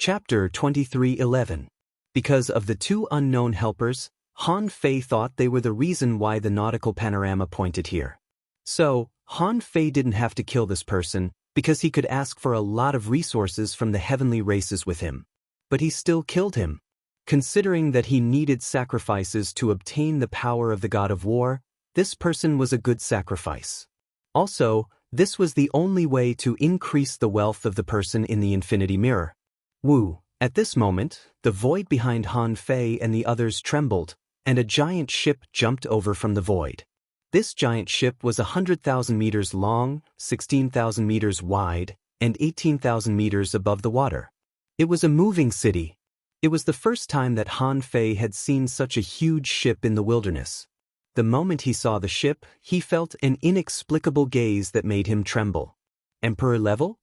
Chapter 23:11. Because of the two unknown helpers, Han Fei thought they were the reason why the nautical panorama pointed here. So, Han Fei didn't have to kill this person, because he could ask for a lot of resources from the heavenly races with him. But he still killed him. Considering that he needed sacrifices to obtain the power of the god of war, this person was a good sacrifice. Also, this was the only way to increase the wealth of the person in the infinity mirror. Woo! At this moment, the void behind Han Fei and the others trembled, and a giant ship jumped over from the void. This giant ship was 100,000 meters long, 16,000 meters wide, and 18,000 meters above the water. It was a moving city. It was the first time that Han Fei had seen such a huge ship in the wilderness. The moment he saw the ship, he felt an inexplicable gaze that made him tremble. Emperor level?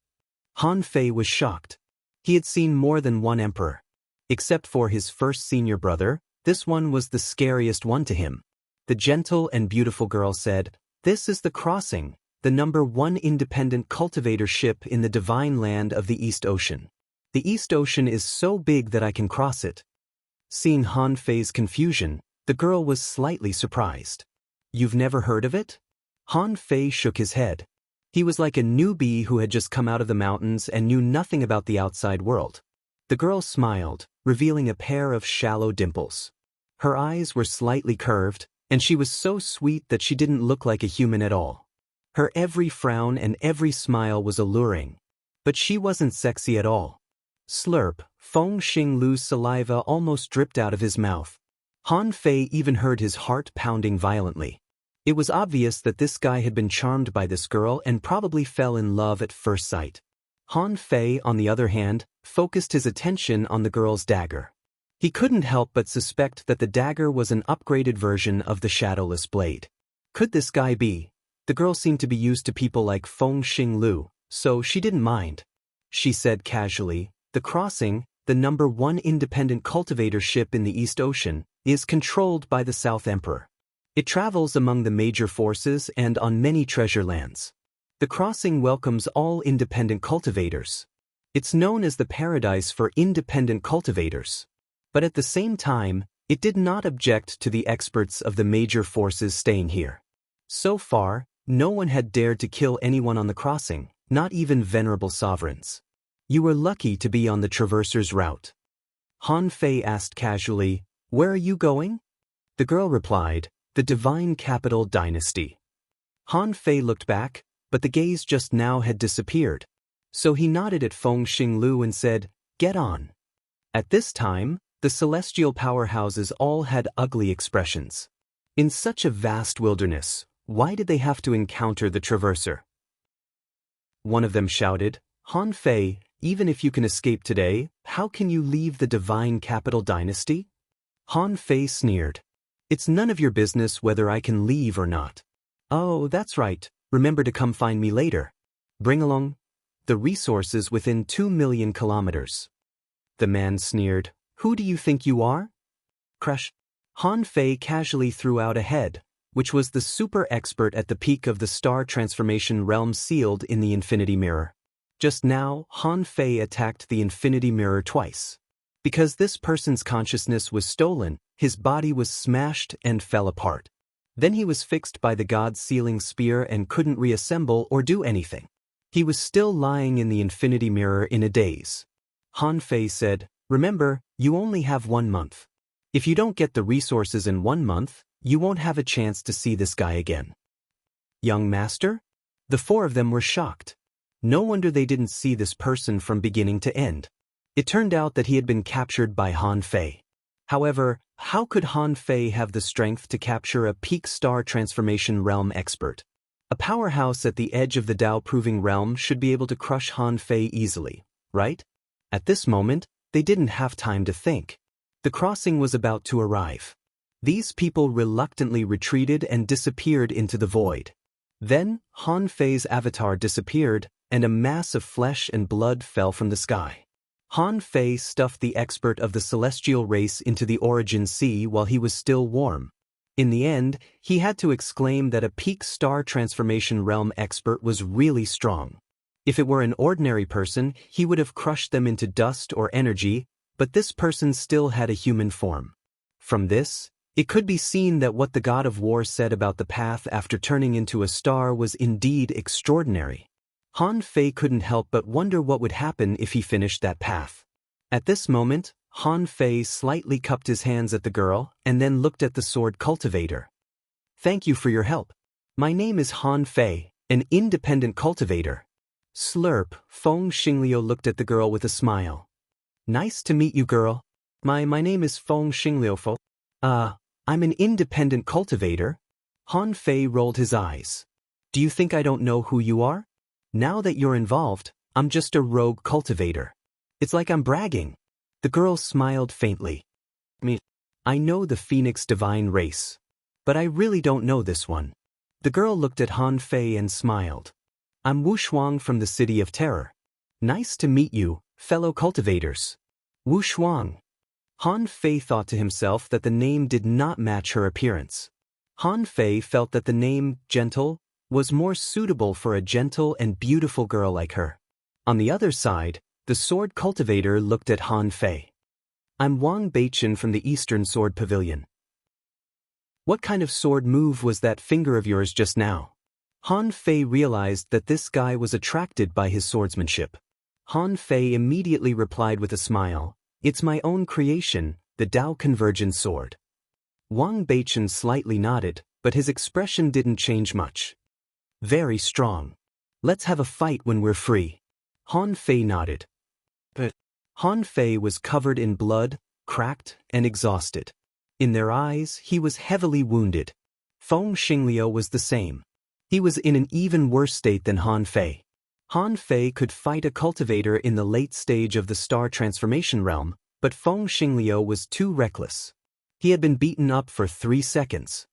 Han Fei was shocked. He had seen more than one emperor. Except for his first senior brother, this one was the scariest one to him. The gentle and beautiful girl said, "This is the Crossing, the #1 independent cultivator ship in the divine land of the East Ocean. The East Ocean is so big that I can cross it." Seeing Han Fei's confusion, the girl was slightly surprised. "You've never heard of it?" Han Fei shook his head. He was like a newbie who had just come out of the mountains and knew nothing about the outside world. The girl smiled, revealing a pair of shallow dimples. Her eyes were slightly curved, and she was so sweet that she didn't look like a human at all. Her every frown and every smile was alluring. But she wasn't sexy at all. Slurp, Feng Xinglu's saliva almost dripped out of his mouth. Han Fei even heard his heart pounding violently. It was obvious that this guy had been charmed by this girl and probably fell in love at first sight. Han Fei, on the other hand, focused his attention on the girl's dagger. He couldn't help but suspect that the dagger was an upgraded version of the shadowless blade. Could this guy be? The girl seemed to be used to people like Feng Xinglu, so she didn't mind. She said casually, "The Crossing, the #1 independent cultivator ship in the East Ocean, is controlled by the South Emperor. It travels among the major forces and on many treasure lands. The Crossing welcomes all independent cultivators. It's known as the paradise for independent cultivators. But at the same time, it did not object to the experts of the major forces staying here. So far, no one had dared to kill anyone on the Crossing, not even venerable sovereigns. You were lucky to be on the Traverser's route." Han Fei asked casually, "Where are you going?" The girl replied, "The Divine Capital Dynasty." Han Fei looked back, but the gaze just now had disappeared. So he nodded at Feng Xinglu and said, "Get on." At this time, the celestial powerhouses all had ugly expressions. In such a vast wilderness, why did they have to encounter the Traverser? One of them shouted, "Han Fei, even if you can escape today, how can you leave the Divine Capital Dynasty?" Han Fei sneered. "It's none of your business whether I can leave or not." "Oh, that's right. Remember to come find me later. Bring along the resources within 2 million kilometers." The man sneered, "Who do you think you are?" Crush. Han Fei casually threw out a head, which was the super expert at the peak of the star transformation realm sealed in the infinity mirror. Just now, Han Fei attacked the infinity mirror twice. Because this person's consciousness was stolen, his body was smashed and fell apart. Then he was fixed by the god's sealing spear and couldn't reassemble or do anything. He was still lying in the infinity mirror in a daze. Han Fei said, "Remember, you only have 1 month. If you don't get the resources in 1 month, you won't have a chance to see this guy again." "Young master?" The 4 of them were shocked. No wonder they didn't see this person from beginning to end. It turned out that he had been captured by Han Fei. However, how could Han Fei have the strength to capture a peak star transformation realm expert? A powerhouse at the edge of the Tao-proving realm should be able to crush Han Fei easily, right? At this moment, they didn't have time to think. The Crossing was about to arrive. These people reluctantly retreated and disappeared into the void. Then, Han Fei's avatar disappeared, and a mass of flesh and blood fell from the sky. Han Fei stuffed the expert of the celestial race into the origin sea while he was still warm. In the end, he had to exclaim that a peak star transformation realm expert was really strong. If it were an ordinary person, he would have crushed them into dust or energy, but this person still had a human form. From this, it could be seen that what the god of war said about the path after turning into a star was indeed extraordinary. Han Fei couldn't help but wonder what would happen if he finished that path. At this moment, Han Fei slightly cupped his hands at the girl and then looked at the sword cultivator. "Thank you for your help. My name is Han Fei, an independent cultivator." Slurp, Feng Xingliu looked at the girl with a smile. "Nice to meet you, girl. My name is Feng Xingliu. I'm an independent cultivator." Han Fei rolled his eyes. "Do you think I don't know who you are? Now that you're involved, I'm just a rogue cultivator. It's like I'm bragging." The girl smiled faintly. "I know the Phoenix Divine race. But I really don't know this one." The girl looked at Han Fei and smiled. "I'm Wu Shuang from the City of Terror. Nice to meet you, fellow cultivators." Wu Shuang. Han Fei thought to himself that the name did not match her appearance. Han Fei felt that the name, Gentle, was more suitable for a gentle and beautiful girl like her. On the other side, the sword cultivator looked at Han Fei. "I'm Wang Beichen from the Eastern Sword Pavilion. What kind of sword move was that finger of yours just now?" Han Fei realized that this guy was attracted by his swordsmanship. Han Fei immediately replied with a smile, "It's my own creation, the Tao Convergence sword." Wang Beichen slightly nodded, but his expression didn't change much. "Very strong. Let's have a fight when we're free." Han Fei nodded. But Han Fei was covered in blood, cracked, and exhausted. In their eyes, he was heavily wounded. Feng Xingliu was the same. He was in an even worse state than Han Fei. Han Fei could fight a cultivator in the late stage of the star transformation realm, but Feng Xingliu was too reckless. He had been beaten up for 3 seconds.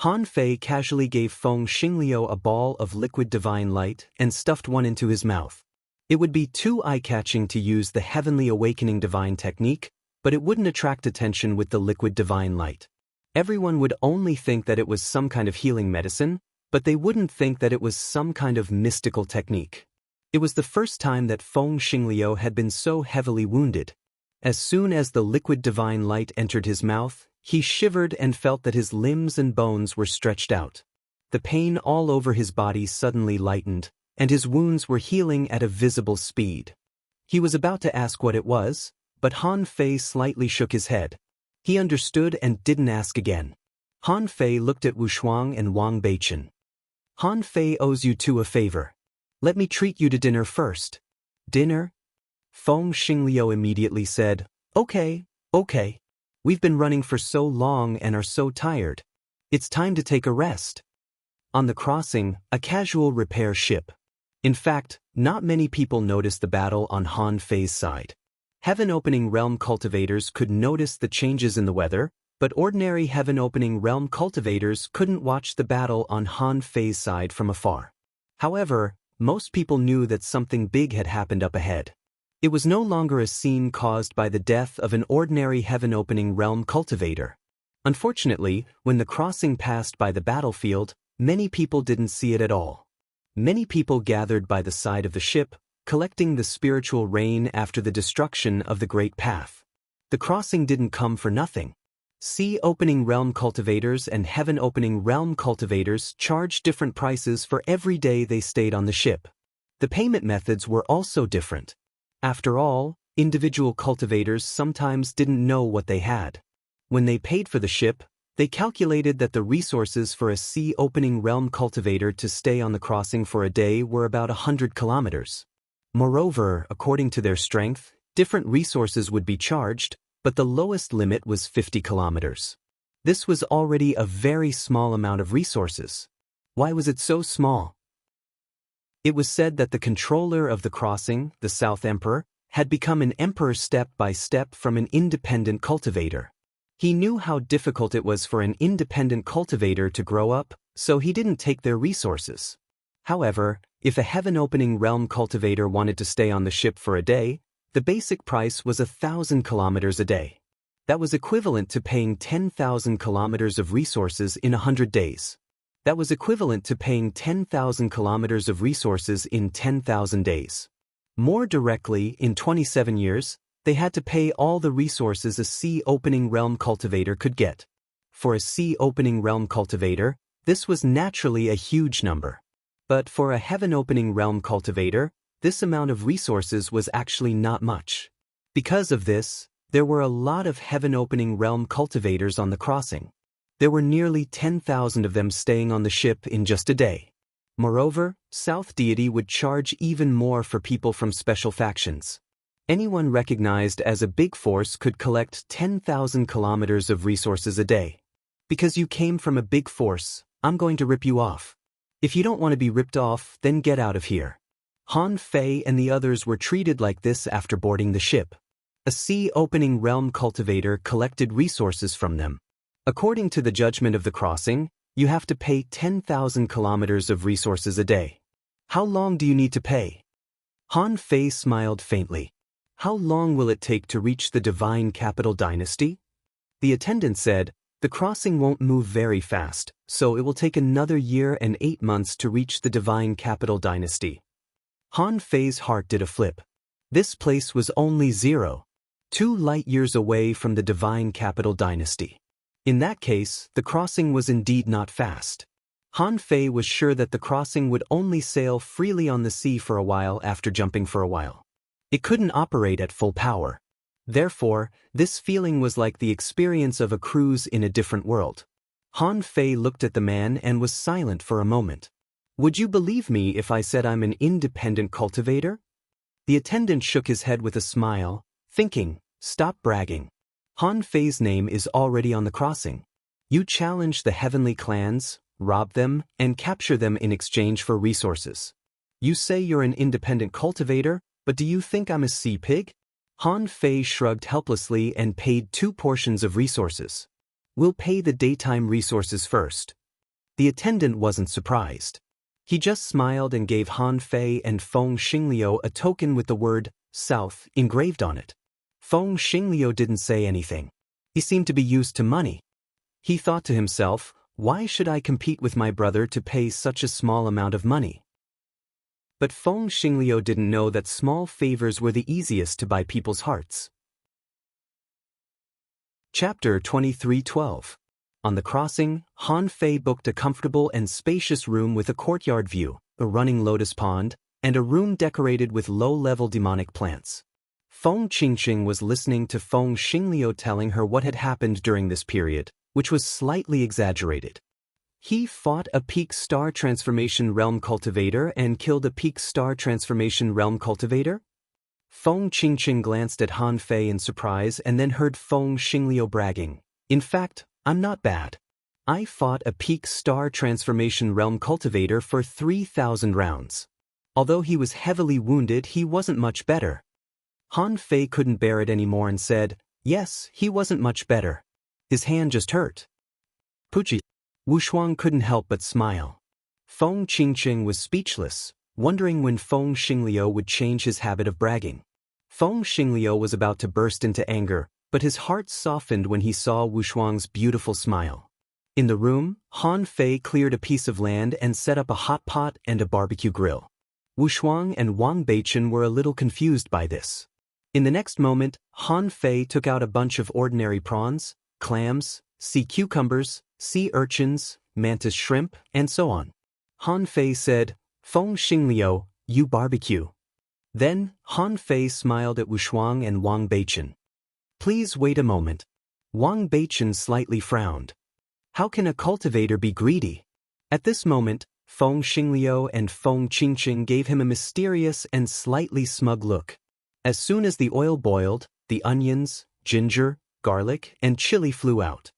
Han Fei casually gave Feng Xingliu a ball of liquid divine light and stuffed one into his mouth. It would be too eye-catching to use the Heavenly Awakening Divine technique, but it wouldn't attract attention with the liquid divine light. Everyone would only think that it was some kind of healing medicine, but they wouldn't think that it was some kind of mystical technique. It was the first time that Feng Xingliu had been so heavily wounded. As soon as the liquid divine light entered his mouth, he shivered and felt that his limbs and bones were stretched out. The pain all over his body suddenly lightened, and his wounds were healing at a visible speed. He was about to ask what it was, but Han Fei slightly shook his head. He understood and didn't ask again. Han Fei looked at Wu Shuang and Wang Beichen. "Han Fei owes you two a favor. Let me treat you to dinner first." "Dinner?" Feng Xingliu immediately said, Okay. We've been running for so long and are so tired. It's time to take a rest." On the crossing, a casual repair ship. In fact, not many people noticed the battle on Han Fei's side. Heaven-opening realm cultivators could notice the changes in the weather, but ordinary heaven-opening realm cultivators couldn't watch the battle on Han Fei's side from afar. However, most people knew that something big had happened up ahead. It was no longer a scene caused by the death of an ordinary heaven-opening realm cultivator. Unfortunately, when the crossing passed by the battlefield, many people didn't see it at all. Many people gathered by the side of the ship, collecting the spiritual rain after the destruction of the Great Path. The crossing didn't come for nothing. Sea-opening realm cultivators and heaven-opening realm cultivators charged different prices for every day they stayed on the ship. The payment methods were also different. After all, individual cultivators sometimes didn't know what they had. When they paid for the ship, they calculated that the resources for a sea-opening realm cultivator to stay on the crossing for a day were about 100 kilometers. Moreover, according to their strength, different resources would be charged, but the lowest limit was 50 kilometers. This was already a very small amount of resources. Why was it so small? It was said that the controller of the crossing, the South Emperor, had become an emperor step by step from an independent cultivator. He knew how difficult it was for an independent cultivator to grow up, so he didn't take their resources. However, if a heaven-opening realm cultivator wanted to stay on the ship for a day, the basic price was 1,000 kilometers a day. That was equivalent to paying 10,000 kilometers of resources in 100 days. That was equivalent to paying 10,000 kilometers of resources in 10,000 days. More directly, in 27 years, they had to pay all the resources a sea-opening realm cultivator could get. For a sea-opening realm cultivator, this was naturally a huge number. But for a heaven-opening realm cultivator, this amount of resources was actually not much. Because of this, there were a lot of heaven-opening realm cultivators on the crossing. There were nearly 10,000 of them staying on the ship in just a day. Moreover, South Deity would charge even more for people from special factions. Anyone recognized as a big force could collect 10,000 kilometers of resources a day. Because you came from a big force, I'm going to rip you off. If you don't want to be ripped off, then get out of here. Han Fei and the others were treated like this after boarding the ship. A sea-opening realm cultivator collected resources from them. According to the judgment of the crossing, you have to pay 10,000 kilometers of resources a day. How long do you need to pay? Han Fei smiled faintly. How long will it take to reach the divine capital dynasty? The attendant said, the crossing won't move very fast, so it will take another year and 8 months to reach the divine capital dynasty. Han Fei's heart did a flip. This place was only 2 light years away from the divine capital dynasty. In that case, the crossing was indeed not fast. Han Fei was sure that the crossing would only sail freely on the sea for a while after jumping for a while. It couldn't operate at full power. Therefore, this feeling was like the experience of a cruise in a different world. Han Fei looked at the man and was silent for a moment. Would you believe me if I said I'm an independent cultivator? The attendant shook his head with a smile, thinking, stop bragging. Han Fei's name is already on the crossing. You challenge the heavenly clans, rob them, and capture them in exchange for resources. You say you're an independent cultivator, but do you think I'm a sea pig? Han Fei shrugged helplessly and paid 2 portions of resources. We'll pay the daytime resources first. The attendant wasn't surprised. He just smiled and gave Han Fei and Feng Xingliu a token with the word South engraved on it. Feng Xingliu didn't say anything. He seemed to be used to money. He thought to himself, why should I compete with my brother to pay such a small amount of money? But Feng Xingliu didn't know that small favors were the easiest to buy people's hearts. Chapter 23:12. On the crossing, Han Fei booked a comfortable and spacious room with a courtyard view, a running lotus pond, and a room decorated with low-level demonic plants. Feng Qingqing was listening to Feng Xingliu telling her what had happened during this period, which was slightly exaggerated. He fought a peak star transformation realm cultivator and killed a peak star transformation realm cultivator? Feng Qingqing glanced at Han Fei in surprise and then heard Feng Xingliu bragging. In fact, I'm not bad. I fought a peak star transformation realm cultivator for 3,000 rounds. Although he was heavily wounded, he wasn't much better. Han Fei couldn't bear it anymore and said, yes, he wasn't much better. His hand just hurt. Puchi. Wu Shuang couldn't help but smile. Feng Qingqing was speechless, wondering when Feng Xingliu would change his habit of bragging. Feng Xingliu was about to burst into anger, but his heart softened when he saw Wu Shuang's beautiful smile. In the room, Han Fei cleared a piece of land and set up a hot pot and a barbecue grill. Wu Shuang and Wang Beichen were a little confused by this. In the next moment, Han Fei took out a bunch of ordinary prawns, clams, sea cucumbers, sea urchins, mantis shrimp, and so on. Han Fei said, Feng Xingliu, you barbecue. Then, Han Fei smiled at Wu Shuang and Wang Beichen. Please wait a moment. Wang Beichen slightly frowned. How can a cultivator be greedy? At this moment, Feng Xingliu and Feng Qingqing gave him a mysterious and slightly smug look. As soon as the oil boiled, the onions, ginger, garlic, and chili flew out.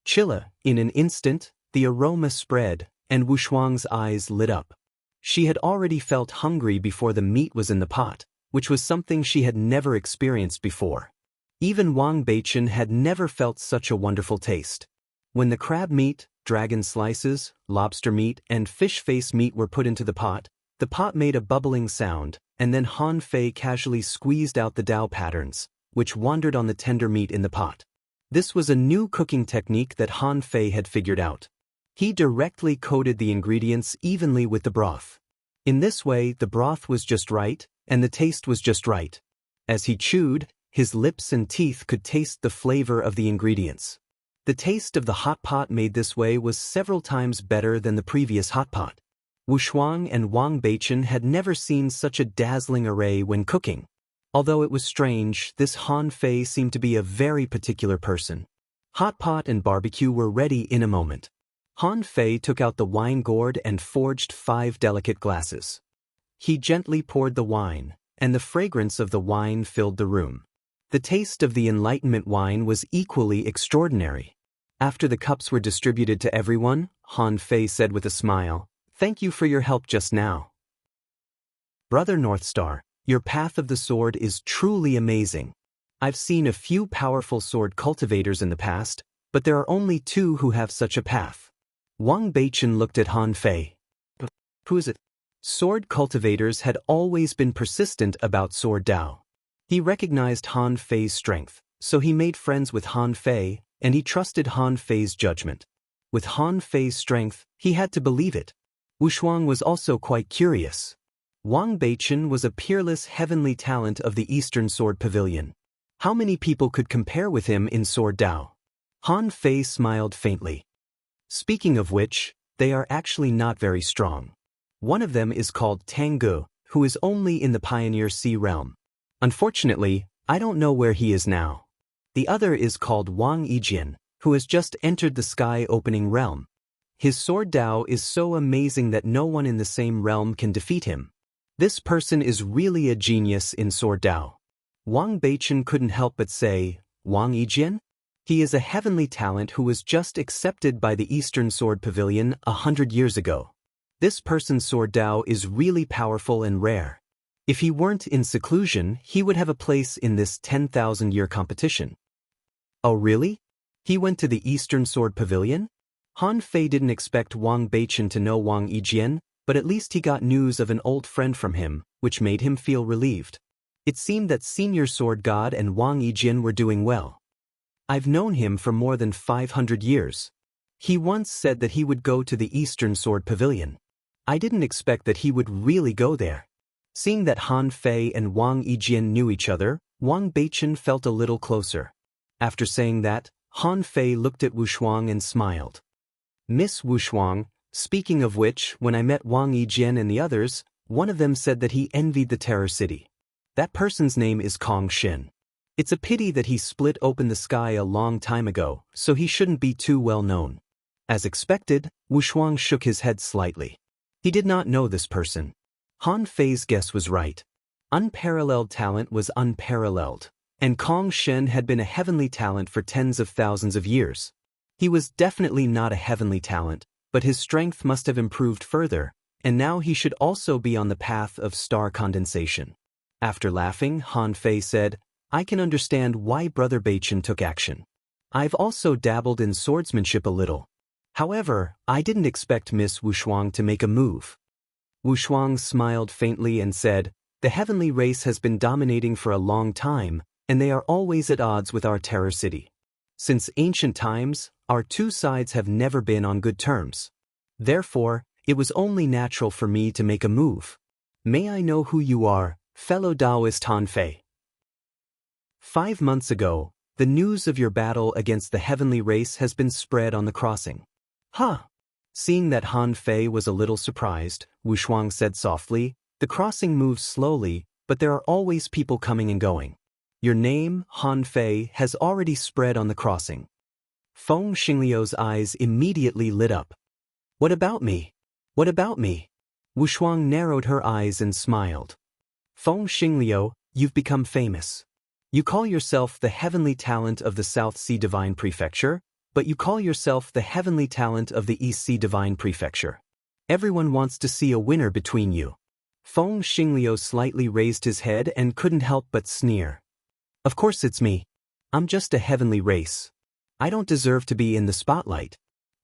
Chilla, in an instant, the aroma spread, and Wu Shuang's eyes lit up. She had already felt hungry before the meat was in the pot, which was something she had never experienced before. Even Wang Beichen had never felt such a wonderful taste. When the crab meat, dragon slices, lobster meat, and fish face meat were put into the pot made a bubbling sound, and then Han Fei casually squeezed out the dao patterns, which wandered on the tender meat in the pot. This was a new cooking technique that Han Fei had figured out. He directly coated the ingredients evenly with the broth. In this way, the broth was just right, and the taste was just right. As he chewed, his lips and teeth could taste the flavor of the ingredients. The taste of the hot pot made this way was several times better than the previous hot pot. Wushuang and Wang Beichen had never seen such a dazzling array when cooking. Although it was strange, this Han Fei seemed to be a very particular person. Hot pot and barbecue were ready in a moment. Han Fei took out the wine gourd and forged 5 delicate glasses. He gently poured the wine, and the fragrance of the wine filled the room. The taste of the Enlightenment wine was equally extraordinary. After the cups were distributed to everyone, Han Fei said with a smile, "Thank you for your help just now. Brother Northstar, your path of the sword is truly amazing. I've seen a few powerful sword cultivators in the past, but there are only 2 who have such a path." Wang Beichen looked at Han Fei. "Who is it?" Sword cultivators had always been persistent about sword Dao. He recognized Han Fei's strength, so he made friends with Han Fei, and he trusted Han Fei's judgment. With Han Fei's strength, he had to believe it. Wushuang was also quite curious. Wang Beichen was a peerless heavenly talent of the Eastern Sword Pavilion. How many people could compare with him in sword Dao? Han Fei smiled faintly. Speaking of which, they are actually not very strong. One of them is called Tanggu, who is only in the Pioneer Sea realm. Unfortunately, I don't know where he is now. The other is called Wang Yijian, who has just entered the Sky Opening realm. His sword Dao is so amazing that no one in the same realm can defeat him. This person is really a genius in sword Dao. Wang Beichen couldn't help but say, "Wang Yijian? He is a heavenly talent who was just accepted by the Eastern Sword Pavilion 100 years ago. This person's sword Dao is really powerful and rare. If he weren't in seclusion, he would have a place in this 10,000-year competition." "Oh really? He went to the Eastern Sword Pavilion?" Han Fei didn't expect Wang Beichen to know Wang Yijian, but at least he got news of an old friend from him, which made him feel relieved. It seemed that Senior Sword God and Wang Yijian were doing well. "I've known him for more than 500 years. He once said that he would go to the Eastern Sword Pavilion. I didn't expect that he would really go there." Seeing that Han Fei and Wang Yijian knew each other, Wang Beichen felt a little closer. After saying that, Han Fei looked at Wushuang and smiled. "Miss Wushuang, speaking of which, when I met Wang Yijian and the others, one of them said that he envied the Terror City. That person's name is Kong Shin. It's a pity that he split open the sky a long time ago, so he shouldn't be too well known." As expected, Wushuang shook his head slightly. He did not know this person. Han Fei's guess was right. Unparalleled talent was unparalleled, and Kong Shen had been a heavenly talent for tens of thousands of years. He was definitely not a heavenly talent, but his strength must have improved further, and now he should also be on the path of star condensation. After laughing, Han Fei said, "I can understand why Brother Beichen took action. I've also dabbled in swordsmanship a little. However, I didn't expect Miss Wushuang to make a move." Wushuang smiled faintly and said, "The heavenly race has been dominating for a long time, and they are always at odds with our Terror City. Since ancient times, our 2 sides have never been on good terms. Therefore, it was only natural for me to make a move. May I know who you are, fellow Taoist Han Fei?" 5 months ago, the news of your battle against the heavenly race has been spread on the crossing. "Huh?" Seeing that Han Fei was a little surprised, Wushuang said softly, "The crossing moves slowly, but there are always people coming and going. Your name, Han Fei, has already spread on the crossing." Feng Xingliu's eyes immediately lit up. "What about me? What about me?" Wushuang narrowed her eyes and smiled. "Feng Xingliu, you've become famous. You call yourself the heavenly talent of the South Sea Divine Prefecture, but you call yourself the heavenly talent of the East Sea Divine Prefecture. Everyone wants to see a winner between you." Feng Xingliu slightly raised his head and couldn't help but sneer. "Of course it's me. I'm just a heavenly race. I don't deserve to be in the spotlight."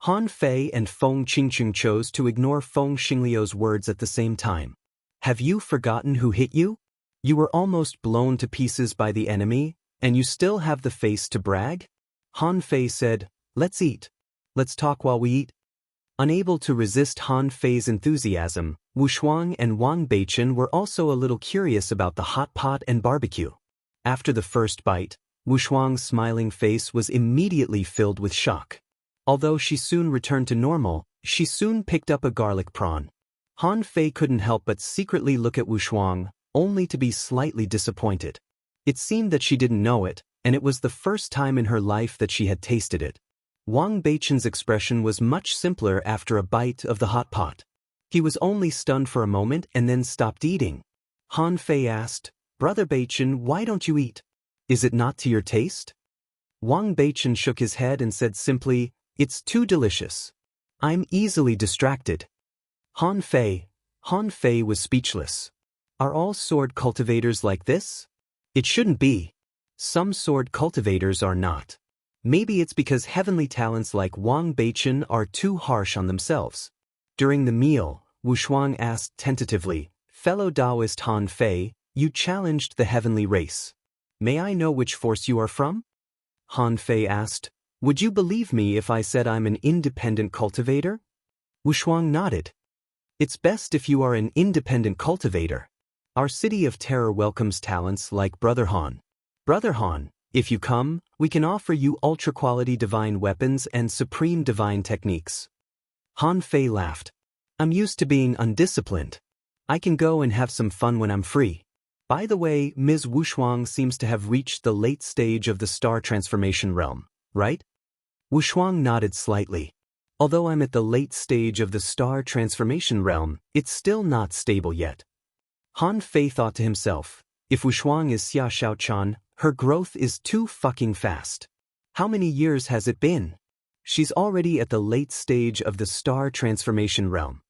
Han Fei and Feng Qingqing chose to ignore Feng Xingliu's words at the same time. "Have you forgotten who hit you? You were almost blown to pieces by the enemy, and you still have the face to brag?" Han Fei said, "Let's eat. Let's talk while we eat." Unable to resist Han Fei's enthusiasm, Wu Shuang and Wang Beichen were also a little curious about the hot pot and barbecue. After the first bite, Wu Shuang's smiling face was immediately filled with shock. Although she soon returned to normal, she soon picked up a garlic prawn. Han Fei couldn't help but secretly look at Wu Shuang, only to be slightly disappointed. It seemed that she didn't know it, and it was the first time in her life that she had tasted it. Wang Beichen's expression was much simpler after a bite of the hot pot. He was only stunned for a moment and then stopped eating. Han Fei asked, "Brother Beichen, why don't you eat? Is it not to your taste?" Wang Beichen shook his head and said simply, "It's too delicious. I'm easily distracted." Han Fei was speechless. Are all sword cultivators like this? It shouldn't be. Some sword cultivators are not. Maybe it's because heavenly talents like Wang Beichen are too harsh on themselves. During the meal, Wu Shuang asked tentatively, "Fellow Taoist Han Fei, you challenged the heavenly race. May I know which force you are from?" Han Fei asked, "Would you believe me if I said I'm an independent cultivator?" Wu Shuang nodded. "It's best if you are an independent cultivator. Our city of terror welcomes talents like Brother Han. Brother Han, if you come, we can offer you ultra-quality divine weapons and supreme divine techniques." Han Fei laughed. "I'm used to being undisciplined. I can go and have some fun when I'm free. By the way, Ms. Wu Shuang seems to have reached the late stage of the star transformation realm, right?" Wu Shuang nodded slightly. "Although I'm at the late stage of the star transformation realm, it's still not stable yet." Han Fei thought to himself, if Wu Shuang is Xia Shaochan, her growth is too fucking fast. How many years has it been? She's already at the late stage of the star transformation realm.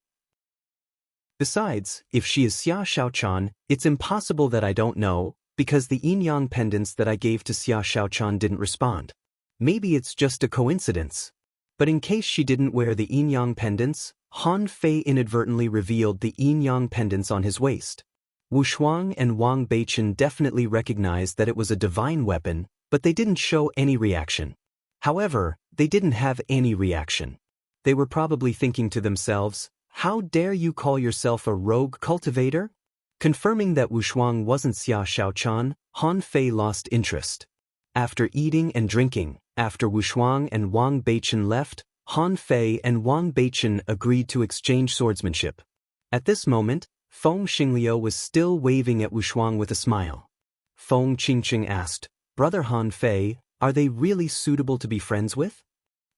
Besides, if she is Xia Shaochan, it's impossible that I don't know, because the yin-yang pendants that I gave to Xia Shaochan didn't respond. Maybe it's just a coincidence. But in case she didn't wear the yin-yang pendants, Han Fei inadvertently revealed the yin-yang pendants on his waist. Wu Shuang and Wang Beichen definitely recognized that it was a divine weapon, but they didn't show any reaction. However, they didn't have any reaction. They were probably thinking to themselves, "How dare you call yourself a rogue cultivator?" Confirming that Wu Shuang wasn't Xia Shaochan, Han Fei lost interest. After eating and drinking, after Wu Shuang and Wang Beichen left, Han Fei and Wang Beichen agreed to exchange swordsmanship. At this moment, Feng Xingliu was still waving at Wu Shuang with a smile. Feng Qingqing asked, "Brother Han Fei, are they really suitable to be friends with?"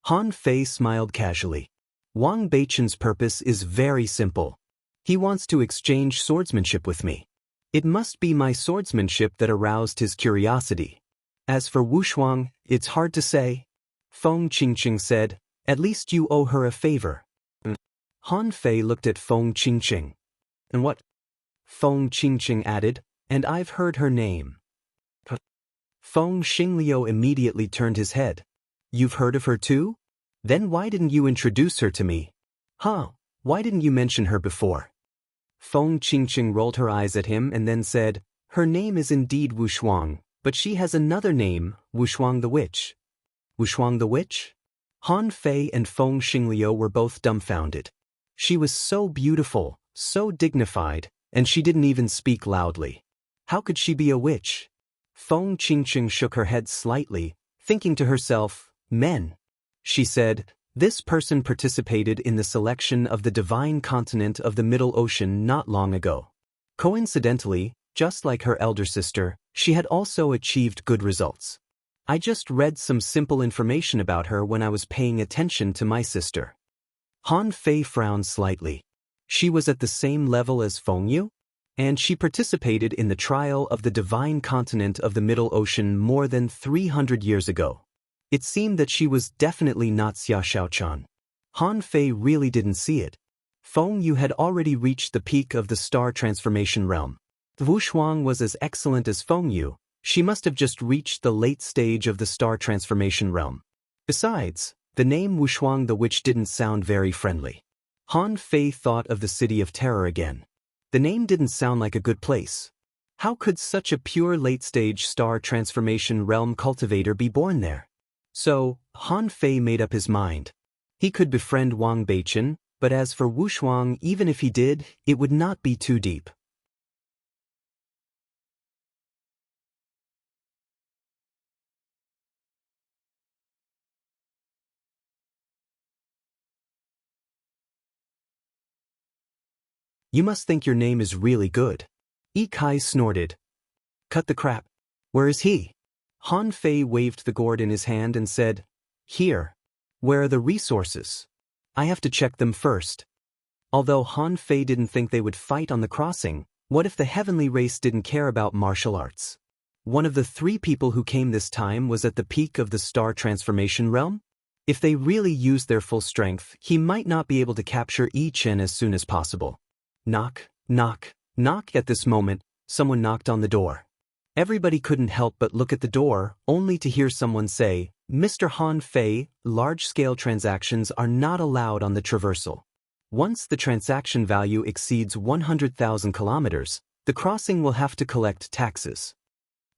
Han Fei smiled casually. "Wang Beichen's purpose is very simple. He wants to exchange swordsmanship with me. It must be my swordsmanship that aroused his curiosity. As for Wu Shuang, it's hard to say." Feng Qingqing said, "At least you owe her a favor." Han Fei looked at Feng Qingqing. "And what?" Feng Qingqing added, "And I've heard her name." Feng Xingliu immediately turned his head. "You've heard of her too? Then why didn't you introduce her to me? Huh, why didn't you mention her before?" Feng Qingqing rolled her eyes at him and then said, "Her name is indeed Wu Shuang, but she has another name, Wu Shuang the Witch." Wu Shuang the Witch? Han Fei and Feng Xingliu were both dumbfounded. She was so beautiful, so dignified, and she didn't even speak loudly. How could she be a witch? Feng Qingqing shook her head slightly, thinking to herself, "Men." She said, "This person participated in the selection of the divine continent of the Middle Ocean not long ago. Coincidentally, just like her elder sister, she had also achieved good results. I just read some simple information about her when I was paying attention to my sister." Han Fei frowned slightly. She was at the same level as Feng Yu? And she participated in the trial of the divine continent of the Middle Ocean more than 300 years ago. It seemed that she was definitely not Xia Shaochan. Han Fei really didn't see it. Feng Yu had already reached the peak of the star transformation realm. Wu Shuang was as excellent as Feng Yu. She must have just reached the late stage of the star transformation realm. Besides, the name Wu Shuang the Witch didn't sound very friendly. Han Fei thought of the City of Terror again. The name didn't sound like a good place. How could such a pure late-stage star transformation realm cultivator be born there? So, Han Fei made up his mind. He could befriend Wang Beichen, but as for Wu Shuang, even if he did, it would not be too deep. You must think your name is really good. Yi Kai snorted. Cut the crap. Where is he? Han Fei waved the gourd in his hand and said, Here. Where are the resources? I have to check them first. Although Han Fei didn't think they would fight on the crossing, what if the heavenly race didn't care about martial arts? One of the 3 people who came this time was at the peak of the star transformation realm? If they really used their full strength, he might not be able to capture Yi Chen as soon as possible. Knock, knock, knock. At this moment, someone knocked on the door. Everybody couldn't help but look at the door, only to hear someone say, Mr. Han Fei, large-scale transactions are not allowed on the traversal. Once the transaction value exceeds 100,000 kilometers, the crossing will have to collect taxes.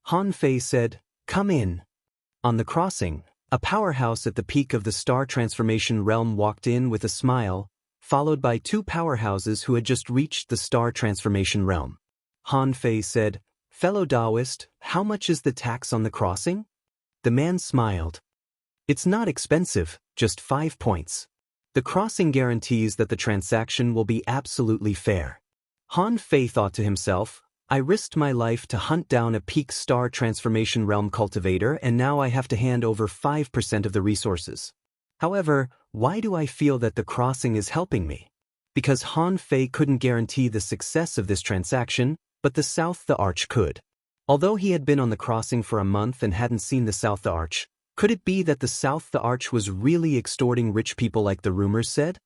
Han Fei said, Come in. On the crossing, a powerhouse at the peak of the star transformation realm walked in with a smile, followed by 2 powerhouses who had just reached the star transformation realm. Han Fei said, Fellow Taoist, how much is the tax on the crossing? The man smiled. It's not expensive, just 5 points. The crossing guarantees that the transaction will be absolutely fair. Han Fei thought to himself, I risked my life to hunt down a peak star transformation realm cultivator and now I have to hand over 5% of the resources. However, why do I feel that the crossing is helping me? Because Han Fei couldn't guarantee the success of this transaction, but the South the Arch could. Although he had been on the crossing for a month and hadn't seen the South the Arch, could it be that the South the Arch was really extorting rich people like the rumors said?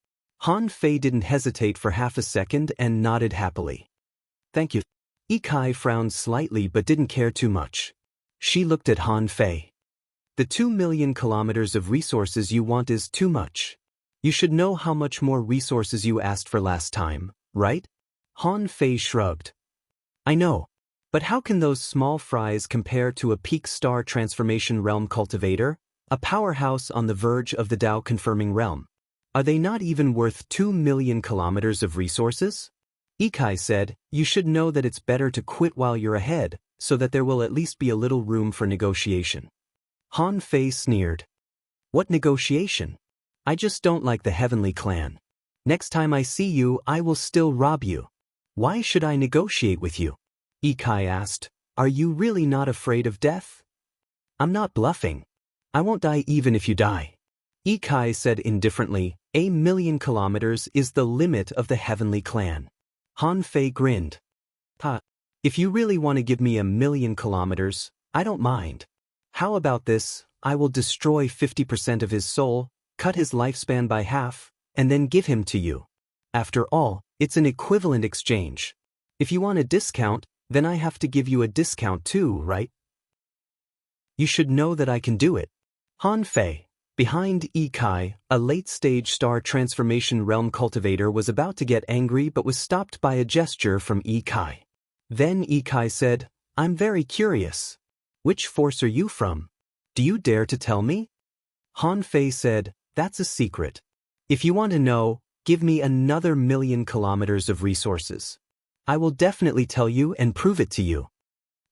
Han Fei didn't hesitate for half a second and nodded happily. Thank you. Yi Kai frowned slightly but didn't care too much. She looked at Han Fei. The 2 million kilometers of resources you want is too much. You should know how much more resources you asked for last time, right? Han Fei shrugged. I know. But how can those small fries compare to a peak star transformation realm cultivator, a powerhouse on the verge of the Tao confirming realm? Are they not even worth 2 million kilometers of resources? Yi Kai said, You should know that it's better to quit while you're ahead, so that there will at least be a little room for negotiation. Han Fei sneered. What negotiation? I just don't like the heavenly clan. Next time I see you, I will still rob you. Why should I negotiate with you? Yi Kai asked, Are you really not afraid of death? I'm not bluffing. I won't die even if you die. Yi Kai said indifferently, 1 million kilometers is the limit of the heavenly clan. Han Fei grinned. If you really want to give me 1 million kilometers, I don't mind. How about this, I will destroy 50% of his soul, cut his lifespan by half, and then give him to you. After all, it's an equivalent exchange. If you want a discount, then I have to give you a discount too, right? You should know that I can do it. Han Fei, behind Yi Kai, a late-stage star transformation realm cultivator was about to get angry but was stopped by a gesture from Yi Kai. Then Yi Kai said, I'm very curious. Which force are you from? Do you dare to tell me? Han Fei said, That's a secret. If you want to know, give me another 1 million kilometers of resources. I will definitely tell you and prove it to you.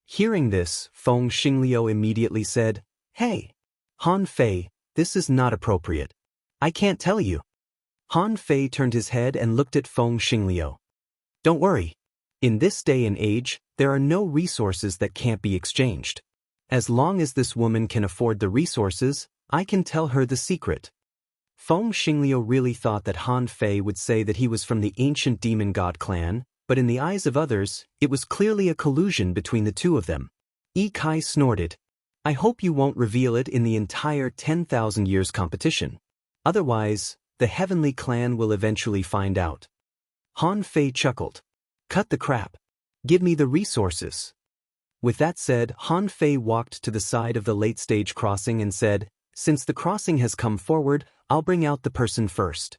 Hearing this, Feng Xingliu immediately said, Hey, Han Fei, this is not appropriate. I can't tell you. Han Fei turned his head and looked at Feng Xingliu. Don't worry. In this day and age, there are no resources that can't be exchanged. As long as this woman can afford the resources, I can tell her the secret. Feng Xingliu really thought that Han Fei would say that he was from the ancient demon god clan, but in the eyes of others, it was clearly a collusion between the two of them. Yi Kai snorted. I hope you won't reveal it in the entire 10,000 years competition. Otherwise, the heavenly clan will eventually find out. Han Fei chuckled. Cut the crap. Give me the resources. With that said, Han Fei walked to the side of the late-stage crossing and said, Since the crossing has come forward, I'll bring out the person first.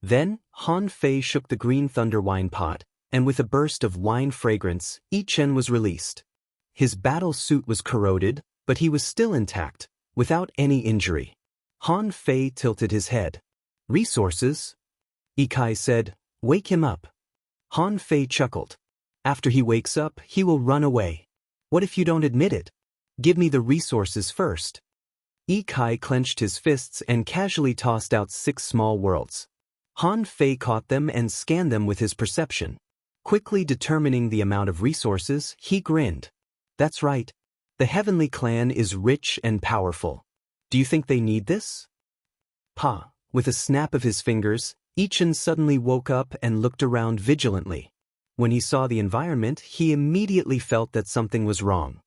Then, Han Fei shook the green thunder wine pot, and with a burst of wine fragrance, Yi Chen was released. His battle suit was corroded, but he was still intact, without any injury. Han Fei tilted his head. Resources? Ikai said, wake him up. Han Fei chuckled. After he wakes up, he will run away. What if you don't admit it? Give me the resources first. Ikai clenched his fists and casually tossed out 6 small worlds. Han Fei caught them and scanned them with his perception. Quickly determining the amount of resources, he grinned. That's right. The Heavenly Clan is rich and powerful. Do you think they need this? Pa, with a snap of his fingers, Ichin suddenly woke up and looked around vigilantly. When he saw the environment, he immediately felt that something was wrong.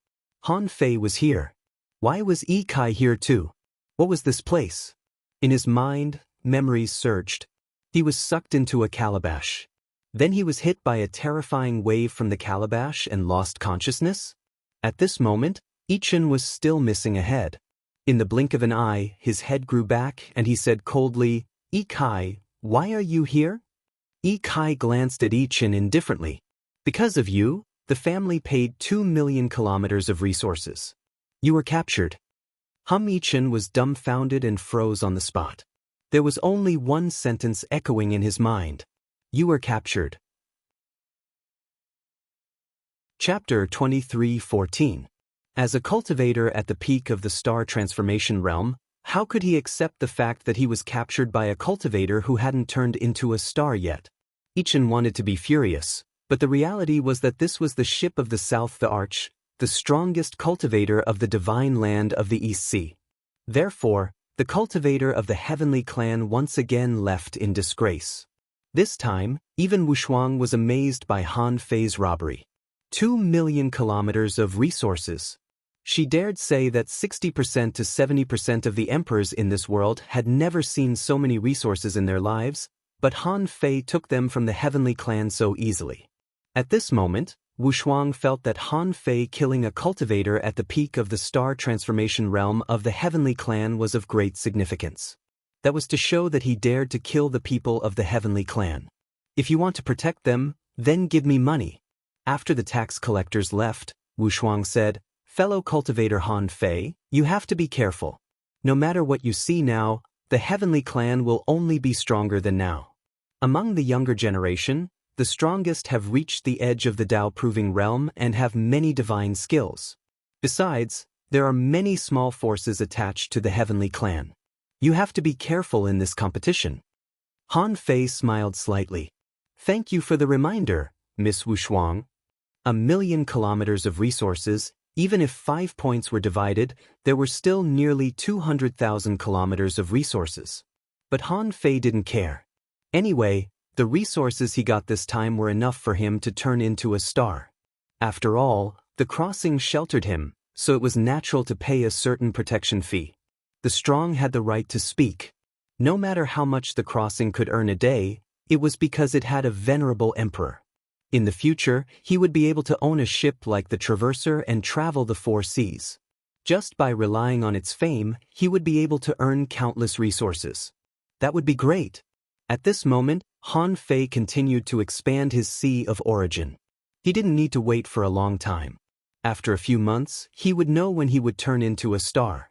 Han Fei was here. Why was Ikai here too? What was this place? In his mind, memories surged. He was sucked into a calabash. Then he was hit by a terrifying wave from the calabash and lost consciousness? At this moment, Ichin was still missing a head. In the blink of an eye, his head grew back and he said coldly, Ikai, why are you here? Ikai glanced at Ichin indifferently. Because of you, the family paid 2 million kilometers of resources. You were captured. Ichin was dumbfounded and froze on the spot. There was only one sentence echoing in his mind. You were captured. Chapter 23:14. As a cultivator at the peak of the star transformation realm, how could he accept the fact that he was captured by a cultivator who hadn't turned into a star yet? Ichin wanted to be furious, but the reality was that this was the ship of the South, the Arch, the strongest cultivator of the divine land of the East Sea. Therefore, the cultivator of the Heavenly Clan once again left in disgrace. This time, even Wushuang was amazed by Han Fei's robbery. 2 million kilometers of resources. She dared say that 60% to 70% of the emperors in this world had never seen so many resources in their lives, but Han Fei took them from the Heavenly Clan so easily. At this moment, Wushuang felt that Han Fei killing a cultivator at the peak of the star transformation realm of the Heavenly Clan was of great significance. That was to show that he dared to kill the people of the Heavenly Clan. If you want to protect them, then give me money. After the tax collectors left, Wushuang said, Fellow cultivator Han Fei, you have to be careful. No matter what you see now, the Heavenly Clan will only be stronger than now. Among the younger generation, the strongest have reached the edge of the Tao-proving realm and have many divine skills. Besides, there are many small forces attached to the Heavenly Clan. You have to be careful in this competition. Han Fei smiled slightly. Thank you for the reminder, Miss Wushuang. 1 million kilometers of resources. Even if 5 points were divided, there were still nearly 200,000 kilometers of resources. But Han Fei didn't care. Anyway, the resources he got this time were enough for him to turn into a star. After all, the crossing sheltered him, so it was natural to pay a certain protection fee. The strong had the right to speak. No matter how much the crossing could earn a day, it was because it had a venerable emperor. In the future, he would be able to own a ship like the Traverser and travel the 4 seas. Just by relying on its fame, he would be able to earn countless resources. That would be great. At this moment, Han Fei continued to expand his sea of origin. He didn't need to wait for a long time. After a few months, he would know when he would turn into a star.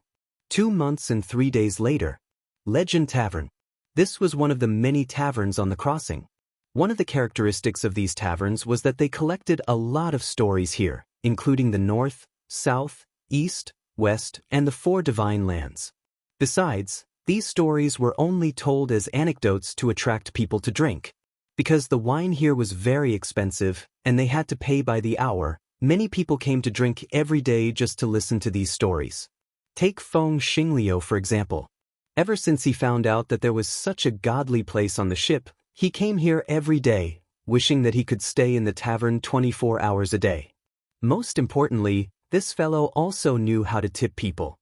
2 months and 3 days later. Legend Tavern. This was one of the many taverns on the crossing. One of the characteristics of these taverns was that they collected a lot of stories here, including the North, South, East, West, and the 4 divine lands. Besides, these stories were only told as anecdotes to attract people to drink. Because the wine here was very expensive, and they had to pay by the hour, many people came to drink every day just to listen to these stories. Take Feng Xingliu for example. Ever since he found out that there was such a godly place on the ship, he came here every day, wishing that he could stay in the tavern 24 hours a day. Most importantly, this fellow also knew how to tip people.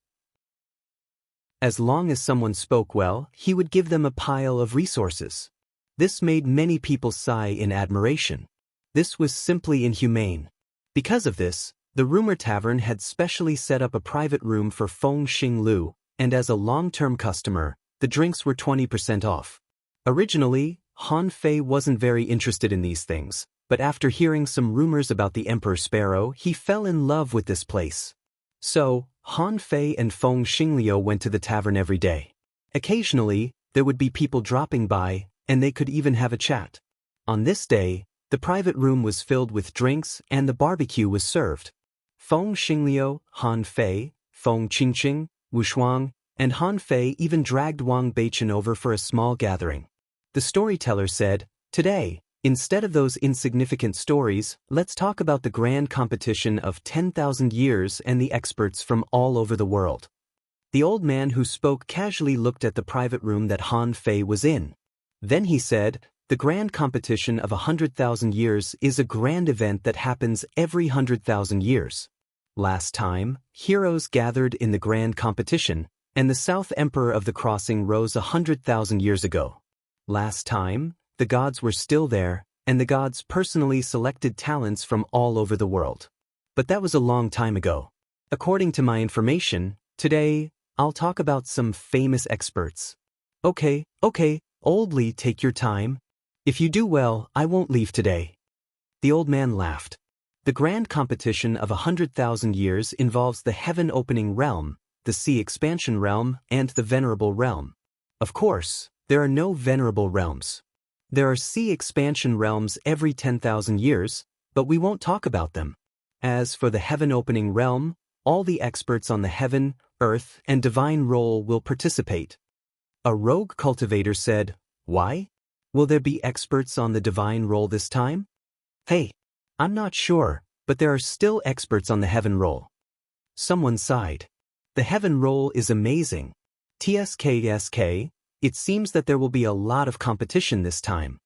As long as someone spoke well, he would give them a pile of resources. This made many people sigh in admiration. This was simply inhumane. Because of this, the Rumor Tavern had specially set up a private room for Feng Xingliu, and as a long-term customer, the drinks were 20% off. Originally, Han Fei wasn't very interested in these things, but after hearing some rumors about the Emperor Sparrow, he fell in love with this place. So, Han Fei and Feng Xingliu went to the tavern every day. Occasionally, there would be people dropping by, and they could even have a chat. On this day, the private room was filled with drinks and the barbecue was served. Feng Xingliu, Han Fei, Feng Qingqing, Wu Shuang, and Han Fei even dragged Wang Beichen over for a small gathering. The storyteller said, "Today, instead of those insignificant stories, let's talk about the grand competition of 10,000 years and the experts from all over the world." The old man who spoke casually looked at the private room that Han Fei was in. Then he said, "The grand competition of 100,000 years is a grand event that happens every 100,000 years. Last time, heroes gathered in the grand competition, and the South Emperor of the Crossing rose 100,000 years ago. Last time, the gods were still there, and the gods personally selected talents from all over the world. But that was a long time ago. According to my information, today, I'll talk about some famous experts." Okay, Old Li, take your time. If you do well, I won't leave today." The old man laughed. The grand competition of 100,000 years involves the heaven-opening realm, the sea expansion realm, and the venerable realm. Of course, there are no venerable realms. There are sea expansion realms every 10,000 years, but we won't talk about them. As for the heaven-opening realm, all the experts on the heaven, earth, and divine role will participate. A rogue cultivator said, "Why? Will there be experts on the divine role this time?" "Hey, I'm not sure, but there are still experts on the heaven role." Someone sighed. "The heaven role is amazing. TSK, it seems that there will be a lot of competition this time."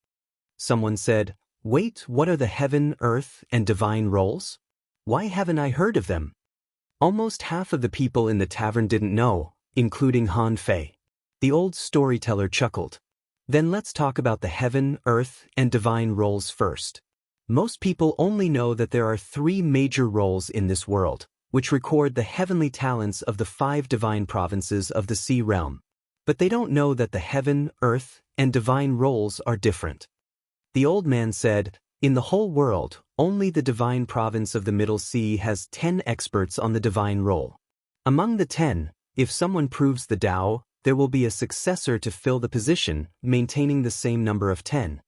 Someone said, "Wait, what are the heaven, earth, and divine roles? Why haven't I heard of them?" Almost half of the people in the tavern didn't know, including Han Fei. The old storyteller chuckled. "Then let's talk about the heaven, earth, and divine roles first. Most people only know that there are 3 major roles in this world, which record the heavenly talents of the 5 divine provinces of the sea realm. But they don't know that the heaven, earth, and divine roles are different." The old man said, "In the whole world, only the divine province of the Middle Sea has 10 experts on the divine role. Among the 10, if someone proves the Tao, there will be a successor to fill the position, maintaining the same number of 10.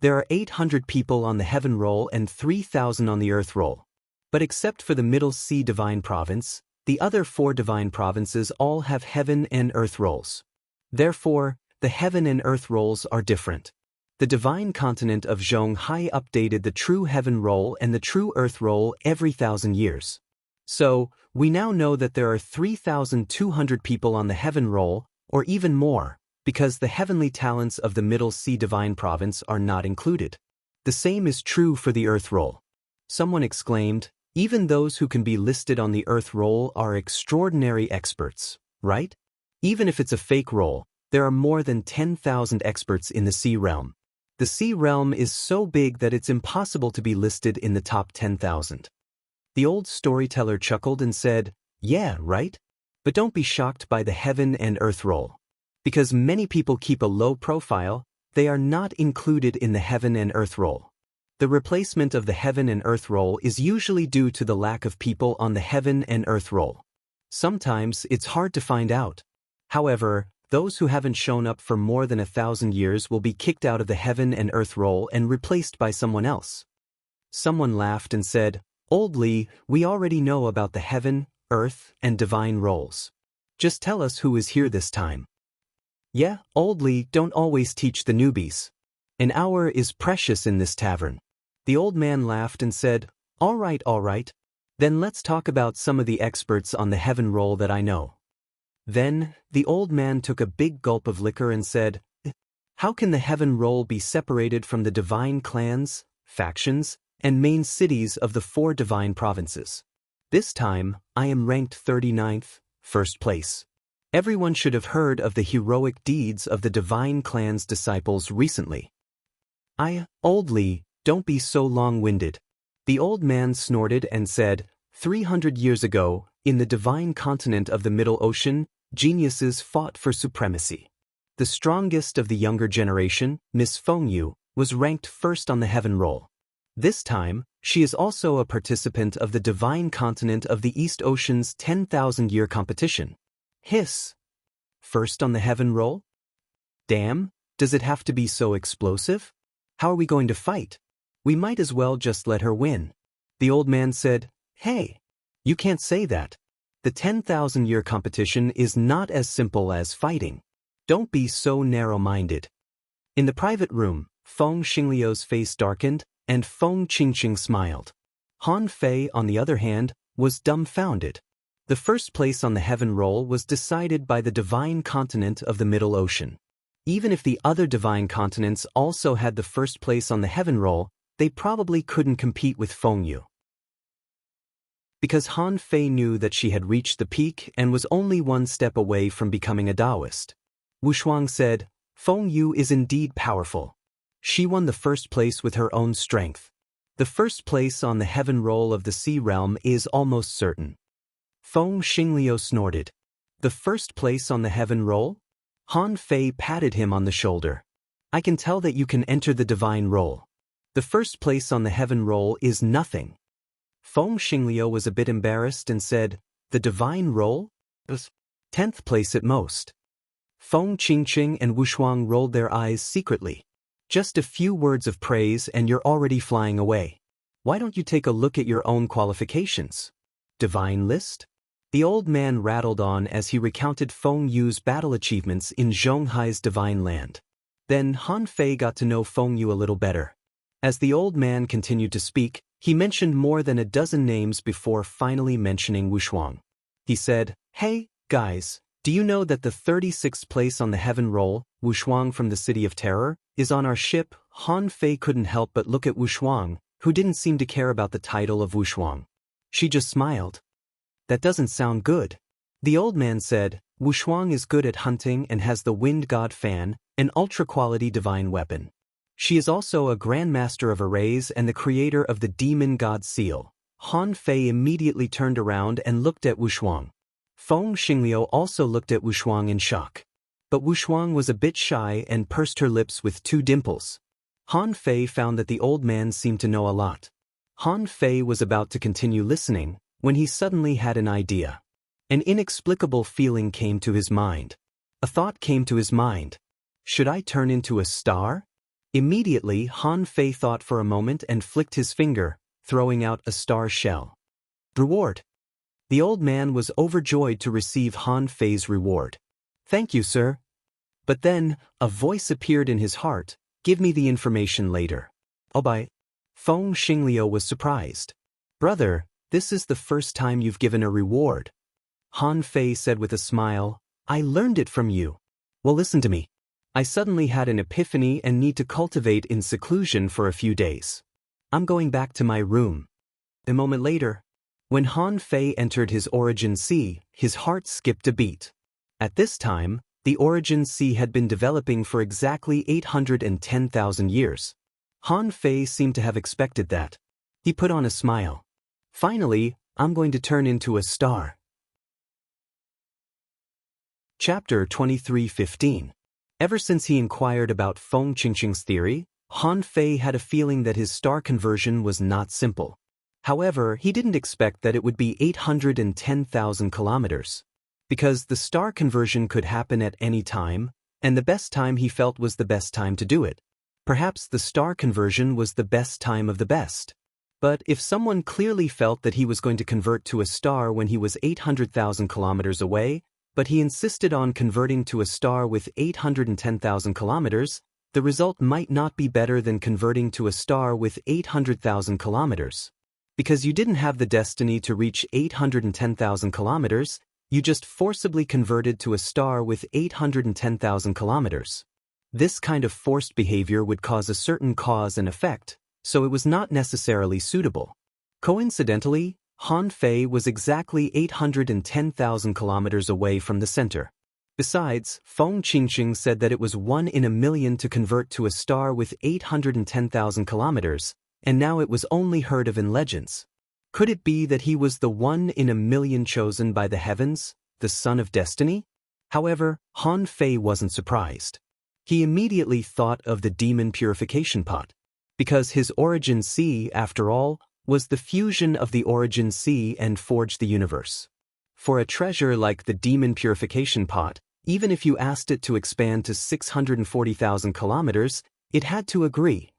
There are 800 people on the heaven role and 3,000 on the earth role. But except for the Middle Sea divine province, the other 4 divine provinces all have heaven and earth roles. Therefore, the heaven and earth roles are different. The divine continent of Zhonghai updated the true heaven role and the true earth role every 1,000 years. So, we now know that there are 3,200 people on the heaven role, or even more, because the heavenly talents of the Middle Sea divine province are not included. The same is true for the earth role." Someone exclaimed, "Even those who can be listed on the earth role are extraordinary experts, right? Even if it's a fake role, there are more than 10,000 experts in the sea realm. The sea realm is so big that it's impossible to be listed in the top 10,000. The old storyteller chuckled and said, "Yeah, right? But don't be shocked by the heaven and earth role. Because many people keep a low profile, they are not included in the heaven and earth role. The replacement of the heaven and earth role is usually due to the lack of people on the heaven and earth role. Sometimes it's hard to find out. However, those who haven't shown up for more than 1,000 years will be kicked out of the heaven and earth role and replaced by someone else." Someone laughed and said, "Old Li, we already know about the heaven, earth, and divine roles. Just tell us who is here this time." "Yeah, Old Li, don't always teach the newbies. An hour is precious in this tavern." The old man laughed and said, all right. Then let's talk about some of the experts on the heaven role that I know." Then, the old man took a big gulp of liquor and said, "How can the heaven role be separated from the divine clans, factions, and main cities of the 4 divine provinces? This time, I am ranked 39th, first place. Everyone should have heard of the heroic deeds of the divine clan's disciples recently." Old Li, don't be so long-winded." The old man snorted and said, 300 years ago, in the divine continent of the Middle Ocean, geniuses fought for supremacy. The strongest of the younger generation, Miss Feng Yu, was ranked first on the heaven role. This time, she is also a participant of the divine continent of the East Ocean's 10,000-year competition. Hiss. First on the heaven roll? Damn, does it have to be so explosive? How are we going to fight? We might as well just let her win. The old man said, Hey, you can't say that. The 10,000-year competition is not as simple as fighting. Don't be so narrow-minded. In the private room, Feng Xingliu's face darkened, and Feng Qingqing smiled. Han Fei, on the other hand, was dumbfounded. The first place on the heaven roll was decided by the divine continent of the Middle Ocean. Even if the other divine continents also had the first place on the heaven roll, they probably couldn't compete with Feng Yu. Because Han Fei knew that she had reached the peak and was only one step away from becoming a Taoist. Wu Shuang said, Feng Yu is indeed powerful. She won the first place with her own strength. The first place on the heaven roll of the sea realm is almost certain. Feng Xingliu snorted. The first place on the heaven roll? Han Fei patted him on the shoulder. I can tell that you can enter the divine roll. The first place on the heaven roll is nothing. Feng Xingliu was a bit embarrassed and said, The divine roll? 10th place at most. Feng Qingqing and Wu Shuang rolled their eyes secretly. Just a few words of praise and you're already flying away. Why don't you take a look at your own qualifications? Divine list? The old man rattled on as he recounted Feng Yu's battle achievements in Zhonghai's divine land. Then Han Fei got to know Feng Yu a little better. As the old man continued to speak, he mentioned more than a dozen names before finally mentioning Wu Shuang. He said, Hey, guys, do you know that the 36th place on the heaven roll, Wu Shuang from the City of Terror, is on our ship? Han Fei couldn't help but look at Wu Shuang, who didn't seem to care about the title of Wu Shuang. She just smiled. That doesn't sound good. The old man said, Wu Shuang is good at hunting and has the Wind God Fan, an ultra-quality divine weapon. She is also a grandmaster of arrays and the creator of the Demon God Seal. Han Fei immediately turned around and looked at Wu Shuang. Feng Xingliu also looked at Wu Shuang in shock. But Wu Shuang was a bit shy and pursed her lips with two dimples. Han Fei found that the old man seemed to know a lot. Han Fei was about to continue listening, when he suddenly had an idea. An inexplicable feeling came to his mind. A thought came to his mind. Should I turn into a star? Immediately, Han Fei thought for a moment and flicked his finger, throwing out a star shell. Reward. The old man was overjoyed to receive Han Fei's reward. Thank you, sir. But then, a voice appeared in his heart, give me the information later. Oh, bye. Feng Xingliu was surprised. Brother, this is the first time you've given a reward. Han Fei said with a smile, I learned it from you. Well, listen to me. I suddenly had an epiphany and need to cultivate in seclusion for a few days. I'm going back to my room. A moment later, when Han Fei entered his origin sea, his heart skipped a beat. At this time, the origin sea had been developing for exactly 810,000 years. Han Fei seemed to have expected that. He put on a smile. Finally, I'm going to turn into a star. Chapter 23:15. Ever since he inquired about Feng Qingqing's theory, Han Fei had a feeling that his star conversion was not simple. However, he didn't expect that it would be 810,000 kilometers. Because the star conversion could happen at any time, and the best time he felt was the best time to do it. Perhaps the star conversion was the best time of the best. But if someone clearly felt that he was going to convert to a star when he was 800,000 kilometers away, but he insisted on converting to a star with 810,000 kilometers, the result might not be better than converting to a star with 800,000 kilometers. Because you didn't have the destiny to reach 810,000 kilometers, you just forcibly converted to a star with 810,000 kilometers. This kind of forced behavior would cause a certain cause and effect, so it was not necessarily suitable. Coincidentally, Han Fei was exactly 810,000 kilometers away from the center. Besides, Feng Qingqing said that it was 1 in a million to convert to a star with 810,000 kilometers, and now it was only heard of in legends. Could it be that he was the 1 in a million chosen by the heavens, the son of destiny? However, Han Fei wasn't surprised. He immediately thought of the demon purification pot. Because his origin sea, after all, was the fusion of the origin sea and forged the universe. For a treasure like the demon purification pot, Even if you asked it to expand to 640,000 kilometers, it had to agree.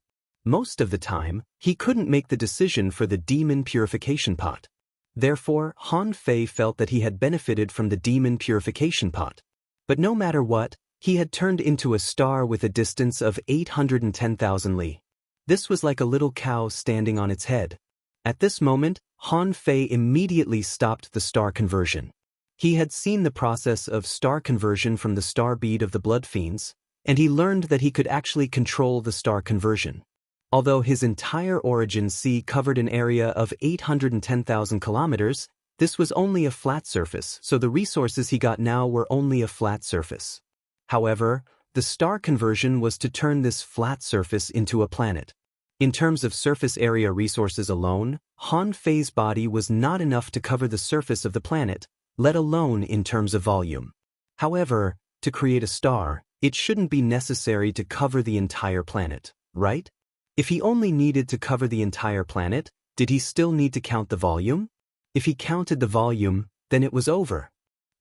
Most of the time, he couldn't make the decision for the demon purification pot. Therefore, Han Fei felt that he had benefited from the demon purification pot. But no matter what, he had turned into a star with a distance of 810,000 li. This was like a little cow standing on its head. At this moment, Han Fei immediately stopped the star conversion. He had seen the process of star conversion from the star bead of the blood fiends, and he learned that he could actually control the star conversion. Although his entire origin sea covered an area of 810,000 kilometers, this was only a flat surface, so the resources he got now were only a flat surface. However, the star conversion was to turn this flat surface into a planet. In terms of surface area resources alone, Han Fei's body was not enough to cover the surface of the planet, let alone in terms of volume. However, to create a star, it shouldn't be necessary to cover the entire planet, right? If he only needed to cover the entire planet, did he still need to count the volume? If he counted the volume, then it was over.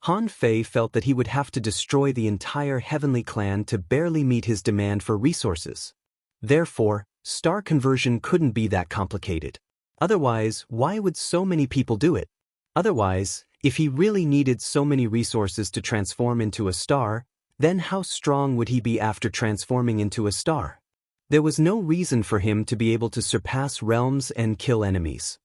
Han Fei felt that he would have to destroy the entire heavenly clan to barely meet his demand for resources. Therefore, star conversion couldn't be that complicated. Otherwise, why would so many people do it? Otherwise, if he really needed so many resources to transform into a star, then how strong would he be after transforming into a star? There was no reason for him to be able to surpass realms and kill enemies.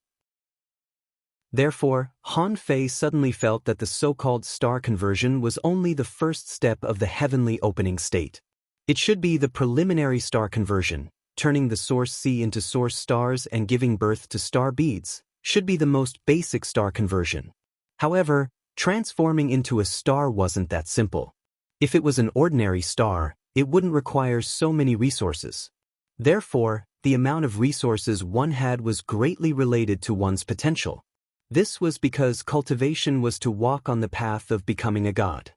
Therefore, Han Fei suddenly felt that the so-called star conversion was only the first step of the heavenly opening state. It should be the preliminary star conversion, turning the source sea into source stars and giving birth to star beads, should be the most basic star conversion. However, transforming into a star wasn't that simple. If it was an ordinary star, it wouldn't require so many resources. Therefore, the amount of resources one had was greatly related to one's potential. This was because cultivation was to walk on the path of becoming a god.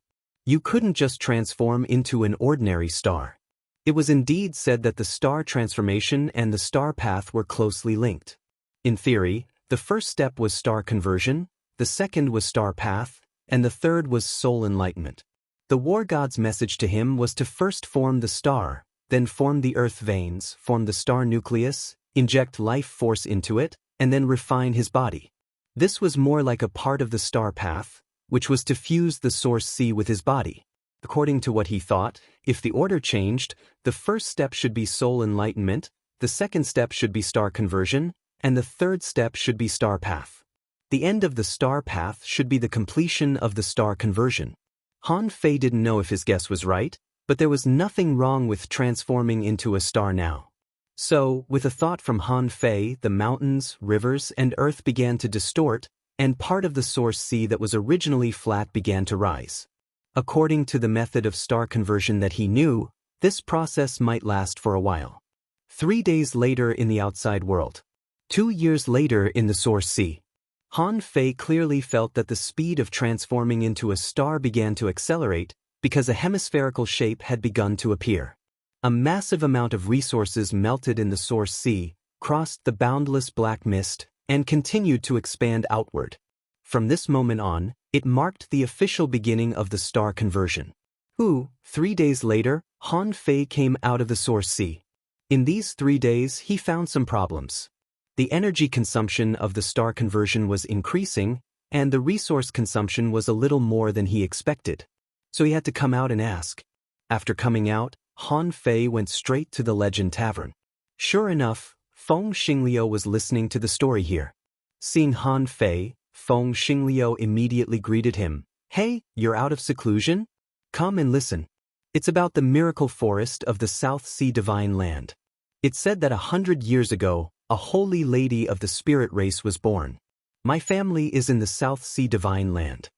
You couldn't just transform into an ordinary star. It was indeed said that the star transformation and the star path were closely linked. In theory, the first step was star conversion, the second was star path, and the third was soul enlightenment. The war god's message to him was to first form the star, then form the earth veins, form the star nucleus, inject life force into it, and then refine his body. This was more like a part of the star path, which was to fuse the source sea with his body. According to what he thought, if the order changed, the first step should be soul enlightenment, the second step should be star conversion, and the third step should be star path. The end of the star path should be the completion of the star conversion. Han Fei didn't know if his guess was right, but there was nothing wrong with transforming into a star now. So, with a thought from Han Fei, the mountains, rivers, and earth began to distort, and part of the source sea that was originally flat began to rise. According to the method of star conversion that he knew, this process might last for a while. 3 days later in the outside world. 2 years later in the source sea. Han Fei clearly felt that the speed of transforming into a star began to accelerate because a hemispherical shape had begun to appear. A massive amount of resources melted in the source sea, crossed the boundless black mist, and continued to expand outward. From this moment on, it marked the official beginning of the star conversion. 3 days later, Han Fei came out of the source sea. In these 3 days, he found some problems. The energy consumption of the star conversion was increasing, and the resource consumption was a little more than he expected. So he had to come out and ask. After coming out, Han Fei went straight to the Legend Tavern. Sure enough, Feng Xingliu was listening to the story here. Seeing Han Fei, Feng Xingliu immediately greeted him. "Hey, you're out of seclusion? Come and listen. It's about the miracle forest of the South Sea Divine Land. It's said that 100 years ago, a holy lady of the spirit race was born. My family is in the South Sea Divine Land.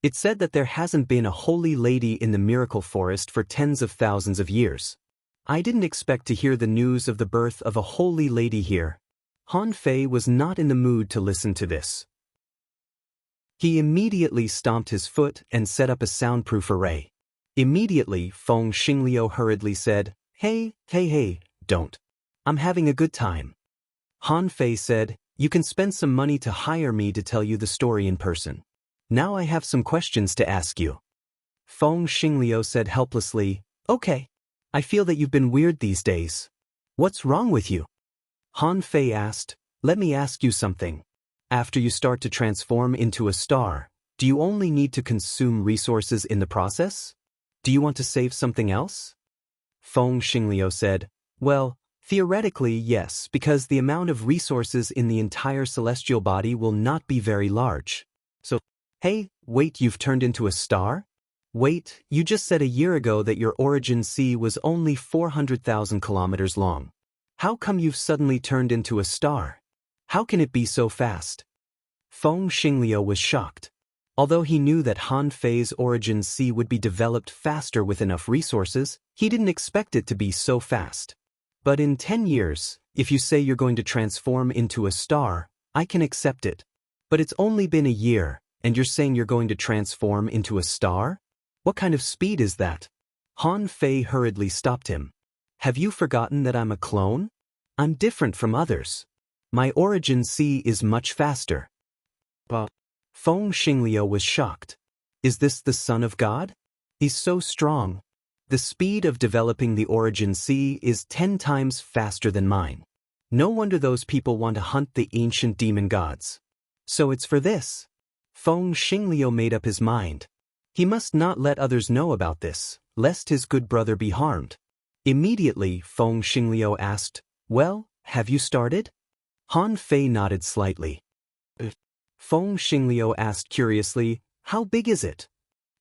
It's said that there hasn't been a holy lady in the miracle forest for tens of thousands of years. I didn't expect to hear the news of the birth of a holy lady here." Han Fei was not in the mood to listen to this. He immediately stomped his foot and set up a soundproof array. Immediately, Feng Xingliu hurriedly said, Hey, don't. I'm having a good time." Han Fei said, "You can spend some money to hire me to tell you the story in person. Now I have some questions to ask you." Feng Xingliu said helplessly, "Okay. I feel that you've been weird these days. What's wrong with you?" Han Fei asked, "Let me ask you something. After you start to transform into a star, do you only need to consume resources in the process? Do you want to save something else?" Feng Xingliu said, "Well, theoretically, yes, because the amount of resources in the entire celestial body will not be very large. So, hey, wait, you've turned into a star? Wait, you just said a year ago that your origin sea was only 400,000 kilometers long. How come you've suddenly turned into a star? How can it be so fast?" Feng Xingliu was shocked. Although he knew that Han Fei's origin sea would be developed faster with enough resources, he didn't expect it to be so fast. "But in 10 years, if you say you're going to transform into a star, I can accept it. But it's only been a year, and you're saying you're going to transform into a star? What kind of speed is that?" Han Fei hurriedly stopped him. "Have you forgotten that I'm a clone? I'm different from others. My origin sea is much faster." But Feng Xingliu was shocked. "Is this the Son of God? He's so strong. The speed of developing the origin sea is 10 times faster than mine. No wonder those people want to hunt the ancient demon gods. So it's for this." Feng Xingliu made up his mind. He must not let others know about this, lest his good brother be harmed. Immediately, Feng Xingliu asked, "Well, have you started?" Han Fei nodded slightly. Feng Xingliu asked curiously, "How big is it?"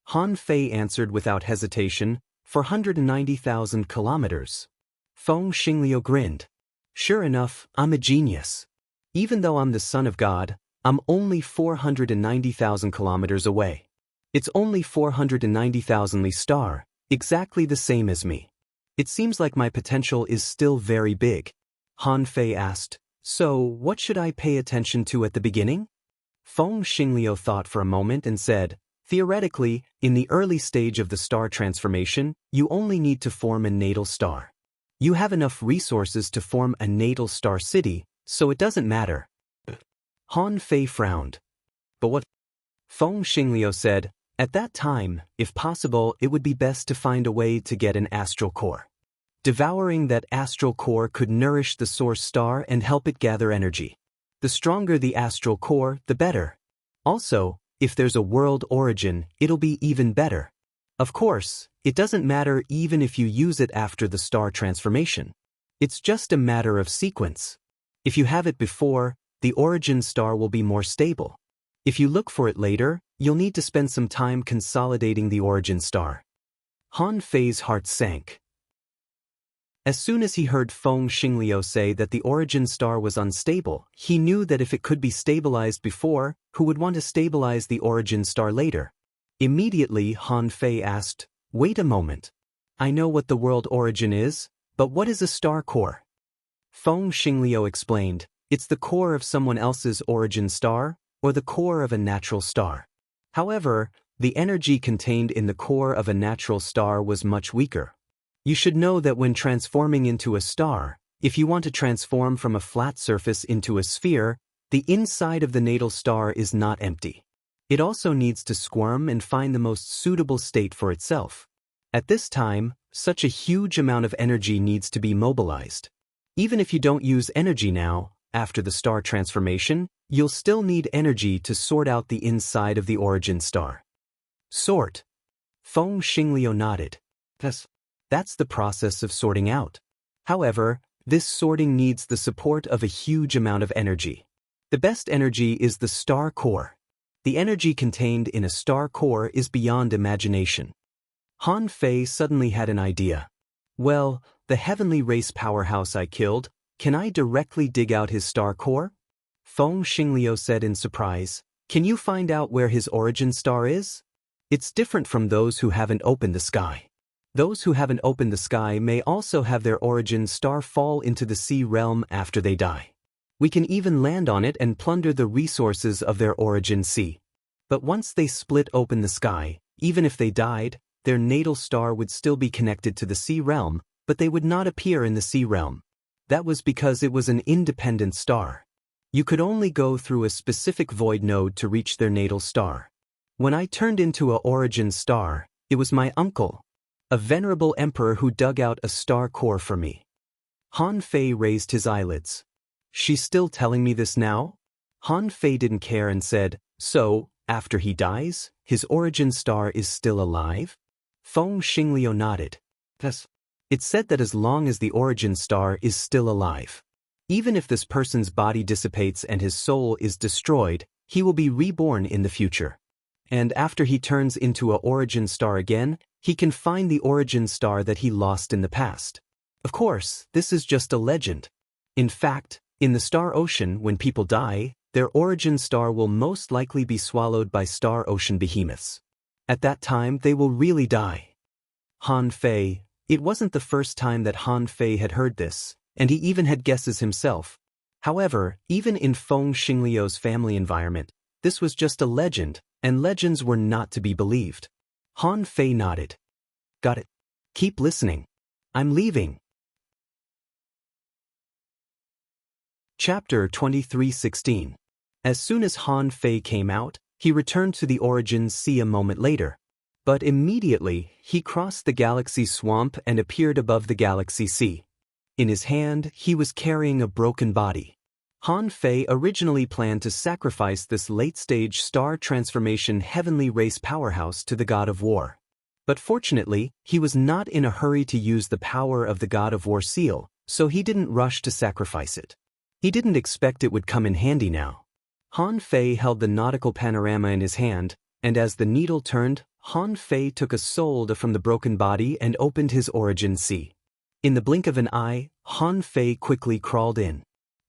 Han Fei answered without hesitation, 490,000 kilometers. Feng Xingliu grinned. "Sure enough, I'm a genius. Even though I'm the Son of God, I'm only 490,000 kilometers away. It's only 490,000 Li star, exactly the same as me. It seems like my potential is still very big." Han Fei asked, "So what should I pay attention to at the beginning?" Feng Xingliu thought for a moment and said, "Theoretically, in the early stage of the star transformation, you only need to form a natal star. You have enough resources to form a natal star city, so it doesn't matter." Han Fei frowned. "But what?" Feng Xingliu said, "At that time, if possible, it would be best to find a way to get an astral core. Devouring that astral core could nourish the source star and help it gather energy. The stronger the astral core, the better. Also, if there's a world origin, it'll be even better. Of course, it doesn't matter even if you use it after the star transformation. It's just a matter of sequence. If you have it before, the origin star will be more stable. If you look for it later, you'll need to spend some time consolidating the origin star." Han Fei's heart sank. As soon as he heard Feng Xingliu say that the origin star was unstable, he knew that if it could be stabilized before, who would want to stabilize the origin star later? Immediately, Han Fei asked, "Wait a moment. I know what the world origin is, but what is a star core?" Feng Xingliu explained, "It's the core of someone else's origin star, or the core of a natural star. However, the energy contained in the core of a natural star was much weaker. You should know that when transforming into a star, if you want to transform from a flat surface into a sphere, the inside of the natal star is not empty. It also needs to squirm and find the most suitable state for itself. At this time, such a huge amount of energy needs to be mobilized. Even if you don't use energy now, after the star transformation, you'll still need energy to sort out the inside of the origin star." "Sort?" Feng Xingliu nodded. That's the process of sorting out. However, this sorting needs the support of a huge amount of energy. The best energy is the star core. The energy contained in a star core is beyond imagination." Han Fei suddenly had an idea. "Well, the heavenly race powerhouse I killed, can I directly dig out his star core?" Feng Xingliu said in surprise, "Can you find out where his origin star is? It's different from those who haven't opened the sky. Those who haven't opened the sky may also have their origin star fall into the sea realm after they die. We can even land on it and plunder the resources of their origin sea. But once they split open the sky, even if they died, their natal star would still be connected to the sea realm, but they would not appear in the sea realm. That was because it was an independent star. You could only go through a specific void node to reach their natal star. When I turned into a origin star, It was my uncle, a venerable emperor who dug out a star core for me. Han Fei raised his eyelids. She's still telling me this now? Han Fei didn't care and said, so, after he dies, his origin star is still alive? Feng Xingliu nodded. Yes. It said that as long as the origin star is still alive, even if this person's body dissipates and his soul is destroyed, he will be reborn in the future. And after he turns into a origin star again, he can find the origin star that he lost in the past. Of course, this is just a legend. In fact, in the star ocean, when people die, their origin star will most likely be swallowed by star ocean behemoths. At that time, they will really die. Han Fei. It wasn't the first time that Han Fei had heard this, and he even had guesses himself. However, even in Feng Xingliu's family environment, this was just a legend, and legends were not to be believed. Han Fei nodded. Got it. Keep listening. I'm leaving. Chapter 23:16. As soon as Han Fei came out, he returned to the Origin Sea a moment later. But immediately, he crossed the galaxy swamp and appeared above the galaxy sea. In his hand, he was carrying a broken body. Han Fei originally planned to sacrifice this late-stage star transformation heavenly race powerhouse to the god of war. But fortunately, he was not in a hurry to use the power of the god of war seal, so he didn't rush to sacrifice it. He didn't expect it would come in handy now. Han Fei held the nautical panorama in his hand, and as the needle turned, Han Fei took a solde from the broken body and opened his origin sea. In the blink of an eye, Han Fei quickly crawled in.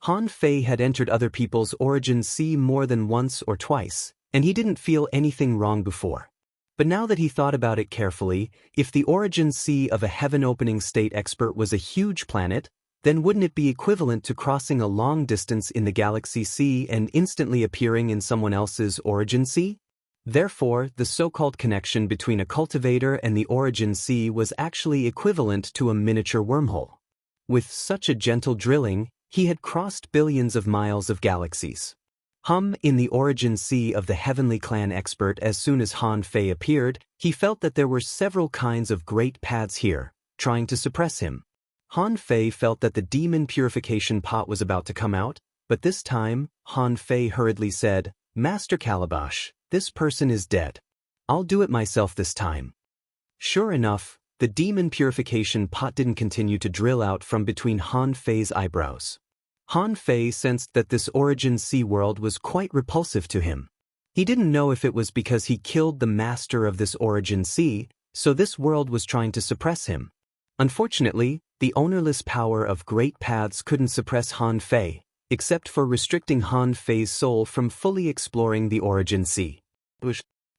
Han Fei had entered other people's origin sea more than once or twice, and he didn't feel anything wrong before. But now that he thought about it carefully, if the origin sea of a heaven-opening state expert was a huge planet, then wouldn't it be equivalent to crossing a long distance in the galaxy sea and instantly appearing in someone else's origin sea? Therefore, the so-called connection between a cultivator and the origin sea was actually equivalent to a miniature wormhole. With such a gentle drilling, he had crossed billions of miles of galaxies. In the origin sea of the heavenly clan expert, as soon as Han Fei appeared, he felt that there were several kinds of great paths here, trying to suppress him. Han Fei felt that the demon purification pot was about to come out, but this time, Han Fei hurriedly said, Master Calabash, this person is dead. I'll do it myself this time. Sure enough, the demon purification pot didn't continue to drill out from between Han Fei's eyebrows. Han Fei sensed that this origin sea world was quite repulsive to him. He didn't know if it was because he killed the master of this origin sea, so this world was trying to suppress him. Unfortunately, the ownerless power of great paths couldn't suppress Han Fei, except for restricting Han Fei's soul from fully exploring the origin sea.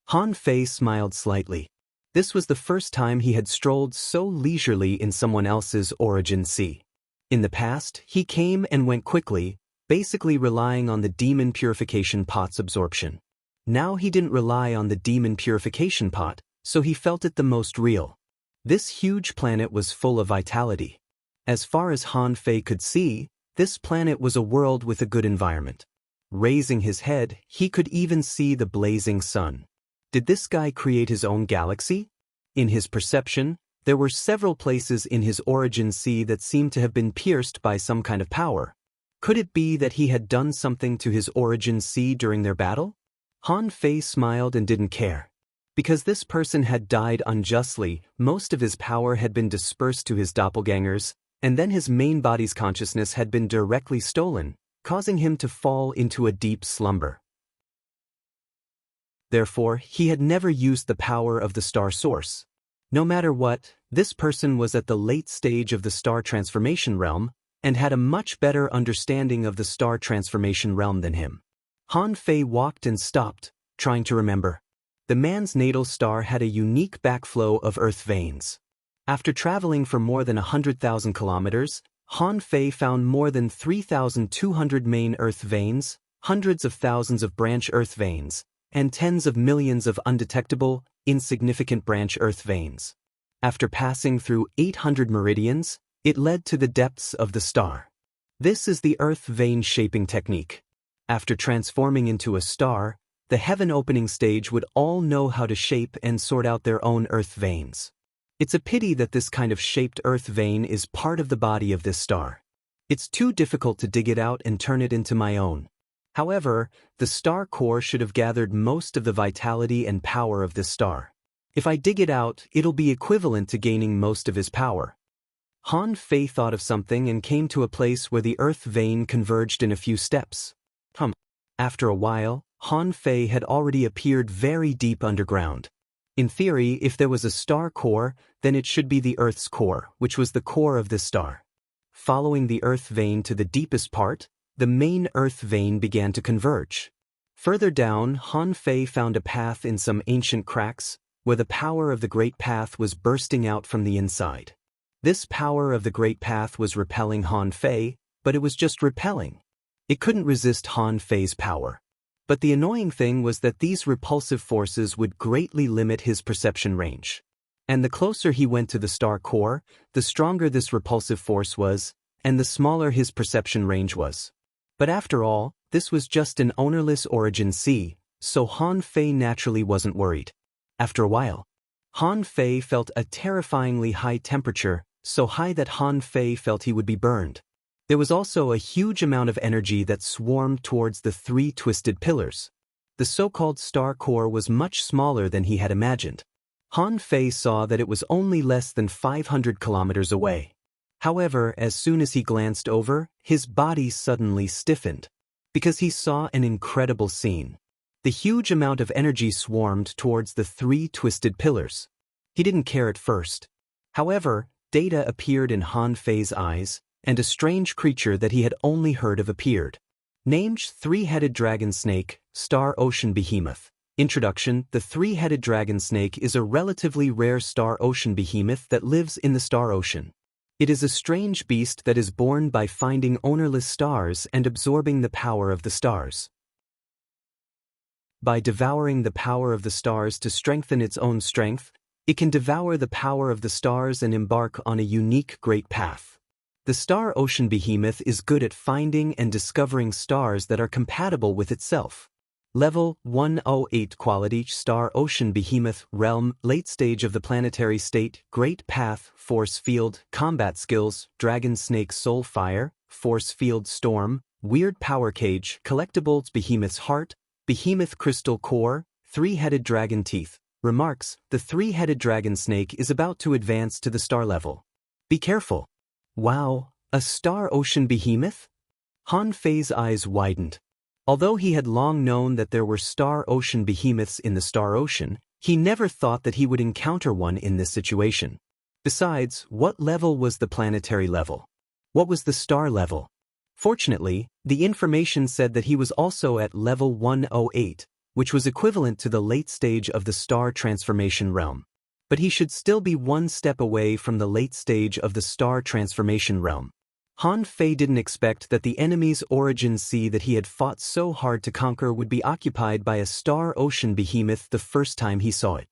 Han Fei smiled slightly. This was the first time he had strolled so leisurely in someone else's origin sea. In the past, he came and went quickly, basically relying on the demon purification pot's absorption. Now he didn't rely on the demon purification pot, so he felt it the most real. This huge planet was full of vitality. As far as Han Fei could see, this planet was a world with a good environment. Raising his head, he could even see the blazing sun. Did this guy create his own galaxy? In his perception, there were several places in his origin sea that seemed to have been pierced by some kind of power. Could it be that he had done something to his origin sea during their battle? Han Fei smiled and didn't care. Because this person had died unjustly, most of his power had been dispersed to his doppelgangers, and then his main body's consciousness had been directly stolen, causing him to fall into a deep slumber. Therefore, he had never used the power of the star source. No matter what, this person was at the late stage of the star transformation realm, and had a much better understanding of the star transformation realm than him. Han Fei walked and stopped, trying to remember. The man's natal star had a unique backflow of earth veins. After traveling for more than 100,000 kilometers, Han Fei found more than 3,200 main earth veins, hundreds of thousands of branch earth veins, and tens of millions of undetectable, insignificant branch earth veins. After passing through 800 meridians, it led to the depths of the star. This is the earth vein shaping technique. After transforming into a star, the heaven-opening stage would all know how to shape and sort out their own earth veins. It's a pity that this kind of shaped earth vein is part of the body of this star. It's too difficult to dig it out and turn it into my own. However, the star core should have gathered most of the vitality and power of this star. If I dig it out, it'll be equivalent to gaining most of his power. Han Fei thought of something and came to a place where the earth vein converged in a few steps. After a while, Han Fei had already appeared very deep underground. In theory, if there was a star core, then it should be the Earth's core, which was the core of this star. Following the earth vein to the deepest part, the main earth vein began to converge. Further down, Han Fei found a path in some ancient cracks, where the power of the Great Path was bursting out from the inside. This power of the Great Path was repelling Han Fei, but it was just repelling. It couldn't resist Han Fei's power. But the annoying thing was that these repulsive forces would greatly limit his perception range. And the closer he went to the star core, the stronger this repulsive force was, and the smaller his perception range was. But after all, this was just an ownerless origin C, so Han Fei naturally wasn't worried. After a while, Han Fei felt a terrifyingly high temperature, so high that Han Fei felt he would be burned. There was also a huge amount of energy that swarmed towards the three twisted pillars. The so-called star core was much smaller than he had imagined. Han Fei saw that it was only less than 500 kilometers away. However, as soon as he glanced over, his body suddenly stiffened. Because he saw an incredible scene. The huge amount of energy swarmed towards the three twisted pillars. He didn't care at first. However, data appeared in Han Fei's eyes, and a strange creature that he had only heard of appeared. Named Three-Headed Dragon Snake, Star Ocean Behemoth. Introduction: The three-headed dragon snake is a relatively rare star ocean behemoth that lives in the star ocean. It is a strange beast that is born by finding ownerless stars and absorbing the power of the stars. By devouring the power of the stars to strengthen its own strength, it can devour the power of the stars and embark on a unique great path. The star ocean behemoth is good at finding and discovering stars that are compatible with itself. Level 108 Quality Star Ocean Behemoth Realm Late Stage of the Planetary State Great Path Force Field Combat Skills Dragon Snake Soul Fire Force Field Storm Weird Power Cage Collectibles Behemoth's Heart Behemoth Crystal Core Three-Headed Dragon Teeth Remarks: The three-headed dragon snake is about to advance to the star level. Be careful. Wow, a star ocean behemoth? Han Fei's eyes widened. Although he had long known that there were star ocean behemoths in the star ocean, he never thought that he would encounter one in this situation. Besides, what level was the planetary level? What was the star level? Fortunately, the information said that he was also at level 108, which was equivalent to the late stage of the star transformation realm. But he should still be one step away from the late stage of the star transformation realm. Han Fei didn't expect that the enemy's origin sea that he had fought so hard to conquer would be occupied by a star ocean behemoth the first time he saw it.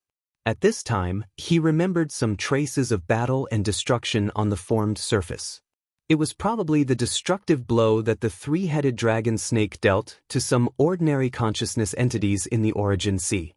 At this time, he remembered some traces of battle and destruction on the formed surface. It was probably the destructive blow that the three-headed dragon snake dealt to some ordinary consciousness entities in the origin sea.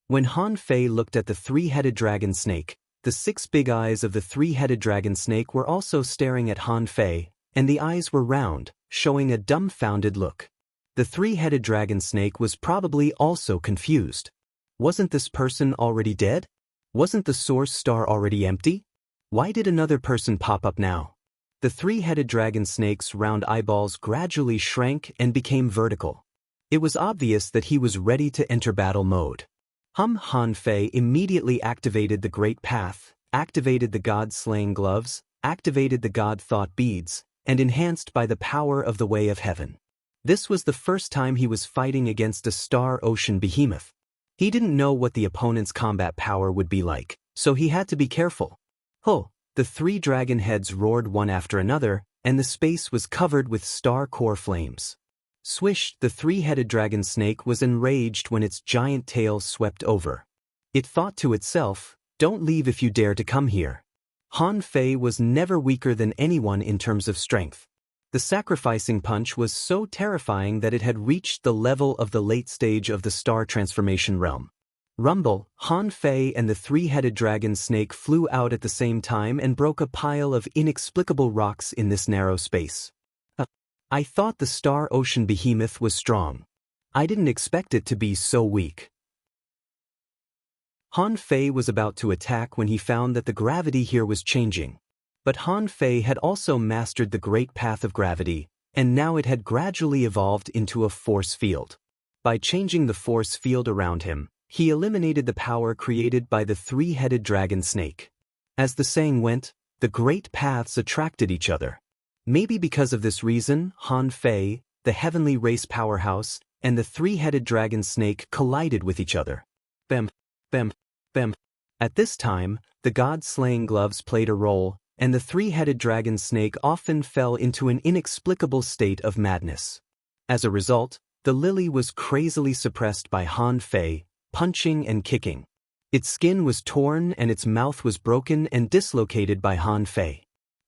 When Han Fei looked at the three-headed dragon snake, the six big eyes of the three-headed dragon snake were also staring at Han Fei, and the eyes were round, showing a dumbfounded look. The three-headed dragon snake was probably also confused. Wasn't this person already dead? Wasn't the source star already empty? Why did another person pop up now? The three-headed dragon snake's round eyeballs gradually shrank and became vertical. It was obvious that he was ready to enter battle mode. Han Fei immediately activated the Great Path, activated the God-slaying gloves, activated the God-thought beads, and enhanced by the power of the Way of Heaven. This was the first time he was fighting against a star ocean behemoth. He didn't know what the opponent's combat power would be like, so he had to be careful. The three dragon heads roared one after another, and the space was covered with star core flames. Swish, the three-headed dragon snake was enraged when its giant tail swept over. It thought to itself, "Don't leave if you dare to come here." Han Fei was never weaker than anyone in terms of strength. The sacrificing punch was so terrifying that it had reached the level of the late stage of the star transformation realm. Rumble, Han Fei and the three-headed dragon snake flew out at the same time and broke a pile of inexplicable rocks in this narrow space. I thought the star ocean behemoth was strong. I didn't expect it to be so weak. Han Fei was about to attack when he found that the gravity here was changing. But Han Fei had also mastered the great path of gravity, and now it had gradually evolved into a force field. By changing the force field around him, he eliminated the power created by the three-headed dragon snake. As the saying went, the great paths attracted each other. Maybe because of this reason, Han Fei, the heavenly race powerhouse, and the three-headed dragon snake collided with each other. Bam, bam, bam. At this time, the god-slaying gloves played a role, and the three-headed dragon snake often fell into an inexplicable state of madness. As a result, the lily was crazily suppressed by Han Fei, punching and kicking. Its skin was torn and its mouth was broken and dislocated by Han Fei.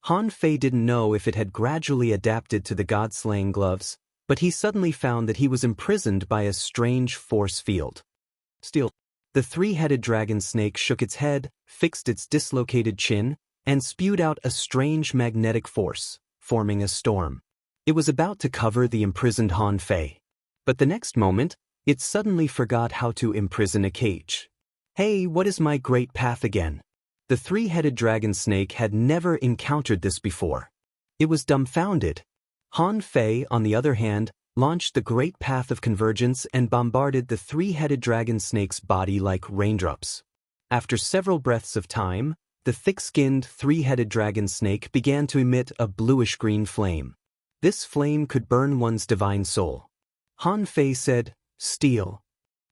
Han Fei didn't know if it had gradually adapted to the god-slaying gloves, but he suddenly found that he was imprisoned by a strange force field. Still, the three-headed dragon snake shook its head, fixed its dislocated chin, and spewed out a strange magnetic force, forming a storm. It was about to cover the imprisoned Han Fei. But the next moment, it suddenly forgot how to imprison a cage. Hey, what is my great path again? The three-headed dragon snake had never encountered this before. It was dumbfounded. Han Fei, on the other hand, launched the great path of convergence and bombarded the three-headed dragon snake's body like raindrops. After several breaths of time, the thick-skinned three-headed dragon snake began to emit a bluish-green flame. This flame could burn one's divine soul. Han Fei said, "Steel."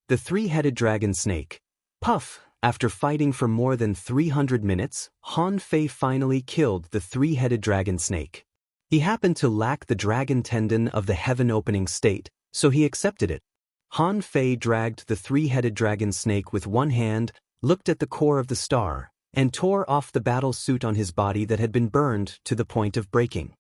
The three-headed dragon snake. Puff! After fighting for more than 300 minutes, Han Fei finally killed the three-headed dragon snake. He happened to lack the dragon tendon of the heaven-opening state, so he accepted it. Han Fei dragged the three-headed dragon snake with one hand, looked at the core of the star, and tore off the battle suit on his body that had been burned to the point of breaking.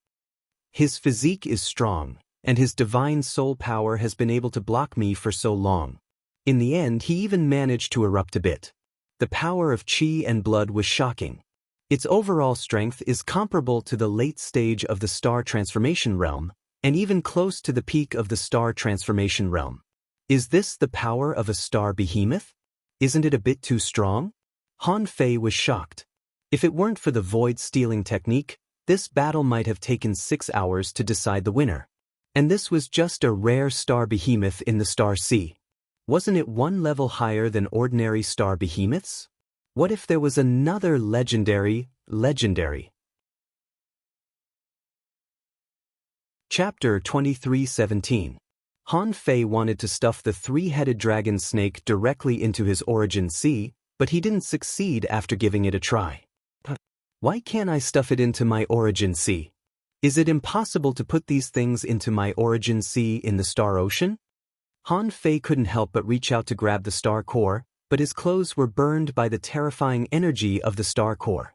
His physique is strong, and his divine soul power has been able to block me for so long. In the end, he even managed to erupt a bit. The power of qi and blood was shocking. Its overall strength is comparable to the late stage of the star transformation realm, and even close to the peak of the star transformation realm. Is this the power of a star behemoth? Isn't it a bit too strong? Han Fei was shocked. If it weren't for the void-stealing technique, this battle might have taken 6 hours to decide the winner. And this was just a rare star behemoth in the star sea. Wasn't it one level higher than ordinary star behemoths? What if there was another legendary? Chapter 23:17. Han Fei wanted to stuff the three-headed dragon snake directly into his origin sea, but he didn't succeed after giving it a try. Why can't I stuff it into my origin sea? Is it impossible to put these things into my origin sea in the star ocean? Han Fei couldn't help but reach out to grab the star core, but his clothes were burned by the terrifying energy of the star core.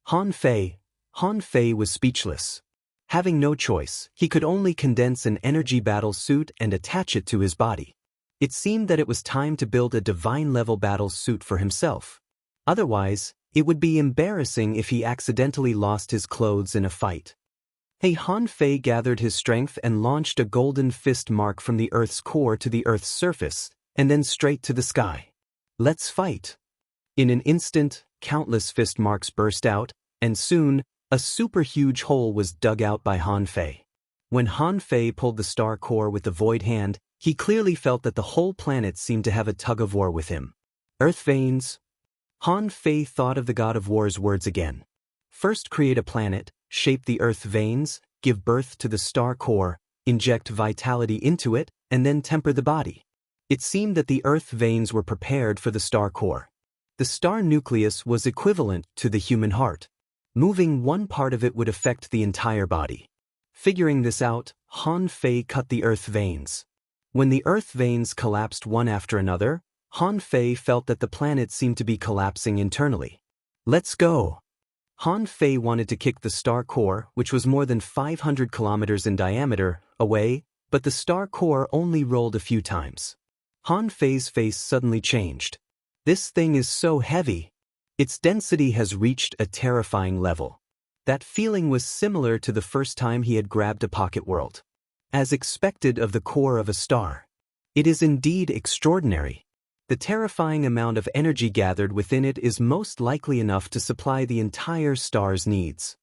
Han Fei was speechless. Having no choice, he could only condense an energy battle suit and attach it to his body. It seemed that it was time to build a divine-level battle suit for himself. Otherwise, it would be embarrassing if he accidentally lost his clothes in a fight. Han Fei gathered his strength and launched a golden fist mark from the Earth's core to the Earth's surface, and then straight to the sky. Let's fight! In an instant, countless fist marks burst out, and soon, a super-huge hole was dug out by Han Fei. When Han Fei pulled the star core with the void hand, he clearly felt that the whole planet seemed to have a tug-of-war with him. Earth veins. Han Fei thought of the god of war's words again. First create a planet, shape the earth veins, give birth to the star core, inject vitality into it, and then temper the body. It seemed that the earth veins were prepared for the star core. The star nucleus was equivalent to the human heart. Moving one part of it would affect the entire body. Figuring this out, Han Fei cut the earth veins. When the earth veins collapsed one after another, Han Fei felt that the planet seemed to be collapsing internally. Let's go! Han Fei wanted to kick the star core, which was more than 500 kilometers in diameter, away, but the star core only rolled a few times. Han Fei's face suddenly changed. This thing is so heavy. Its density has reached a terrifying level. That feeling was similar to the first time he had grabbed a pocket world. As expected of the core of a star. It is indeed extraordinary. The terrifying amount of energy gathered within it is most likely enough to supply the entire star's needs.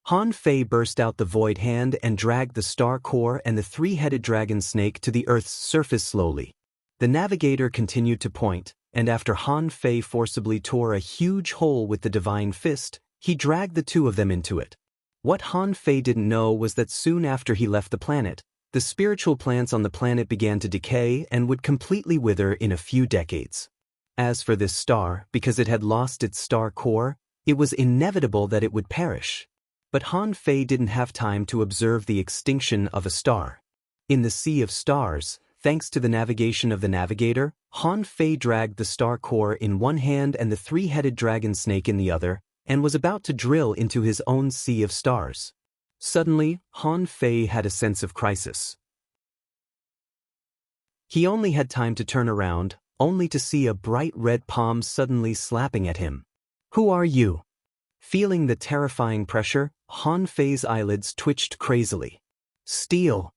Han Fei burst out the void hand and dragged the star core and the three-headed dragon snake to the Earth's surface slowly. The navigator continued to point, and after Han Fei forcibly tore a huge hole with the divine fist, he dragged the two of them into it. What Han Fei didn't know was that soon after he left the planet, the spiritual plants on the planet began to decay and would completely wither in a few decades. As for this star, because it had lost its star core, it was inevitable that it would perish. But Han Fei didn't have time to observe the extinction of a star. In the sea of stars, thanks to the navigation of the navigator, Han Fei dragged the star core in one hand and the three-headed dragon snake in the other, and was about to drill into his own sea of stars. Suddenly, Han Fei had a sense of crisis. He only had time to turn around, only to see a bright red palm suddenly slapping at him. "Who are you?" Feeling the terrifying pressure, Han Fei's eyelids twitched crazily. "Steal."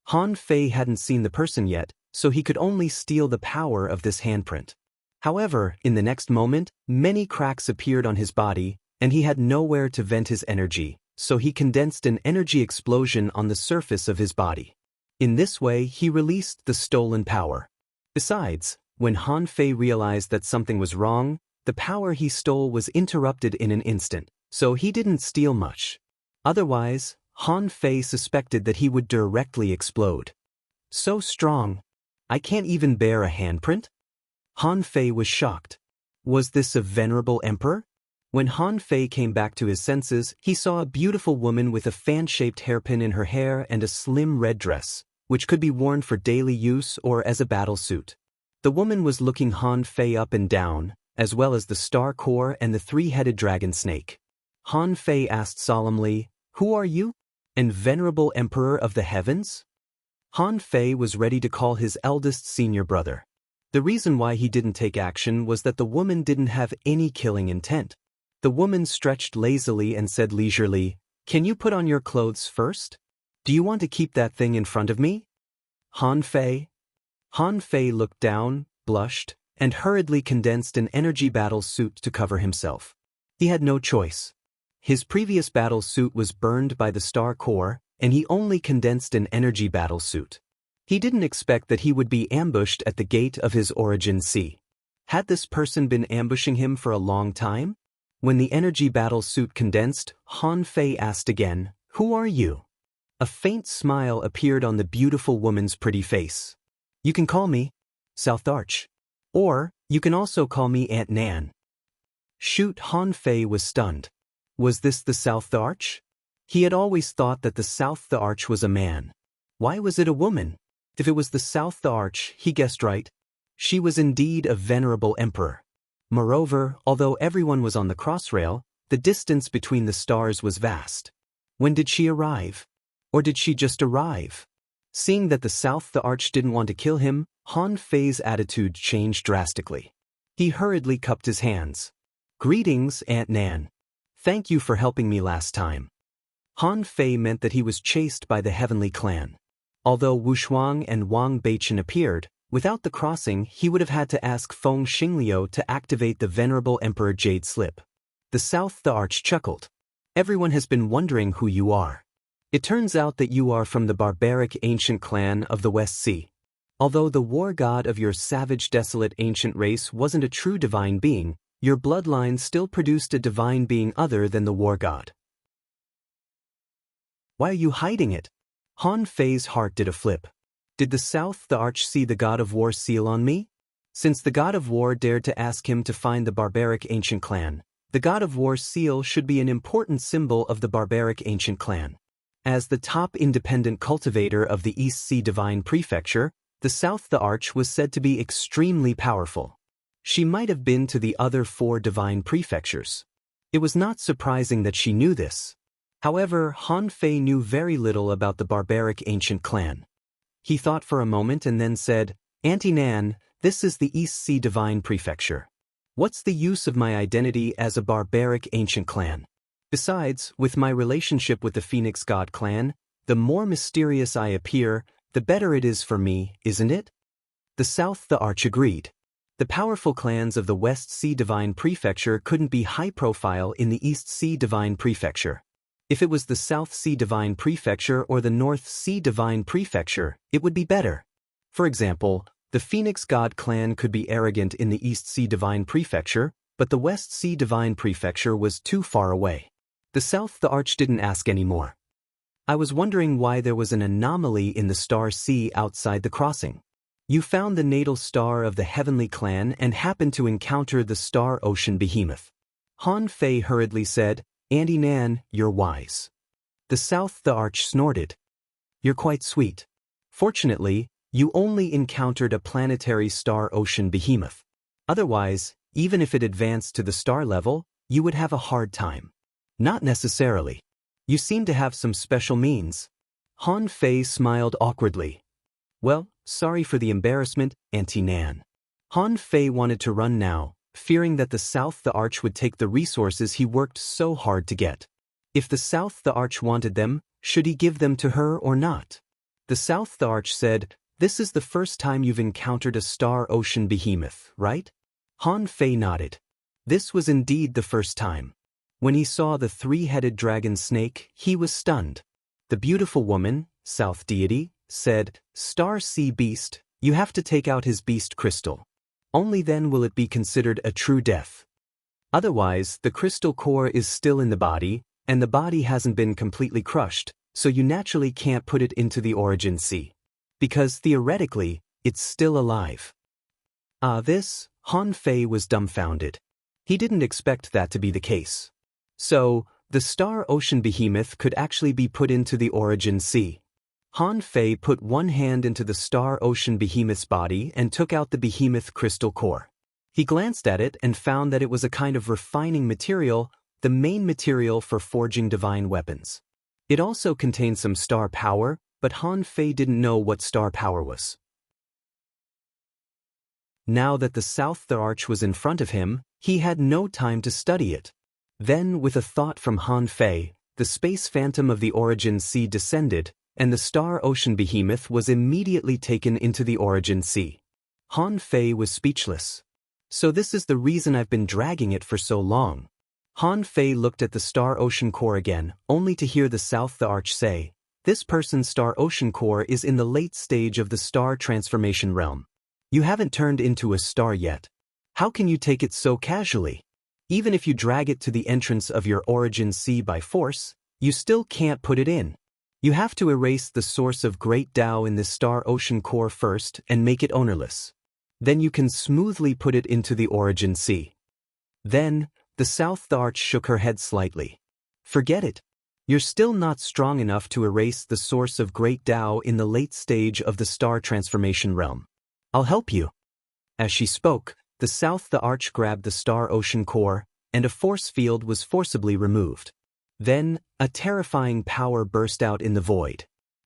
Han Fei hadn't seen the person yet, so he could only steal the power of this handprint. However, in the next moment, many cracks appeared on his body, and he had nowhere to vent his energy, so he condensed an energy explosion on the surface of his body. In this way, he released the stolen power. Besides, when Han Fei realized that something was wrong, the power he stole was interrupted in an instant, so he didn't steal much. Otherwise, Han Fei suspected that he would directly explode. "So strong. I can't even bear a handprint?" Han Fei was shocked. Was this a venerable emperor? When Han Fei came back to his senses, he saw a beautiful woman with a fan-shaped hairpin in her hair and a slim red dress, which could be worn for daily use or as a battle suit. The woman was looking Han Fei up and down, as well as the star core and the three-headed dragon snake. Han Fei asked solemnly, "Who are you? And venerable emperor of the heavens?" Han Fei was ready to call his eldest senior brother. The reason why he didn't take action was that the woman didn't have any killing intent. The woman stretched lazily and said leisurely, "Can you put on your clothes first? Do you want to keep that thing in front of me?" Han Fei? Han Fei looked down, blushed, and hurriedly condensed an energy battle suit to cover himself. He had no choice. His previous battle suit was burned by the star core, and he only condensed an energy battle suit. He didn't expect that he would be ambushed at the gate of his origin sea. Had this person been ambushing him for a long time? When the energy battle suit condensed, Han Fei asked again, "Who are you?" A faint smile appeared on the beautiful woman's pretty face. "You can call me South Arch. Or, you can also call me Aunt Nan." Shoot, Han Fei was stunned. Was this the South Arch? He had always thought that the South Arch was a man. Why was it a woman? If it was the South Arch, he guessed right. She was indeed a venerable emperor. Moreover, although everyone was on the crossrail, the distance between the stars was vast. When did she arrive? Or did she just arrive? Seeing that the South Arch didn't want to kill him, Han Fei's attitude changed drastically. He hurriedly cupped his hands. "Greetings, Aunt Nan. Thank you for helping me last time." Han Fei meant that he was chased by the heavenly clan. Although Wu Shuang and Wang Beichen appeared, without the crossing he would have had to ask Feng Xingliu to activate the venerable Emperor Jade Slip. The South Arch chuckled. "Everyone has been wondering who you are. It turns out that you are from the barbaric ancient clan of the West Sea. Although the war god of your savage desolate ancient race wasn't a true divine being, your bloodline still produced a divine being other than the war god. Why are you hiding it?" Han Fei's heart did a flip. Did the South Arch see the god of war seal on me? Since the god of war dared to ask him to find the barbaric ancient clan, the god of war seal should be an important symbol of the barbaric ancient clan. As the top independent cultivator of the East Sea Divine Prefecture, the South Arch was said to be extremely powerful. She might have been to the other 4 divine prefectures. It was not surprising that she knew this. However, Han Fei knew very little about the barbaric ancient clan. He thought for a moment and then said, Auntie Nan, this is the East Sea Divine Prefecture. What's the use of my identity as a barbaric ancient clan? Besides, with my relationship with the Phoenix God clan, the more mysterious I appear, the better it is for me, isn't it? The South the Arch agreed. The powerful clans of the West Sea Divine Prefecture couldn't be high-profile in the East Sea Divine Prefecture. If it was the South Sea Divine Prefecture or the North Sea Divine Prefecture, it would be better. For example, the Phoenix God clan could be arrogant in the East Sea Divine Prefecture, but the West Sea Divine Prefecture was too far away. The South the Arch didn't ask any more. I was wondering why there was an anomaly in the star sea outside the crossing. You found the natal star of the heavenly clan and happened to encounter the star ocean behemoth. Han Fei hurriedly said, Auntie Nan, you're wise. The South the Arch snorted. You're quite sweet. Fortunately, you only encountered a planetary star ocean behemoth. Otherwise, even if it advanced to the star level, you would have a hard time. Not necessarily. You seem to have some special means. Han Fei smiled awkwardly. Well, sorry for the embarrassment, Auntie Nan. Han Fei wanted to run now, fearing that the South the Arch would take the resources he worked so hard to get. If the South the Arch wanted them, should he give them to her or not? The South the Arch said, This is the first time you've encountered a star ocean behemoth, right? Han Fei nodded. This was indeed the first time. When he saw the three-headed dragon snake, he was stunned. The beautiful woman, South deity, said, Star Sea Beast, you have to take out his beast crystal. Only then will it be considered a true death. Otherwise, the crystal core is still in the body, and the body hasn't been completely crushed, so you naturally can't put it into the origin sea. Because theoretically, it's still alive. Han Fei was dumbfounded. He didn't expect that to be the case. So, the star ocean behemoth could actually be put into the origin sea. Han Fei put one hand into the star ocean behemoth's body and took out the behemoth crystal core. He glanced at it and found that it was a kind of refining material, the main material for forging divine weapons. It also contained some star power, but Han Fei didn't know what star power was. Now that the South the Arch was in front of him, he had no time to study it. Then, with a thought from Han Fei, the space phantom of the origin sea descended, and the star ocean behemoth was immediately taken into the origin sea. Han Fei was speechless. So this is the reason I've been dragging it for so long. Han Fei looked at the star ocean core again, only to hear the South the Arch say, This person's star ocean core is in the late stage of the star transformation realm. You haven't turned into a star yet. How can you take it so casually? Even if you drag it to the entrance of your origin sea by force, you still can't put it in. You have to erase the source of great Tao in this star ocean core first and make it ownerless. Then you can smoothly put it into the origin sea. Then, the South the Arch shook her head slightly. Forget it. You're still not strong enough to erase the source of great Tao in the late stage of the star transformation realm. I'll help you. As she spoke, the South the Arch grabbed the star ocean core, and a force field was forcibly removed. Then, a terrifying power burst out in the void.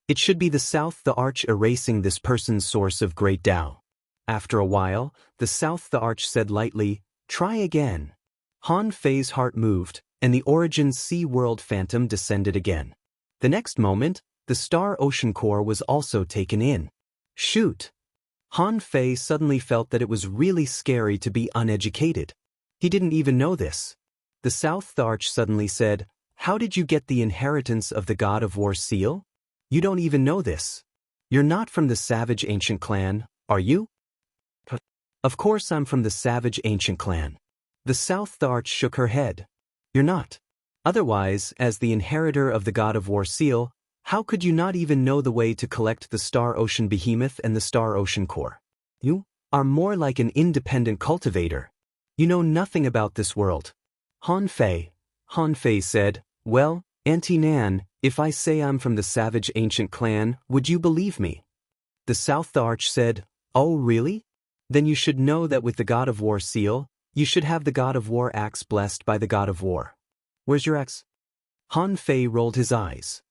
It should be the South the Arch erasing this person's source of great Tao. After a while, the South the Arch said lightly, Try again. Han Fei's heart moved, and the origin sea world phantom descended again. The next moment, the star ocean core was also taken in. Shoot! Han Fei suddenly felt that it was really scary to be uneducated. He didn't even know this. The South the Arch suddenly said, How did you get the inheritance of the God of War seal? You don't even know this. You're not from the Savage Ancient Clan, are you? Of course I'm from the Savage Ancient Clan. The South the Arch shook her head. You're not. Otherwise, as the inheritor of the God of War seal, how could you not even know the way to collect the Star Ocean Behemoth and the Star Ocean Core? You are more like an independent cultivator. You know nothing about this world. Han Fei said, Well, Auntie Nan, if I say I'm from the Savage Ancient Clan, would you believe me? The South the Arch said, Oh really? Then you should know that with the God of War seal, You should have the god of war axe blessed by the god of war. Where's your axe? Han Fei rolled his eyes.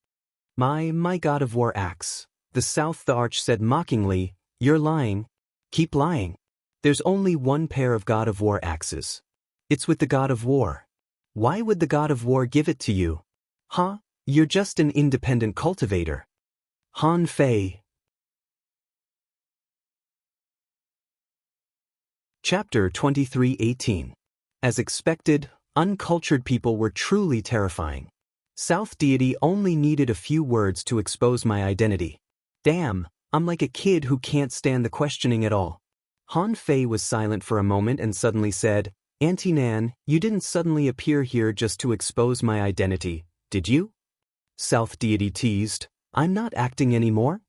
My god of war axe. The arch said mockingly, you're lying. Keep lying. There's only one pair of god of war axes. It's with the god of war. Why would the god of war give it to you? Huh? You're just an independent cultivator. Han Fei. Chapter 23:18. As expected, uncultured people were truly terrifying. South deity only needed a few words to expose my identity. Damn, I'm like a kid who can't stand the questioning at all. Han Fei was silent for a moment and suddenly said, Auntie Nan, you didn't suddenly appear here just to expose my identity, did you? South deity teased, I'm not acting anymore.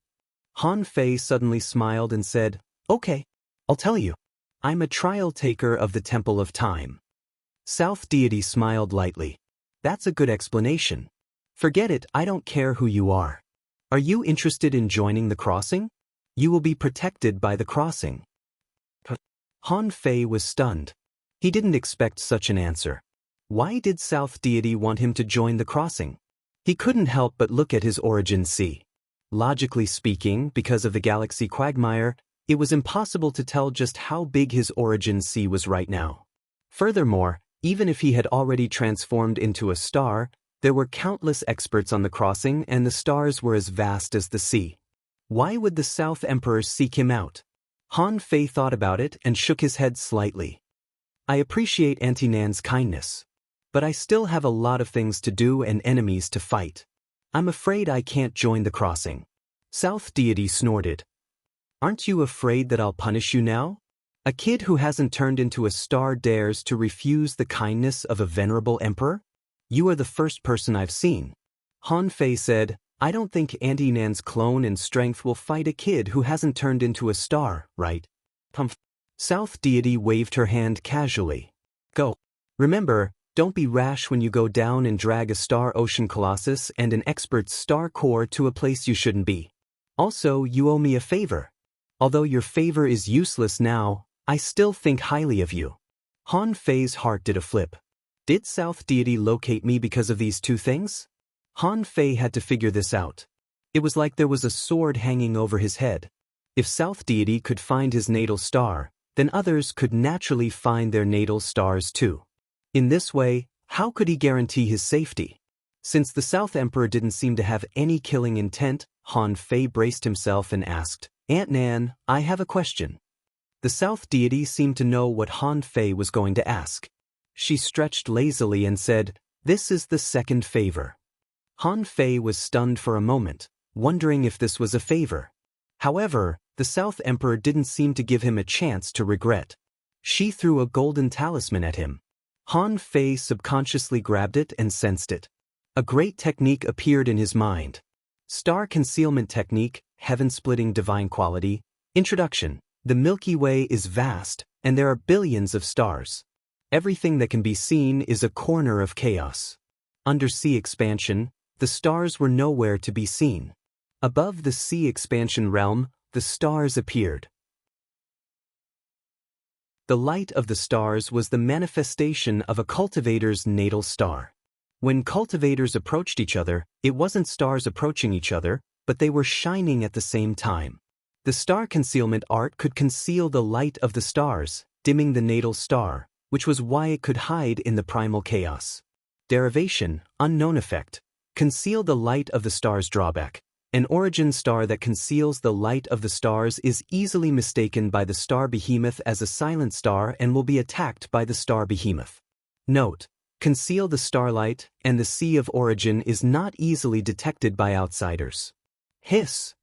Han Fei suddenly smiled and said, okay, I'll tell you. I'm a trial taker of the Temple of Time. South deity smiled lightly. That's a good explanation. Forget it, I don't care who you are. Are you interested in joining the crossing? You will be protected by the crossing. Han Fei was stunned. He didn't expect such an answer. Why did South deity want him to join the crossing? He couldn't help but look at his origin sea. Logically speaking, because of the galaxy quagmire, it was impossible to tell just how big his origin sea was right now. Furthermore, even if he had already transformed into a star, there were countless experts on the crossing and the stars were as vast as the sea. Why would the South Emperor seek him out? Han Fei thought about it and shook his head slightly. I appreciate Auntie Nan's kindness. But I still have a lot of things to do and enemies to fight. I'm afraid I can't join the crossing. South deity snorted. Aren't you afraid that I'll punish you now? A kid who hasn't turned into a star dares to refuse the kindness of a venerable emperor? You are the first person I've seen. Han Fei said, I don't think Auntie Nan's clone and strength will fight a kid who hasn't turned into a star, right? Humph. South deity waved her hand casually. Go. Remember, don't be rash when you go down and drag a star ocean colossus and an expert's star core to a place you shouldn't be. Also, you owe me a favor. Although your favor is useless now, I still think highly of you. Han Fei's heart did a flip. Did South deity locate me because of these two things? Han Fei had to figure this out. It was like there was a sword hanging over his head. If South deity could find his natal star, then others could naturally find their natal stars too. In this way, how could he guarantee his safety? Since the South Emperor didn't seem to have any killing intent, Han Fei braced himself and asked, Aunt Nan, I have a question. The South deity seemed to know what Han Fei was going to ask. She stretched lazily and said, This is the second favor. Han Fei was stunned for a moment, wondering if this was a favor. However, the South Emperor didn't seem to give him a chance to regret. She threw a golden talisman at him. Han Fei subconsciously grabbed it and sensed it. A great technique appeared in his mind. Star Concealment Technique, Heaven-Splitting Divine Quality. Introduction. The Milky Way is vast, and there are billions of stars. Everything that can be seen is a corner of chaos. Under sea expansion, the stars were nowhere to be seen. Above the sea expansion realm, the stars appeared. The light of the stars was the manifestation of a cultivator's natal star. When cultivators approached each other, it wasn't stars approaching each other, but they were shining at the same time. The star concealment art could conceal the light of the stars, dimming the natal star, which was why it could hide in the primal chaos. Derivation, unknown effect. Conceal the light of the star's drawback. An origin star that conceals the light of the stars is easily mistaken by the star behemoth as a silent star and will be attacked by the star behemoth. Note: conceal the starlight, and the sea of origin is not easily detected by outsiders. Hiss!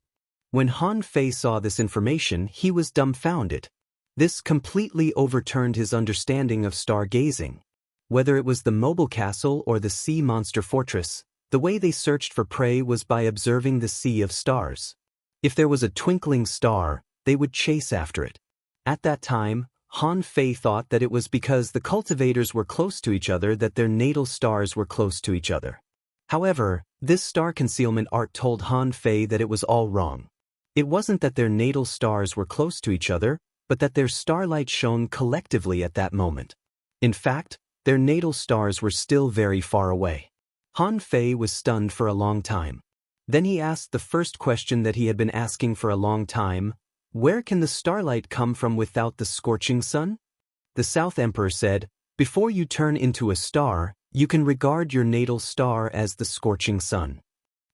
When Han Fei saw this information, he was dumbfounded. This completely overturned his understanding of stargazing. Whether it was the mobile castle or the sea monster fortress, the way they searched for prey was by observing the sea of stars. If there was a twinkling star, they would chase after it. At that time, Han Fei thought that it was because the cultivators were close to each other that their natal stars were close to each other. However, this star concealment art told Han Fei that it was all wrong. It wasn't that their natal stars were close to each other, but that their starlight shone collectively at that moment. In fact, their natal stars were still very far away. Han Fei was stunned for a long time. Then he asked the first question that he had been asking for a long time: where can the starlight come from without the scorching sun? The South Emperor said, before you turn into a star, you can regard your natal star as the scorching sun.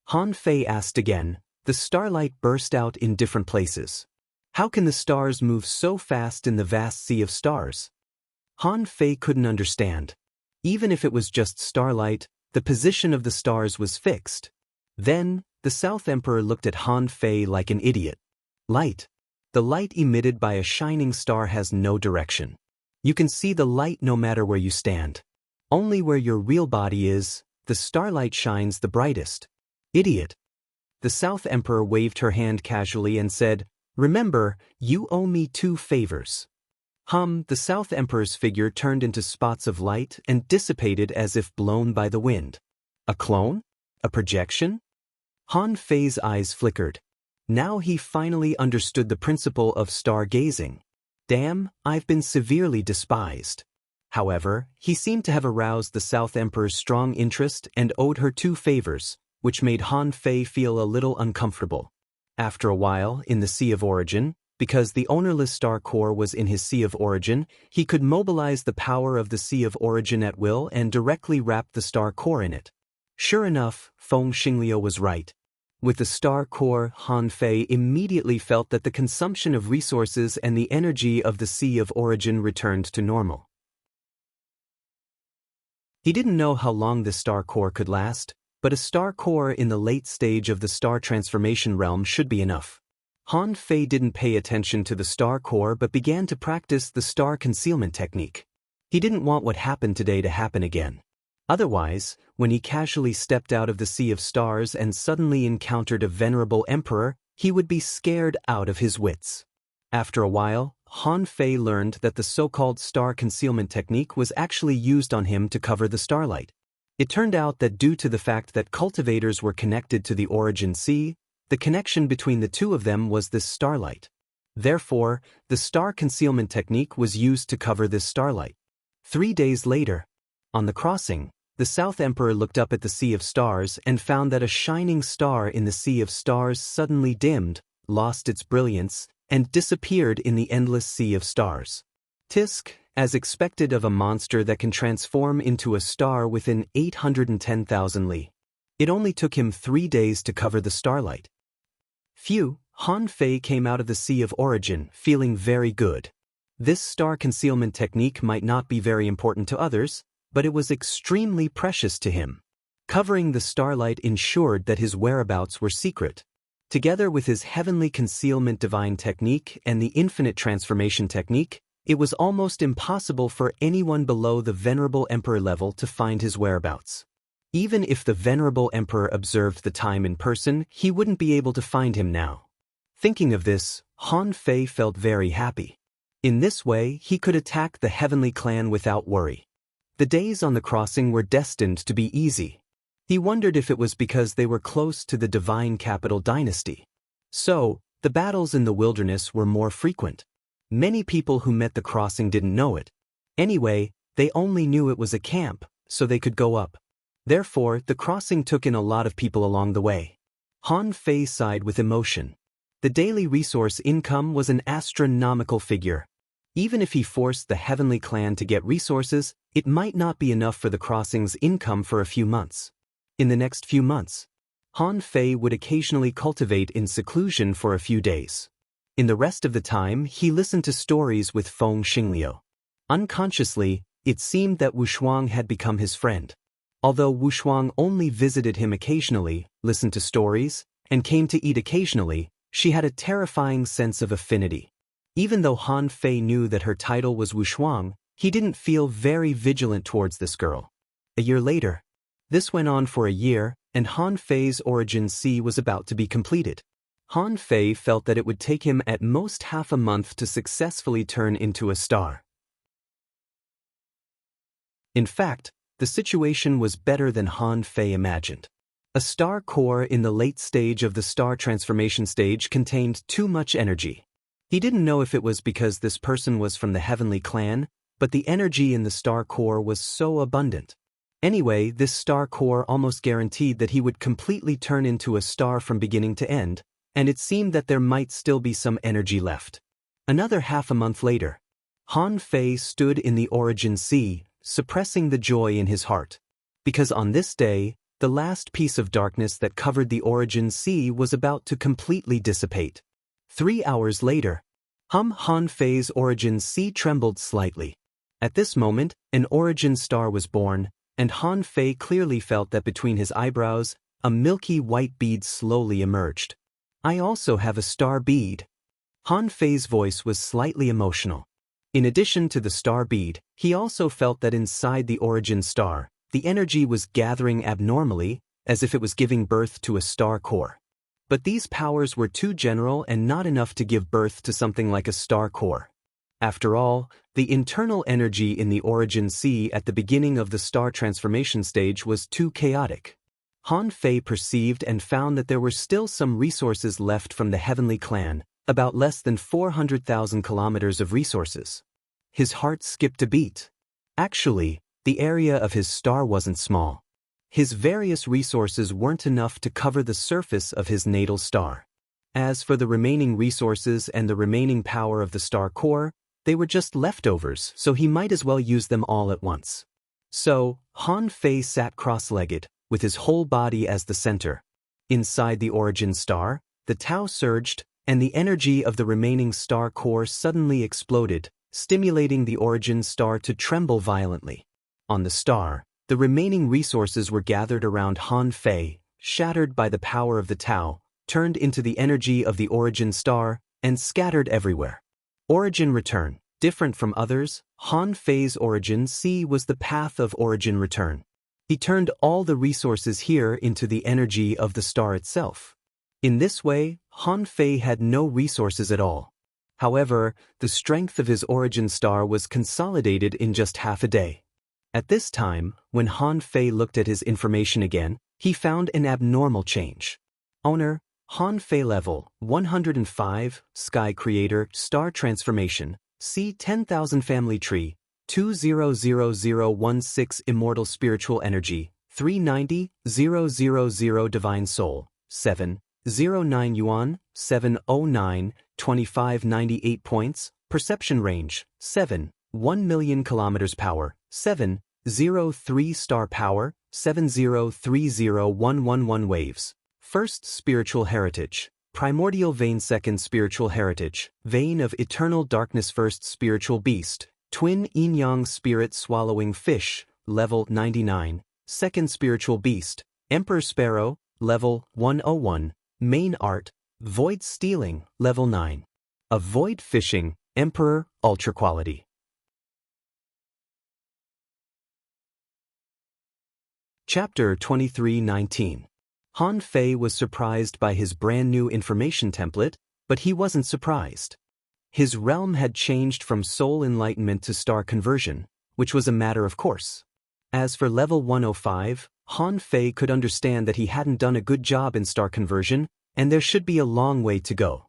Han Fei asked again. The starlight burst out in different places. How can the stars move so fast in the vast sea of stars? Han Fei couldn't understand. Even if it was just starlight, the position of the stars was fixed. Then, the South Emperor looked at Han Fei like an idiot. Light. The light emitted by a shining star has no direction. You can see the light no matter where you stand. Only where your real body is, the starlight shines the brightest. Idiot. The South Emperor waved her hand casually and said, remember, you owe me 2 favors. The South Emperor's figure turned into spots of light and dissipated as if blown by the wind. A clone? A projection? Han Fei's eyes flickered. Now he finally understood the principle of stargazing. Damn, I've been severely despised. However, he seemed to have aroused the South Emperor's strong interest and owed her 2 favors, which made Han Fei feel a little uncomfortable. After a while, in the Sea of Origin, because the ownerless star core was in his Sea of Origin, he could mobilize the power of the Sea of Origin at will and directly wrap the star core in it. Sure enough, Feng Xingliu was right. With the star core, Han Fei immediately felt that the consumption of resources and the energy of the Sea of Origin returned to normal. He didn't know how long this star core could last, but a star core in the late stage of the star transformation realm should be enough. Han Fei didn't pay attention to the star core but began to practice the star concealment technique. He didn't want what happened today to happen again. Otherwise, when he casually stepped out of the Sea of Stars and suddenly encountered a venerable emperor, he would be scared out of his wits. After a while, Han Fei learned that the so-called star concealment technique was actually used on him to cover the starlight. It turned out that due to the fact that cultivators were connected to the Origin Sea, the connection between the 2 of them was this starlight. Therefore, the star concealment technique was used to cover this starlight. 3 days later, on the crossing, the South Emperor looked up at the Sea of Stars and found that a shining star in the Sea of Stars suddenly dimmed, lost its brilliance, and disappeared in the endless Sea of Stars. Tisk, as expected of a monster that can transform into a star within 810,000 li. It only took him 3 days to cover the starlight. Phew, Han Fei came out of the Sea of Origin feeling very good. This star concealment technique might not be very important to others, but it was extremely precious to him. Covering the starlight ensured that his whereabouts were secret. Together with his heavenly concealment divine technique and the infinite transformation technique, it was almost impossible for anyone below the venerable emperor level to find his whereabouts. Even if the venerable emperor observed the time in person, he wouldn't be able to find him now. Thinking of this, Han Fei felt very happy. In this way, he could attack the heavenly clan without worry. The days on the crossing were destined to be easy. He wondered if it was because they were close to the divine capital dynasty. So, the battles in the wilderness were more frequent. Many people who met the crossing didn't know it. Anyway, they only knew it was a camp, so they could go up. Therefore, the crossing took in a lot of people along the way. Han Fei sighed with emotion. The daily resource income was an astronomical figure. Even if he forced the heavenly clan to get resources, it might not be enough for the crossing's income for a few months. In the next few months, Han Fei would occasionally cultivate in seclusion for a few days. In the rest of the time, he listened to stories with Feng Xingliu. Unconsciously, it seemed that Wushuang had become his friend. Although Wushuang only visited him occasionally, listened to stories, and came to eat occasionally, she had a terrifying sense of affinity. Even though Han Fei knew that her title was Wushuang, he didn't feel very vigilant towards this girl. A year later, this went on for a year, and Han Fei's Origin Sea was about to be completed. Han Fei felt that it would take him at most half a month to successfully turn into a star. In fact, the situation was better than Han Fei imagined. A star core in the late stage of the star transformation stage contained too much energy. He didn't know if it was because this person was from the heavenly clan, but the energy in the star core was so abundant. Anyway, this star core almost guaranteed that he would completely turn into a star from beginning to end, and it seemed that there might still be some energy left. Another half a month later, Han Fei stood in the Origin Sea, suppressing the joy in his heart. Because on this day, the last piece of darkness that covered the Origin Sea was about to completely dissipate. 3 hours later, Han Fei's Origin Sea trembled slightly. At this moment, an origin star was born, and Han Fei clearly felt that between his eyebrows, a milky white bead slowly emerged. "I also have a star bead." Han Fei's voice was slightly emotional. In addition to the star bead, he also felt that inside the origin star, the energy was gathering abnormally, as if it was giving birth to a star core. But these powers were too general and not enough to give birth to something like a star core. After all, the internal energy in the Origin Sea at the beginning of the star transformation stage was too chaotic. Han Fei perceived and found that there were still some resources left from the Heavenly Clan, about less than 400,000 kilometers of resources. His heart skipped a beat. Actually, the area of his star wasn't small. His various resources weren't enough to cover the surface of his natal star. As for the remaining resources and the remaining power of the star core, they were just leftovers, so he might as well use them all at once. So, Han Fei sat cross-legged, with his whole body as the center. Inside the origin star, the Tao surged, and the energy of the remaining star core suddenly exploded, stimulating the origin star to tremble violently. On the star, the remaining resources were gathered around Han Fei, shattered by the power of the Tao, turned into the energy of the origin star, and scattered everywhere. Origin return. Different from others, Han Fei's Origin Sea was the path of origin return. He turned all the resources here into the energy of the star itself. In this way, Han Fei had no resources at all. However, the strength of his origin star was consolidated in just half a day. At this time, when Han Fei looked at his information again, he found an abnormal change. Owner, Han Fei level 105, Sky Creator, Star Transformation, C10,000 Family Tree, 200016 Immortal Spiritual Energy, 390,000 Divine Soul, 709 Yuan, 709, 2598 points, Perception Range, 1 million kilometers power, 703 Star Power, 7030111 Waves. First Spiritual Heritage, Primordial Vein. Second Spiritual Heritage, Vein of Eternal Darkness. First Spiritual Beast, Twin Yin-Yang Spirit Swallowing Fish, Level 99. Second Spiritual Beast, Emperor Sparrow, Level 101. Main Art, Void Stealing, Level 9. Avoid Fishing, Emperor, Ultra Quality. Chapter 23:19. Han Fei was surprised by his brand new information template, but he wasn't surprised. His realm had changed from soul enlightenment to star conversion, which was a matter of course. As for level 105, Han Fei could understand that he hadn't done a good job in star conversion, and there should be a long way to go.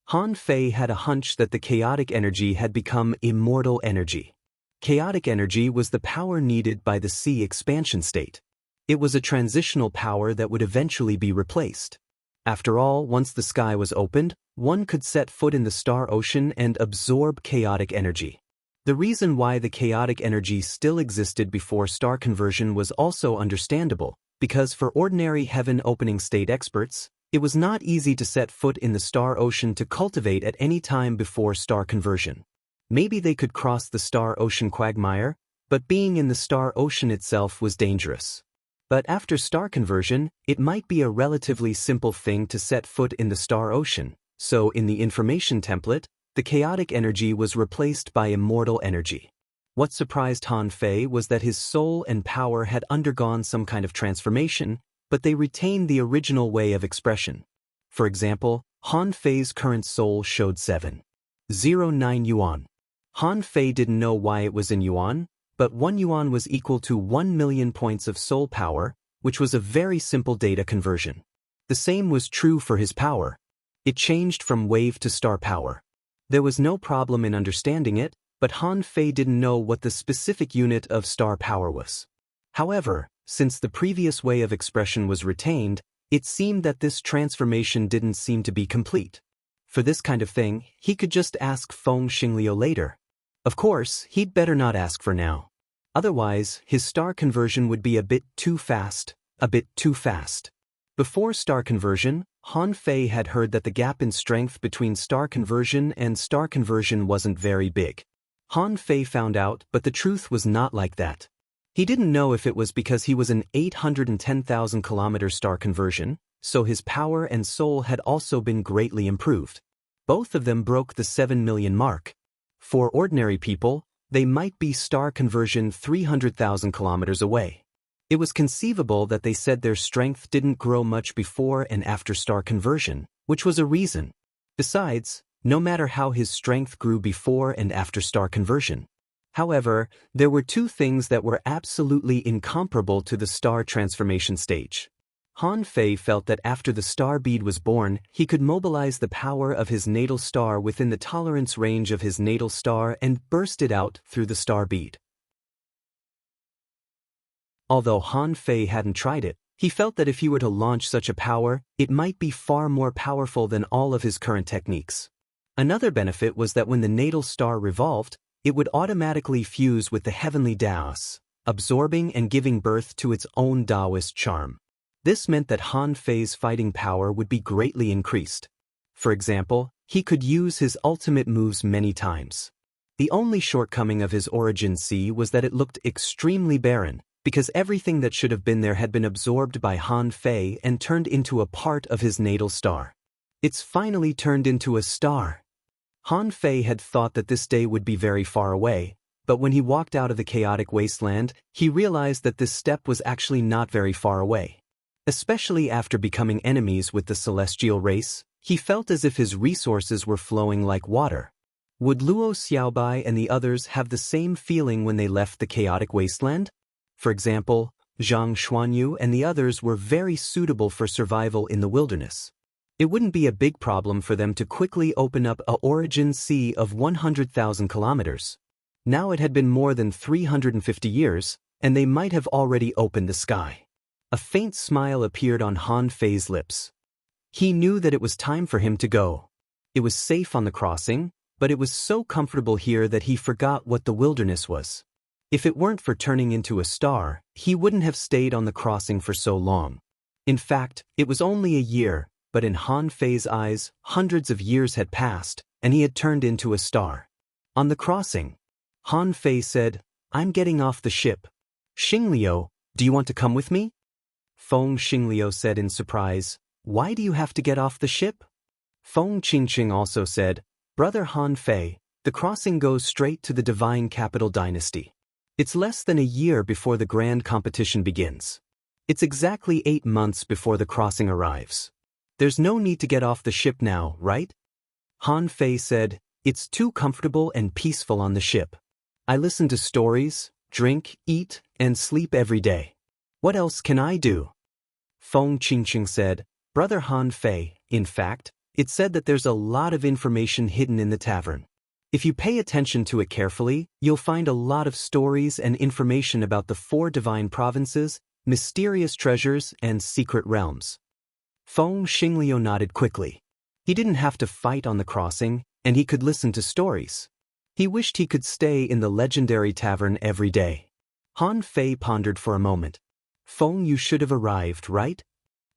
Han Fei had a hunch that the chaotic energy had become immortal energy. Chaotic energy was the power needed by the sea expansion state. It was a transitional power that would eventually be replaced. After all, once the sky was opened, one could set foot in the star ocean and absorb chaotic energy. The reason why the chaotic energy still existed before star conversion was also understandable, because for ordinary heaven opening state experts, it was not easy to set foot in the star ocean to cultivate at any time before star conversion. Maybe they could cross the star ocean quagmire, but being in the star ocean itself was dangerous. But after star conversion, it might be a relatively simple thing to set foot in the star ocean, so in the information template, the chaotic energy was replaced by immortal energy. What surprised Han Fei was that his soul and power had undergone some kind of transformation, but they retained the original way of expression. For example, Han Fei's current soul showed 709 yuan. Han Fei didn't know why it was in yuan, but 1 yuan was equal to 1 million points of soul power, which was a very simple data conversion. The same was true for his power. It changed from wave to star power. There was no problem in understanding it, but Han Fei didn't know what the specific unit of star power was. However, since the previous way of expression was retained, it seemed that this transformation didn't seem to be complete. For this kind of thing, he could just ask Feng Xingliu later. Of course, he'd better not ask for now. Otherwise, his star conversion would be a bit too fast. Before star conversion, Han Fei had heard that the gap in strength between star conversion and star conversion wasn't very big. Han Fei found out, but the truth was not like that. He didn't know if it was because he was an 810,000 kilometer star conversion, so his power and soul had also been greatly improved. Both of them broke the 7 million mark. For ordinary people, they might be star conversion 300,000 kilometers away. It was conceivable that they said their strength didn't grow much before and after star conversion, which was a reason. Besides, no matter how his strength grew before and after star conversion. However, there were two things that were absolutely incomparable to the star transformation stage. Han Fei felt that after the star bead was born, he could mobilize the power of his natal star within the tolerance range of his natal star and burst it out through the star bead. Although Han Fei hadn't tried it, he felt that if he were to launch such a power, it might be far more powerful than all of his current techniques. Another benefit was that when the natal star revolved, it would automatically fuse with the heavenly Taoist, absorbing and giving birth to its own Taoist charm. This meant that Han Fei's fighting power would be greatly increased. For example, he could use his ultimate moves many times. The only shortcoming of his origin C was that it looked extremely barren, because everything that should have been there had been absorbed by Han Fei and turned into a part of his natal star. It's finally turned into a star. Han Fei had thought that this day would be very far away, but when he walked out of the chaotic wasteland, he realized that this step was actually not very far away. Especially after becoming enemies with the celestial race, he felt as if his resources were flowing like water. Would Luo Xiaobai and the others have the same feeling when they left the chaotic wasteland? For example, Zhang Xuanyu and the others were very suitable for survival in the wilderness. It wouldn't be a big problem for them to quickly open up a origin sea of 100,000 kilometers. Now it had been more than 350 years, and they might have already opened the sky. A faint smile appeared on Han Fei's lips. He knew that it was time for him to go. It was safe on the crossing, but it was so comfortable here that he forgot what the wilderness was. If it weren't for turning into a star, he wouldn't have stayed on the crossing for so long. In fact, it was only a year, but in Han Fei's eyes, hundreds of years had passed, and he had turned into a star. On the crossing, Han Fei said, "I'm getting off the ship. Xingliu, do you want to come with me?" Feng Xingliu said in surprise, "Why do you have to get off the ship?" Feng Qingqing also said, "Brother Han Fei, the crossing goes straight to the divine capital dynasty. It's less than a year before the grand competition begins. It's exactly 8 months before the crossing arrives. There's no need to get off the ship now, right?" Han Fei said, "It's too comfortable and peaceful on the ship. I listen to stories, drink, eat, and sleep every day. What else can I do?" Feng Qingqing said, "Brother Han Fei, in fact, it said that there's a lot of information hidden in the tavern. If you pay attention to it carefully, you'll find a lot of stories and information about the 4 divine provinces, mysterious treasures, and secret realms." Feng Xingliu nodded quickly. He didn't have to fight on the crossing, and he could listen to stories. He wished he could stay in the legendary tavern every day. Han Fei pondered for a moment. "Feng, you should have arrived, right?"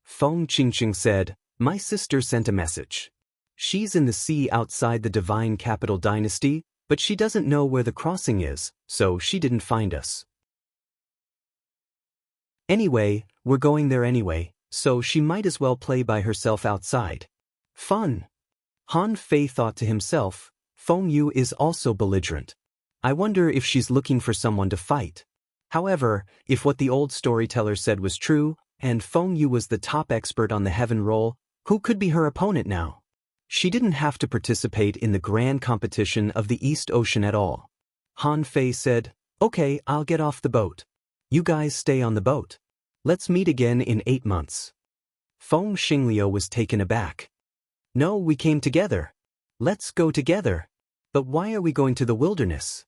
Feng Qingqing said, "My sister sent a message. She's in the sea outside the divine capital dynasty, but she doesn't know where the crossing is, so she didn't find us. Anyway, we're going there anyway, so she might as well play by herself outside. Fun." Han Fei thought to himself, Feng Yu is also belligerent. I wonder if she's looking for someone to fight. However, if what the old storyteller said was true, and Feng Yu was the top expert on the heaven roll, who could be her opponent now? She didn't have to participate in the grand competition of the East Ocean at all. Han Fei said, "Okay, I'll get off the boat. You guys stay on the boat. Let's meet again in 8 months." Feng Xingliu was taken aback. "No, we came together. Let's go together." But why are we going to the wilderness?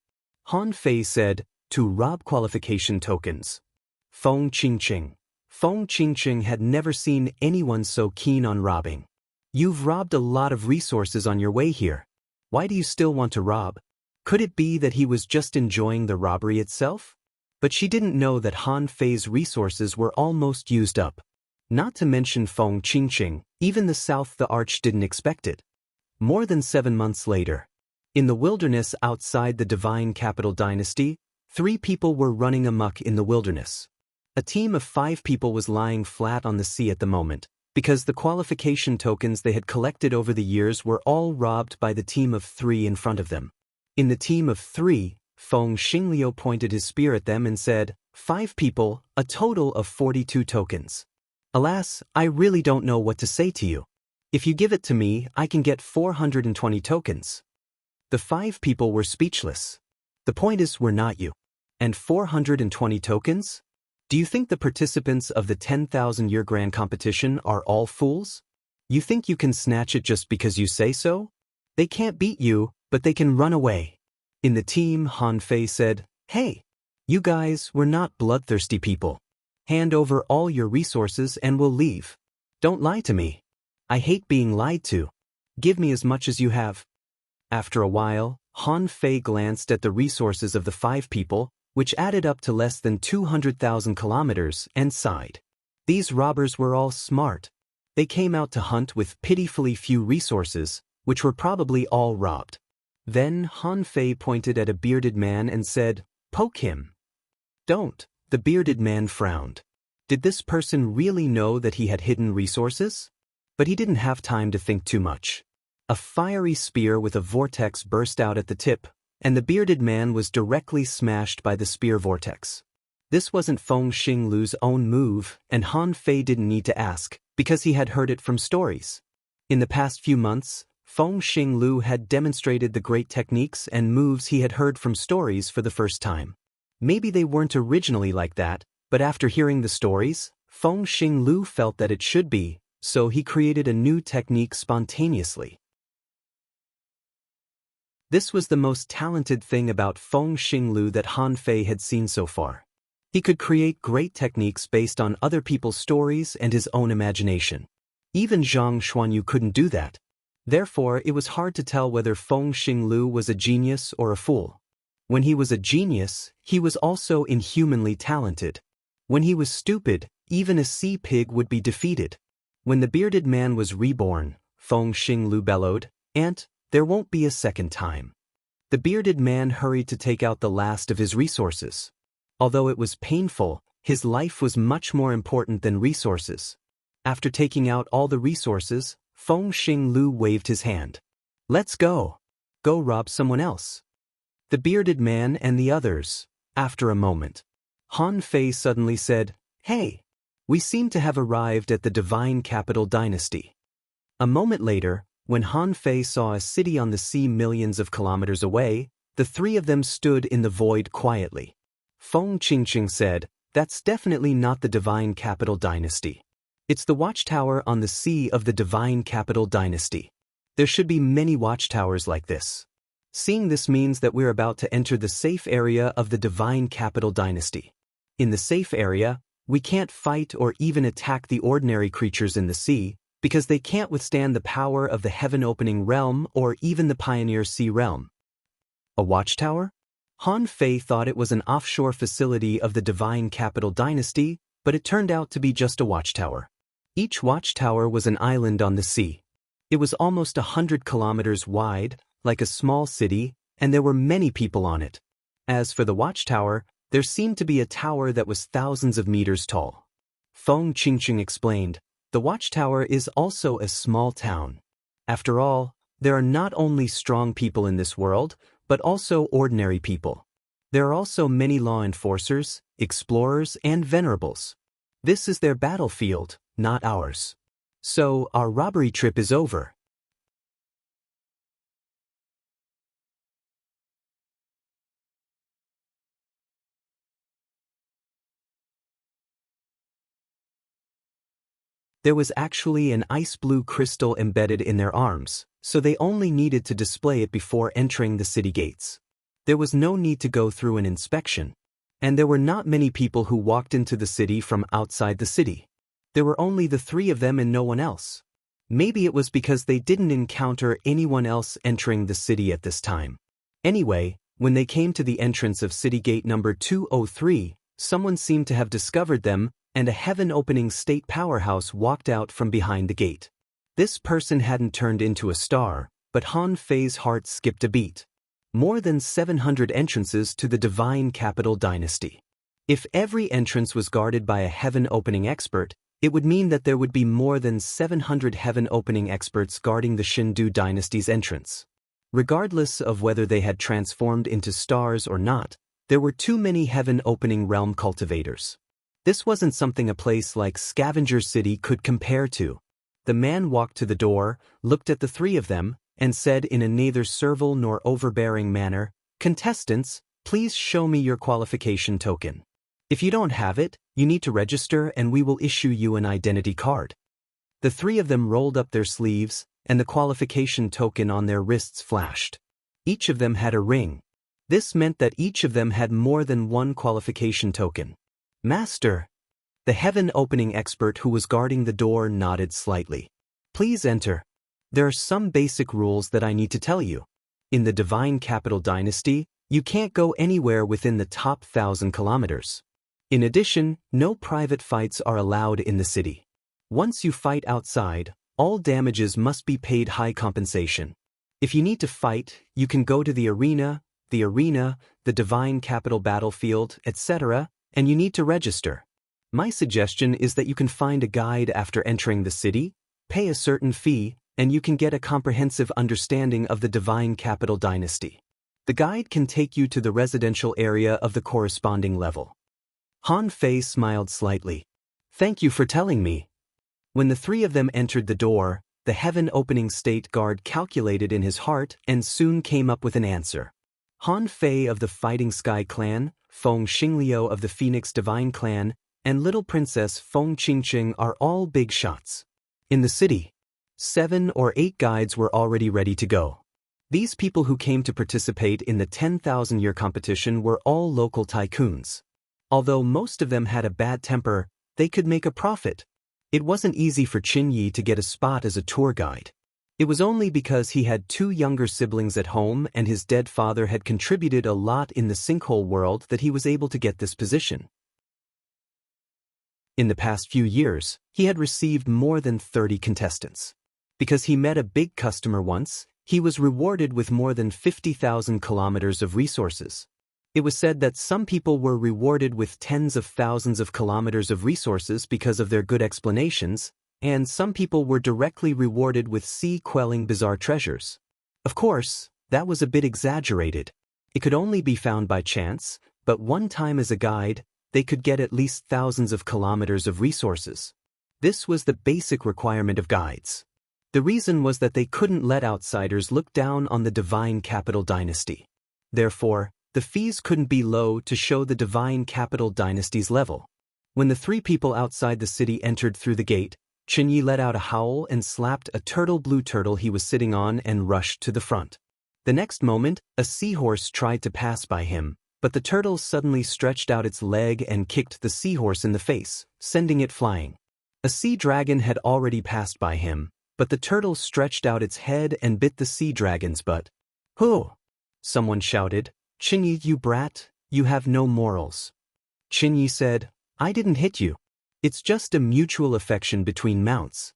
Han Fei said, to rob qualification tokens. Feng Qingqing had never seen anyone so keen on robbing. You've robbed a lot of resources on your way here. Why do you still want to rob? Could it be that he was just enjoying the robbery itself? But she didn't know that Han Fei's resources were almost used up. Not to mention Feng Qingqing, even the South the Arch didn't expect it. More than 7 months later, in the wilderness outside the divine capital dynasty, 3 people were running amok in the wilderness. A team of 5 people was lying flat on the sea at the moment, because the qualification tokens they had collected over the years were all robbed by the team of 3 in front of them. In the team of 3, Feng Xingliu pointed his spear at them and said, 5 people, a total of 42 tokens. Alas, I really don't know what to say to you. If you give it to me, I can get 420 tokens. The 5 people were speechless. The point is, we're not you. And 420 tokens? Do you think the participants of the 10,000-year grand competition are all fools? You think you can snatch it just because you say so? They can't beat you, but they can run away. In the team, Han Fei said, hey, you guys, we're not bloodthirsty people. Hand over all your resources and we'll leave. Don't lie to me. I hate being lied to. Give me as much as you have. After a while, Han Fei glanced at the resources of the 5 people, which added up to less than 200,000 kilometers, and sighed. These robbers were all smart. They came out to hunt with pitifully few resources, which were probably all robbed. Then Han Fei pointed at a bearded man and said, poke him. Don't. The bearded man frowned. Did this person really know that he had hidden resources? But he didn't have time to think too much. A fiery spear with a vortex burst out at the tip, and the bearded man was directly smashed by the spear vortex. This wasn't Feng Xingliu's own move, and Han Fei didn't need to ask, because he had heard it from stories. In the past few months, Feng Xingliu had demonstrated the great techniques and moves he had heard from stories for the first time. Maybe they weren't originally like that, but after hearing the stories, Feng Xingliu felt that it should be, so he created a new technique spontaneously. This was the most talented thing about Feng Xingliu that Han Fei had seen so far. He could create great techniques based on other people's stories and his own imagination. Even Zhang Xuanyu couldn't do that. Therefore, it was hard to tell whether Feng Xingliu was a genius or a fool. When he was a genius, he was also inhumanly talented. When he was stupid, even a sea pig would be defeated. When the bearded man was reborn, Feng Xingliu bellowed, "Aunt, there won't be a second time." The bearded man hurried to take out the last of his resources. Although it was painful, his life was much more important than resources. After taking out all the resources, Feng Xingliu waved his hand. "Let's go. Go rob someone else." The bearded man and the others. After a moment, Han Fei suddenly said, "Hey, we seem to have arrived at the divine capital dynasty." A moment later, when Han Fei saw a city on the sea millions of kilometers away, the 3 of them stood in the void quietly. Feng Qingqing said, "That's definitely not the divine capital dynasty. It's the watchtower on the sea of the divine capital dynasty. There should be many watchtowers like this. Seeing this means that we're about to enter the safe area of the divine capital dynasty. In the safe area, we can't fight or even attack the ordinary creatures in the sea, because they can't withstand the power of the heaven-opening realm or even the pioneer sea realm." A watchtower? Han Fei thought it was an offshore facility of the divine capital dynasty, but it turned out to be just a watchtower. Each watchtower was an island on the sea. It was almost 100 kilometers wide, like a small city, and there were many people on it. As for the watchtower, there seemed to be a tower that was thousands of meters tall. Feng Qingqing explained, "The watchtower is also a small town. After all, there are not only strong people in this world, but also ordinary people. There are also many law enforcers, explorers, and venerables. This is their battlefield, not ours. So, our robbery trip is over." There was actually an ice blue crystal embedded in their arms, so they only needed to display it before entering the city gates. There was no need to go through an inspection. And there were not many people who walked into the city from outside the city. There were only the three of them and no one else. Maybe it was because they didn't encounter anyone else entering the city at this time. Anyway, when they came to the entrance of city gate number 203, someone seemed to have discovered them, and a heaven-opening state powerhouse walked out from behind the gate. This person hadn't turned into a star, but Han Fei's heart skipped a beat. More than 700 entrances to the divine capital dynasty. If every entrance was guarded by a heaven-opening expert, it would mean that there would be more than 700 heaven-opening experts guarding the Shindu dynasty's entrance. Regardless of whether they had transformed into stars or not, there were too many heaven-opening realm cultivators. This wasn't something a place like Scavenger City could compare to. The man walked to the door, looked at the three of them, and said in a neither servile nor overbearing manner, "Contestants, please show me your qualification token. If you don't have it, you need to register and we will issue you an identity card." The three of them rolled up their sleeves, and the qualification token on their wrists flashed. Each of them had a ring. This meant that each of them had more than one qualification token. "Master." The heaven-opening expert who was guarding the door nodded slightly. "Please enter. There are some basic rules that I need to tell you. In the Divine Capital Dynasty, you can't go anywhere within the top 1,000 kilometers. In addition, no private fights are allowed in the city. Once you fight outside, all damages must be paid high compensation. If you need to fight, you can go to the arena, the Divine Capital Battlefield, etc., and you need to register. My suggestion is that you can find a guide after entering the city, pay a certain fee, and you can get a comprehensive understanding of the Divine Capital Dynasty. The guide can take you to the residential area of the corresponding level." Han Fei smiled slightly. "Thank you for telling me." When the three of them entered the door, the heaven-opening state guard calculated in his heart and soon came up with an answer. Han Fei of the Fighting Sky Clan, Feng Xingliu of the Phoenix Divine Clan, and Little Princess Feng Qingqing are all big shots. In the city, 7 or 8 guides were already ready to go. These people who came to participate in the 10,000-year competition were all local tycoons. Although most of them had a bad temper, they could make a profit. It wasn't easy for Qin Yi to get a spot as a tour guide. It was only because he had 2 younger siblings at home and his dead father had contributed a lot in the sinkhole world that he was able to get this position. In the past few years, he had received more than 30 contestants. Because he met a big customer once, he was rewarded with more than 50,000 kilometers of resources. It was said that some people were rewarded with tens of thousands of kilometers of resources because of their good explanations, and some people were directly rewarded with sea-quelling bizarre treasures. Of course, that was a bit exaggerated. It could only be found by chance, but one time as a guide, they could get at least thousands of kilometers of resources. This was the basic requirement of guides. The reason was that they couldn't let outsiders look down on the Divine Capital Dynasty. Therefore, the fees couldn't be low to show the Divine Capital Dynasty's level. When the 3 people outside the city entered through the gate, Qin Yi let out a howl and slapped a blue turtle he was sitting on and rushed to the front. The next moment, a seahorse tried to pass by him, but the turtle suddenly stretched out its leg and kicked the seahorse in the face, sending it flying. A sea dragon had already passed by him, but the turtle stretched out its head and bit the sea dragon's butt. "Who?" someone shouted. "Qin Yi, you brat, you have no morals." Qin Yi said, "I didn't hit you. It's just a mutual affection between mounts."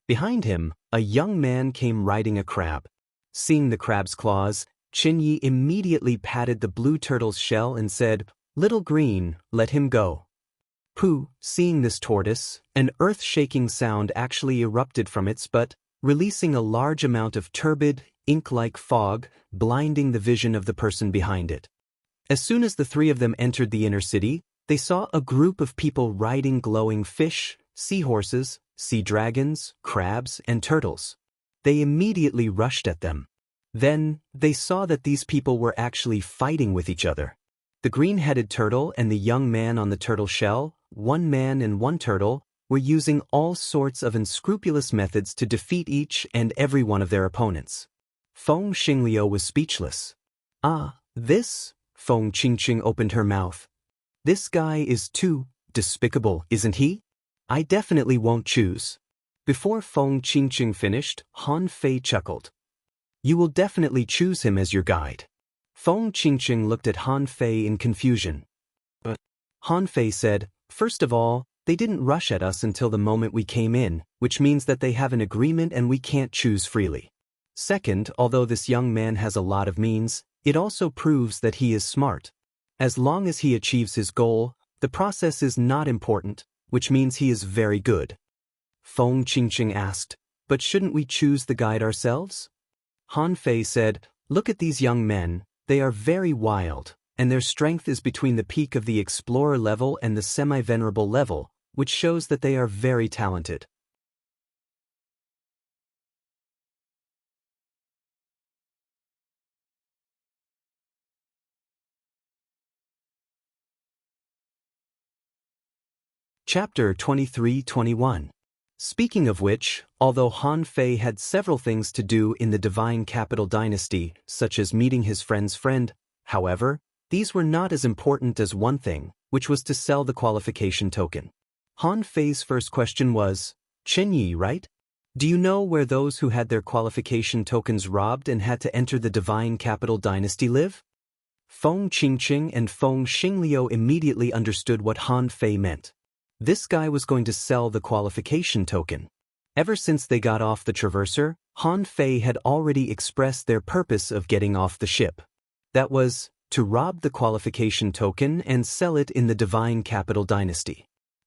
Behind him, a young man came riding a crab. Seeing the crab's claws, Qin Yi immediately patted the blue turtle's shell and said, "Little green, let him go." Pooh, seeing this tortoise, an earth-shaking sound actually erupted from its butt, releasing a large amount of turbid, ink-like fog, blinding the vision of the person behind it. As soon as the 3 of them entered the inner city, they saw a group of people riding glowing fish, seahorses, sea dragons, crabs, and turtles. They immediately rushed at them. Then, they saw that these people were actually fighting with each other. The green-headed turtle and the young man on the turtle shell, 1 man and 1 turtle, were using all sorts of unscrupulous methods to defeat each and every one of their opponents. Feng Xingliu was speechless. Ah, this? Feng Qingqing opened her mouth. This guy is too despicable, isn't he? I definitely won't choose. Before Feng Qingqing finished, Han Fei chuckled. You will definitely choose him as your guide. Feng Qingqing looked at Han Fei in confusion. But Han Fei said, first of all, they didn't rush at us until the moment we came in, which means that they have an agreement and we can't choose freely. Second, although this young man has a lot of means, it also proves that he is smart. As long as he achieves his goal, the process is not important, which means he is very good. Feng Qingqing asked, but shouldn't we choose the guide ourselves? Han Fei said, look at these young men, they are very wild, and their strength is between the peak of the explorer level and the semi-venerable level, which shows that they are very talented. Chapter 23-21. Speaking of which, although Han Fei had several things to do in the Divine Capital Dynasty, such as meeting his friend's friend, however, these were not as important as one thing, which was to sell the qualification token. Han Fei's first question was, Chen Yi, right? Do you know where those who had their qualification tokens robbed and had to enter the Divine Capital Dynasty live? Feng Qingqing and Feng Xingliu immediately understood what Han Fei meant. This guy was going to sell the qualification token. Ever since they got off the Traverser, Han Fei had already expressed their purpose of getting off the ship. That was, to rob the qualification token and sell it in the Divine Capital Dynasty.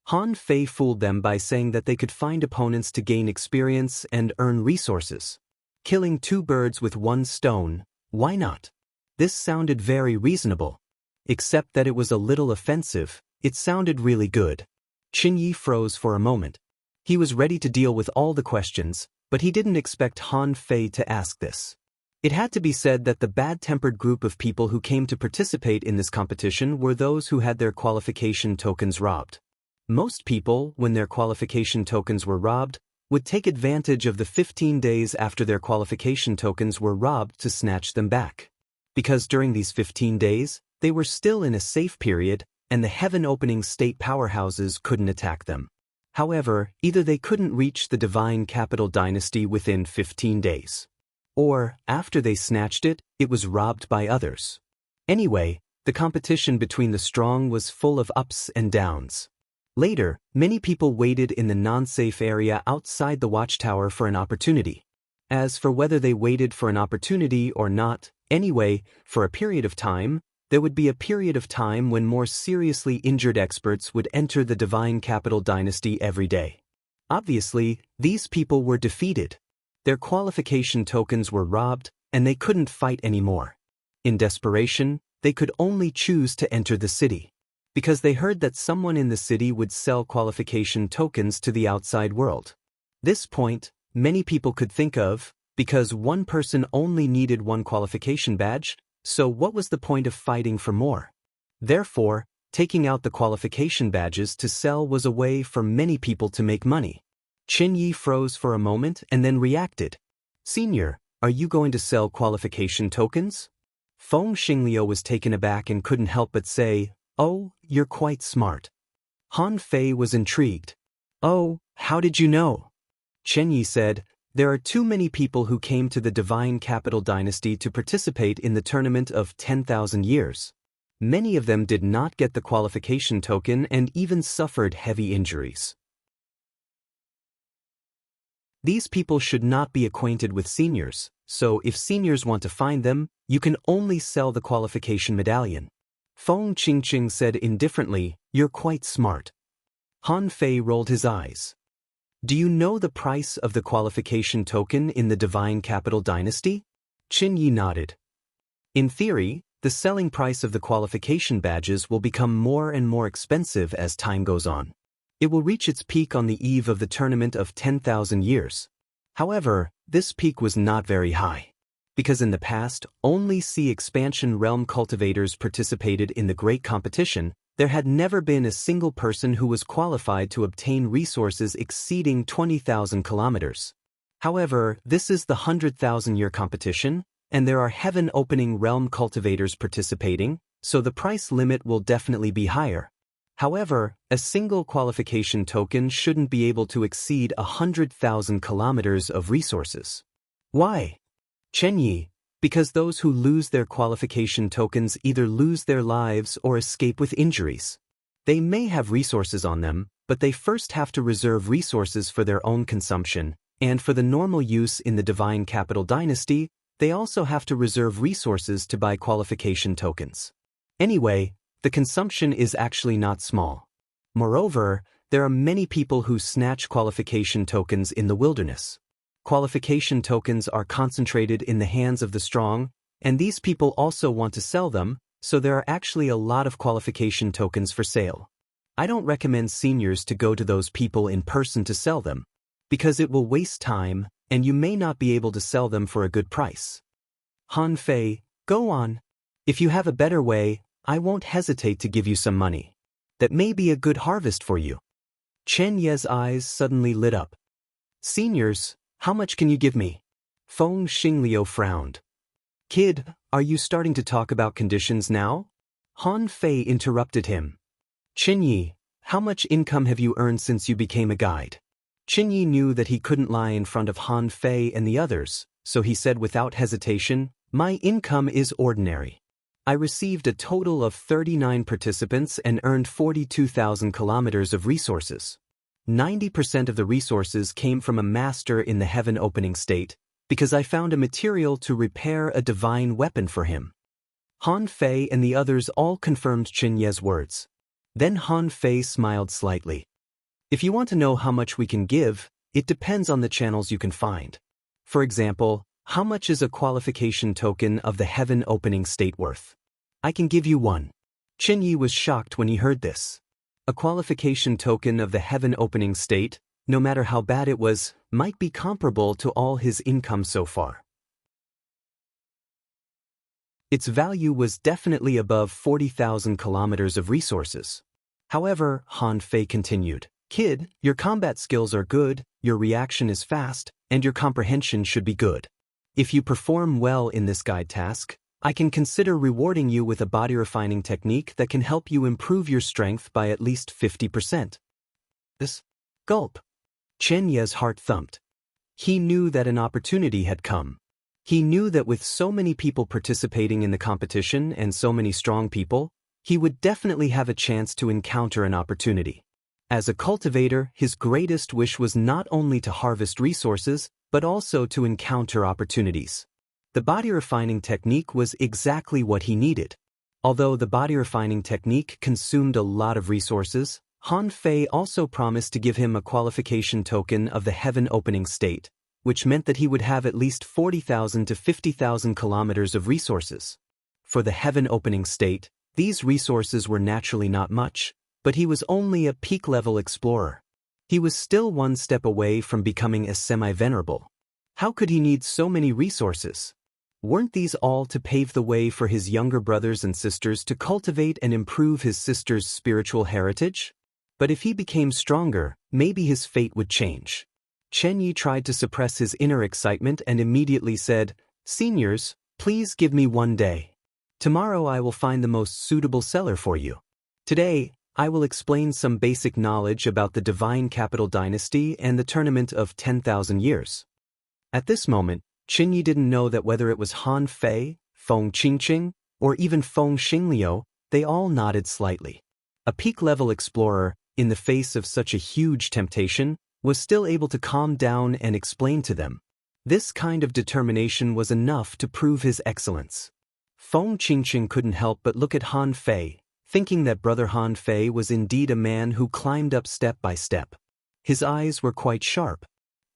Han Fei fooled them by saying that they could find opponents to gain experience and earn resources. Killing two birds with one stone, why not? This sounded very reasonable. Except that it was a little offensive, it sounded really good. Chen Yi froze for a moment. He was ready to deal with all the questions, but he didn't expect Han Fei to ask this. It had to be said that the bad-tempered group of people who came to participate in this competition were those who had their qualification tokens robbed. Most people, when their qualification tokens were robbed, would take advantage of the 15 days after their qualification tokens were robbed to snatch them back. Because during these 15 days, they were still in a safe period, and the heaven-opening state powerhouses couldn't attack them. However, either they couldn't reach the Divine Capital Dynasty within 15 days. Or, after they snatched it, it was robbed by others. Anyway, the competition between the strong was full of ups and downs. Later, many people waited in the non-safe area outside the watchtower for an opportunity. As for whether they waited for an opportunity or not, anyway, for a period of time, there would be a period of time when more seriously injured experts would enter the Divine Capital Dynasty every day. Obviously, these people were defeated. Their qualification tokens were robbed, and they couldn't fight anymore. In desperation, they could only choose to enter the city. Because they heard that someone in the city would sell qualification tokens to the outside world. This point, many people could think of, because one person only needed one qualification badge, so what was the point of fighting for more? Therefore, taking out the qualification badges to sell was a way for many people to make money. Chen Yi froze for a moment and then reacted. Senior, are you going to sell qualification tokens? Feng Xingliu was taken aback and couldn't help but say, oh, you're quite smart. Han Fei was intrigued. Oh, how did you know? Chen Yi said, there are too many people who came to the Divine Capital Dynasty to participate in the tournament of 10,000 years. Many of them did not get the qualification token and even suffered heavy injuries. These people should not be acquainted with seniors, so if seniors want to find them, you can only sell the qualification medallion. Feng Qingqing said indifferently, you're quite smart. Han Fei rolled his eyes. Do you know the price of the qualification token in the Divine Capital Dynasty? Chen Yi nodded. In theory, the selling price of the qualification badges will become more and more expensive as time goes on. It will reach its peak on the eve of the tournament of 10,000 years. However, this peak was not very high. Because in the past, only Sea Expansion Realm cultivators participated in the great competition, There had never been a single person who was qualified to obtain resources exceeding 20,000 kilometers. However, this is the 100,000-year competition, and there are heaven-opening realm cultivators participating, so the price limit will definitely be higher. However, a single qualification token shouldn't be able to exceed 100,000 kilometers of resources. Why? Chenyi, because those who lose their qualification tokens either lose their lives or escape with injuries. They may have resources on them, but they first have to reserve resources for their own consumption, and for the normal use in the Divine Capital Dynasty, they also have to reserve resources to buy qualification tokens. Anyway, the consumption is actually not small. Moreover, there are many people who snatch qualification tokens in the wilderness. Qualification tokens are concentrated in the hands of the strong, and these people also want to sell them, so there are actually a lot of qualification tokens for sale. I don't recommend seniors to go to those people in person to sell them, because it will waste time, and you may not be able to sell them for a good price. Han Fei, go on. If you have a better way, I won't hesitate to give you some money. That may be a good harvest for you. Chen Ye's eyes suddenly lit up. Seniors, how much can you give me? Feng Xingliu frowned. Kid, are you starting to talk about conditions now? Han Fei interrupted him. Chenyi, how much income have you earned since you became a guide? Chenyi knew that he couldn't lie in front of Han Fei and the others, so he said without hesitation, my income is ordinary. I received a total of 39 participants and earned 42,000 kilometers of resources. 90% of the resources came from a master in the heaven opening state, because I found a material to repair a divine weapon for him. Han Fei and the others all confirmed Chen Ye's words. Then Han Fei smiled slightly. If you want to know how much we can give, it depends on the channels you can find. For example, how much is a qualification token of the heaven opening state worth? I can give you one. Chen Yi was shocked when he heard this. A qualification token of the heaven opening state, no matter how bad it was, might be comparable to all his income so far. Its value was definitely above 40,000 kilometers of resources. However, Han Fei continued, Kid, your combat skills are good, your reaction is fast, and your comprehension should be good. If you perform well in this guide task, I can consider rewarding you with a body refining technique that can help you improve your strength by at least 50%. This? Gulp. Chen Ye's heart thumped. He knew that an opportunity had come. He knew that with so many people participating in the competition and so many strong people, he would definitely have a chance to encounter an opportunity. As a cultivator, his greatest wish was not only to harvest resources, but also to encounter opportunities. The body refining technique was exactly what he needed. Although the body refining technique consumed a lot of resources, Han Fei also promised to give him a qualification token of the heaven opening state, which meant that he would have at least 40,000 to 50,000 kilometers of resources. For the heaven opening state, these resources were naturally not much, but he was only a peak-level explorer. He was still one step away from becoming a semi-venerable. How could he need so many resources? Weren't these all to pave the way for his younger brothers and sisters to cultivate and improve his sister's spiritual heritage? But if he became stronger, maybe his fate would change. Chen Yi tried to suppress his inner excitement and immediately said, Seniors, please give me one day. Tomorrow I will find the most suitable seller for you. Today, I will explain some basic knowledge about the Divine Capital Dynasty and the Tournament of 10,000 Years. At this moment, Chen Yi didn't know that whether it was Han Fei, Feng Qingqing, or even Feng Xingliu, they all nodded slightly. A peak-level explorer, in the face of such a huge temptation, was still able to calm down and explain to them. This kind of determination was enough to prove his excellence. Feng Qingqing couldn't help but look at Han Fei, thinking that Brother Han Fei was indeed a man who climbed up step by step. His eyes were quite sharp.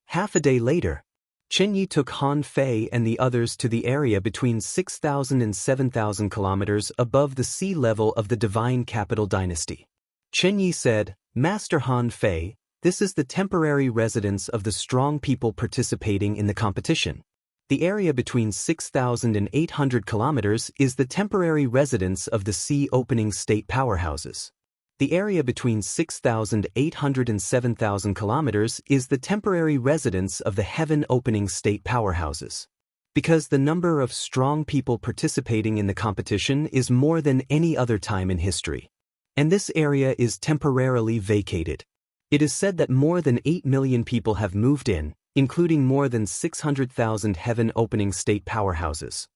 Half a day later, Chen Yi took Han Fei and the others to the area between 6,000 and 7,000 kilometers above the sea level of the Divine Capital Dynasty. Chen Yi said, Master Han Fei, this is the temporary residence of the strong people participating in the competition. The area between 6,000 and 800 kilometers is the temporary residence of the sea-opening state powerhouses. The area between 6,800 and 7,000 kilometers is the temporary residence of the heaven-opening state powerhouses. Because the number of strong people participating in the competition is more than any other time in history. And this area is temporarily vacated. It is said that more than 8 million people have moved in, including more than 600,000 heaven-opening state powerhouses.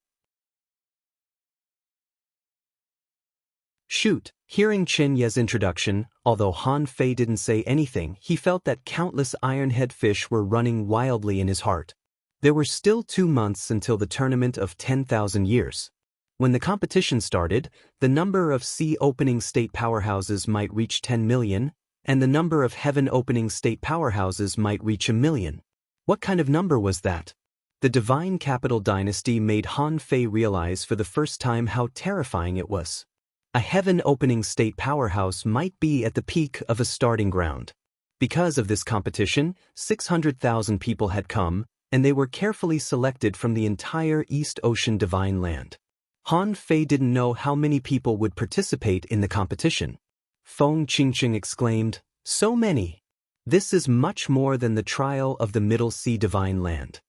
Shoot! Hearing Chen Ye's introduction, although Han Fei didn't say anything, he felt that countless ironhead fish were running wildly in his heart. There were still 2 months until the tournament of 10,000 years. When the competition started, the number of sea-opening state powerhouses might reach 10 million, and the number of heaven-opening state powerhouses might reach 1 million. What kind of number was that? The Divine Capital Dynasty made Han Fei realize for the first time how terrifying it was. A heaven-opening state powerhouse might be at the peak of a starting ground. Because of this competition, 600,000 people had come, and they were carefully selected from the entire East Ocean Divine Land. Han Fei didn't know how many people would participate in the competition. Feng Qingqing exclaimed, "So many! This is much more than the trial of the Middle Sea Divine Land."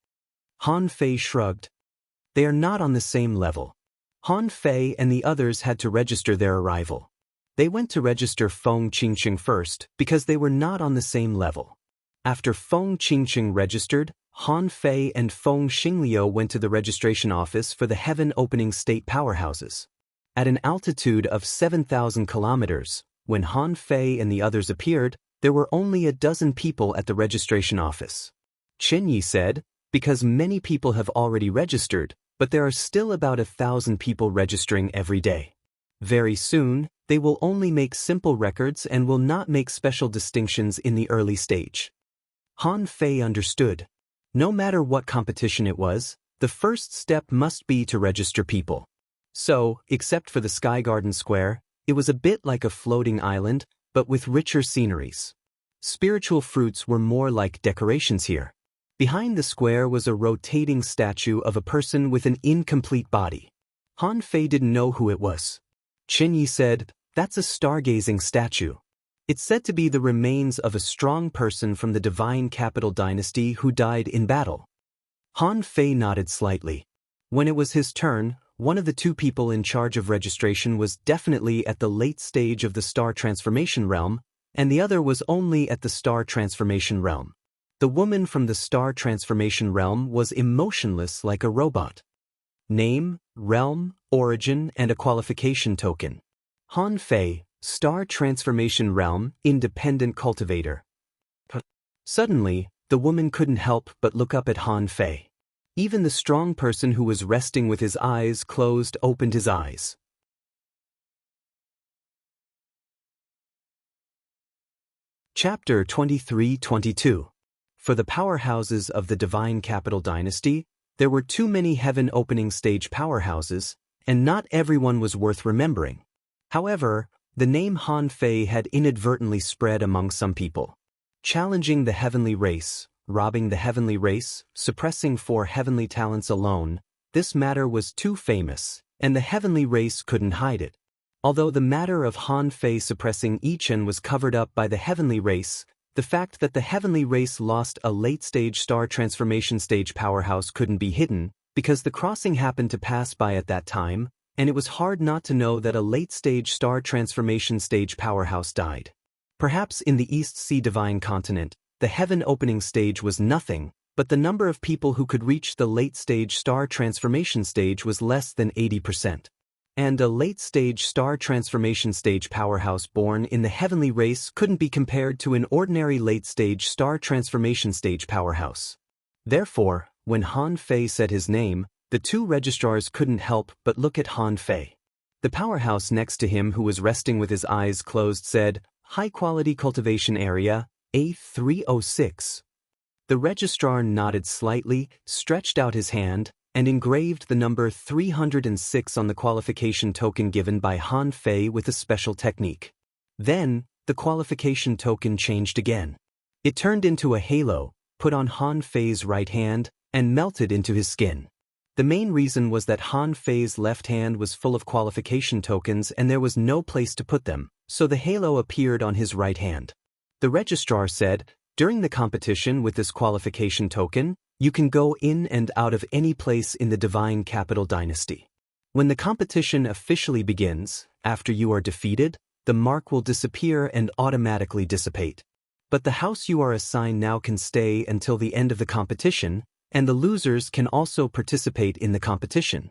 Han Fei shrugged. They are not on the same level. Han Fei and the others had to register their arrival. They went to register Feng Qingqing first because they were not on the same level. After Feng Qingqing registered, Han Fei and Feng Xingliu went to the registration office for the heaven-opening state powerhouses. At an altitude of 7,000 kilometers, when Han Fei and the others appeared, there were only a dozen people at the registration office. Chen Yi said, "Because many people have already registered, but there are still about 1,000 people registering every day. Very soon, they will only make simple records and will not make special distinctions in the early stage." Han Fei understood. No matter what competition it was, the first step must be to register people. So, except for the Sky Garden Square, it was a bit like a floating island, but with richer sceneries. Spiritual fruits were more like decorations here. Behind the square was a rotating statue of a person with an incomplete body. Han Fei didn't know who it was. Chen Yi said, "That's a stargazing statue. It's said to be the remains of a strong person from the Divine Capital Dynasty who died in battle." Han Fei nodded slightly. When it was his turn, one of the 2 people in charge of registration was definitely at the late stage of the star transformation realm, and the other was only at the star transformation realm. The woman from the star transformation realm was emotionless like a robot. Name, realm, origin, and a qualification token. Han Fei, Star Transformation Realm, Independent Cultivator. Suddenly, the woman couldn't help but look up at Han Fei. Even the strong person who was resting with his eyes closed opened his eyes. Chapter 23-22. For the powerhouses of the Divine Capital Dynasty, there were too many heaven-opening stage powerhouses, and not everyone was worth remembering. However, the name Han Fei had inadvertently spread among some people. Challenging the heavenly race, robbing the heavenly race, suppressing 4 heavenly talents alone, this matter was too famous, and the heavenly race couldn't hide it. Although the matter of Han Fei suppressing Yichen was covered up by the heavenly race, the fact that the heavenly race lost a late-stage star transformation stage powerhouse couldn't be hidden, because the crossing happened to pass by at that time, and it was hard not to know that a late-stage star transformation stage powerhouse died. Perhaps in the East Sea Divine Continent, the heaven-opening stage was nothing, but the number of people who could reach the late-stage star transformation stage was less than 80%. And a late-stage star transformation stage powerhouse born in the heavenly race couldn't be compared to an ordinary late-stage star transformation stage powerhouse. Therefore, when Han Fei said his name, the 2 registrars couldn't help but look at Han Fei. The powerhouse next to him, who was resting with his eyes closed, said, "High-quality cultivation area, A306. The registrar nodded slightly, stretched out his hand, and engraved the number 306 on the qualification token given by Han Fei with a special technique. Then, the qualification token changed again. It turned into a halo, put on Han Fei's right hand, and melted into his skin. The main reason was that Han Fei's left hand was full of qualification tokens and there was no place to put them, so the halo appeared on his right hand. The registrar said, "During the competition with this qualification token, you can go in and out of any place in the Divine Capital Dynasty. When the competition officially begins, after you are defeated, the mark will disappear and automatically dissipate. But the house you are assigned now can stay until the end of the competition, and the losers can also participate in the competition."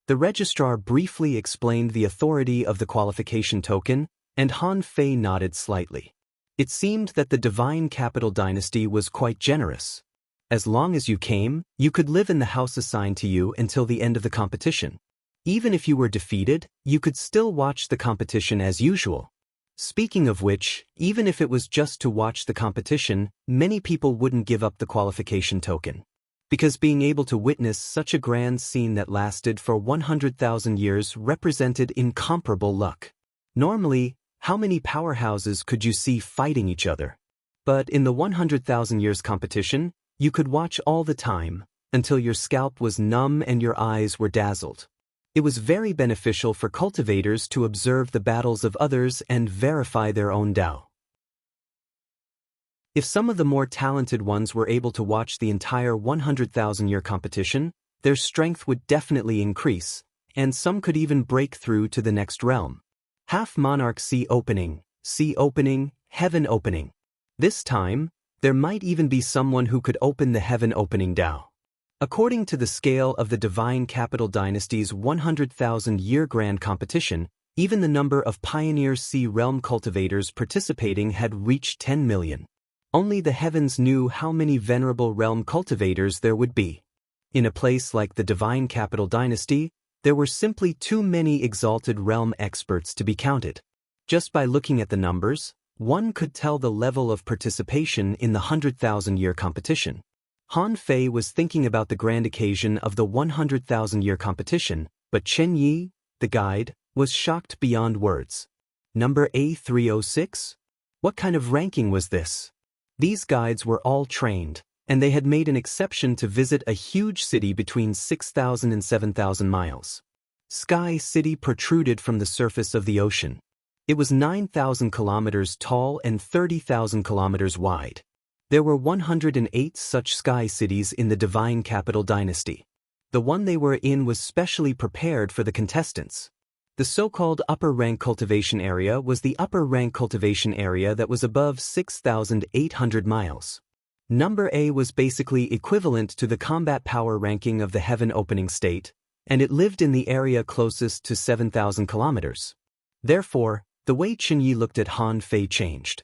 The registrar briefly explained the authority of the qualification token, and Han Fei nodded slightly. It seemed that the Divine Capital Dynasty was quite generous. As long as you came, you could live in the house assigned to you until the end of the competition. Even if you were defeated, you could still watch the competition as usual. Speaking of which, even if it was just to watch the competition, many people wouldn't give up the qualification token. Because being able to witness such a grand scene that lasted for 100,000 years represented incomparable luck. Normally, how many powerhouses could you see fighting each other? But in the 100,000 years competition, you could watch all the time, until your scalp was numb and your eyes were dazzled. It was very beneficial for cultivators to observe the battles of others and verify their own Tao. If some of the more talented ones were able to watch the entire 100,000-year competition, their strength would definitely increase, and some could even break through to the next realm. Half Monarch Sea Opening, Heaven Opening. This time, there might even be someone who could open the Heaven Opening Tao. According to the scale of the Divine Capital Dynasty's 100,000-year grand competition, even the number of Pioneer Sea Realm cultivators participating had reached 10 million. Only the heavens knew how many venerable realm cultivators there would be. In a place like the Divine Capital Dynasty, there were simply too many exalted realm experts to be counted. Just by looking at the numbers, one could tell the level of participation in the 100,000-year competition. Han Fei was thinking about the grand occasion of the 100,000-year competition, but Chen Yi, the guide, was shocked beyond words. Number A306? What kind of ranking was this? These guides were all trained, and they had made an exception to visit a huge city between 6,000 and 7,000 miles. Sky City protruded from the surface of the ocean. It was 9,000 kilometers tall and 30,000 kilometers wide. There were 108 such sky cities in the Divine Capital Dynasty. The one they were in was specially prepared for the contestants. The so-called upper rank cultivation area was the upper rank cultivation area that was above 6,800 miles. Number A was basically equivalent to the combat power ranking of the Heaven Opening State, and it lived in the area closest to 7,000 kilometers. Therefore, the way Qinyi looked at Han Fei changed.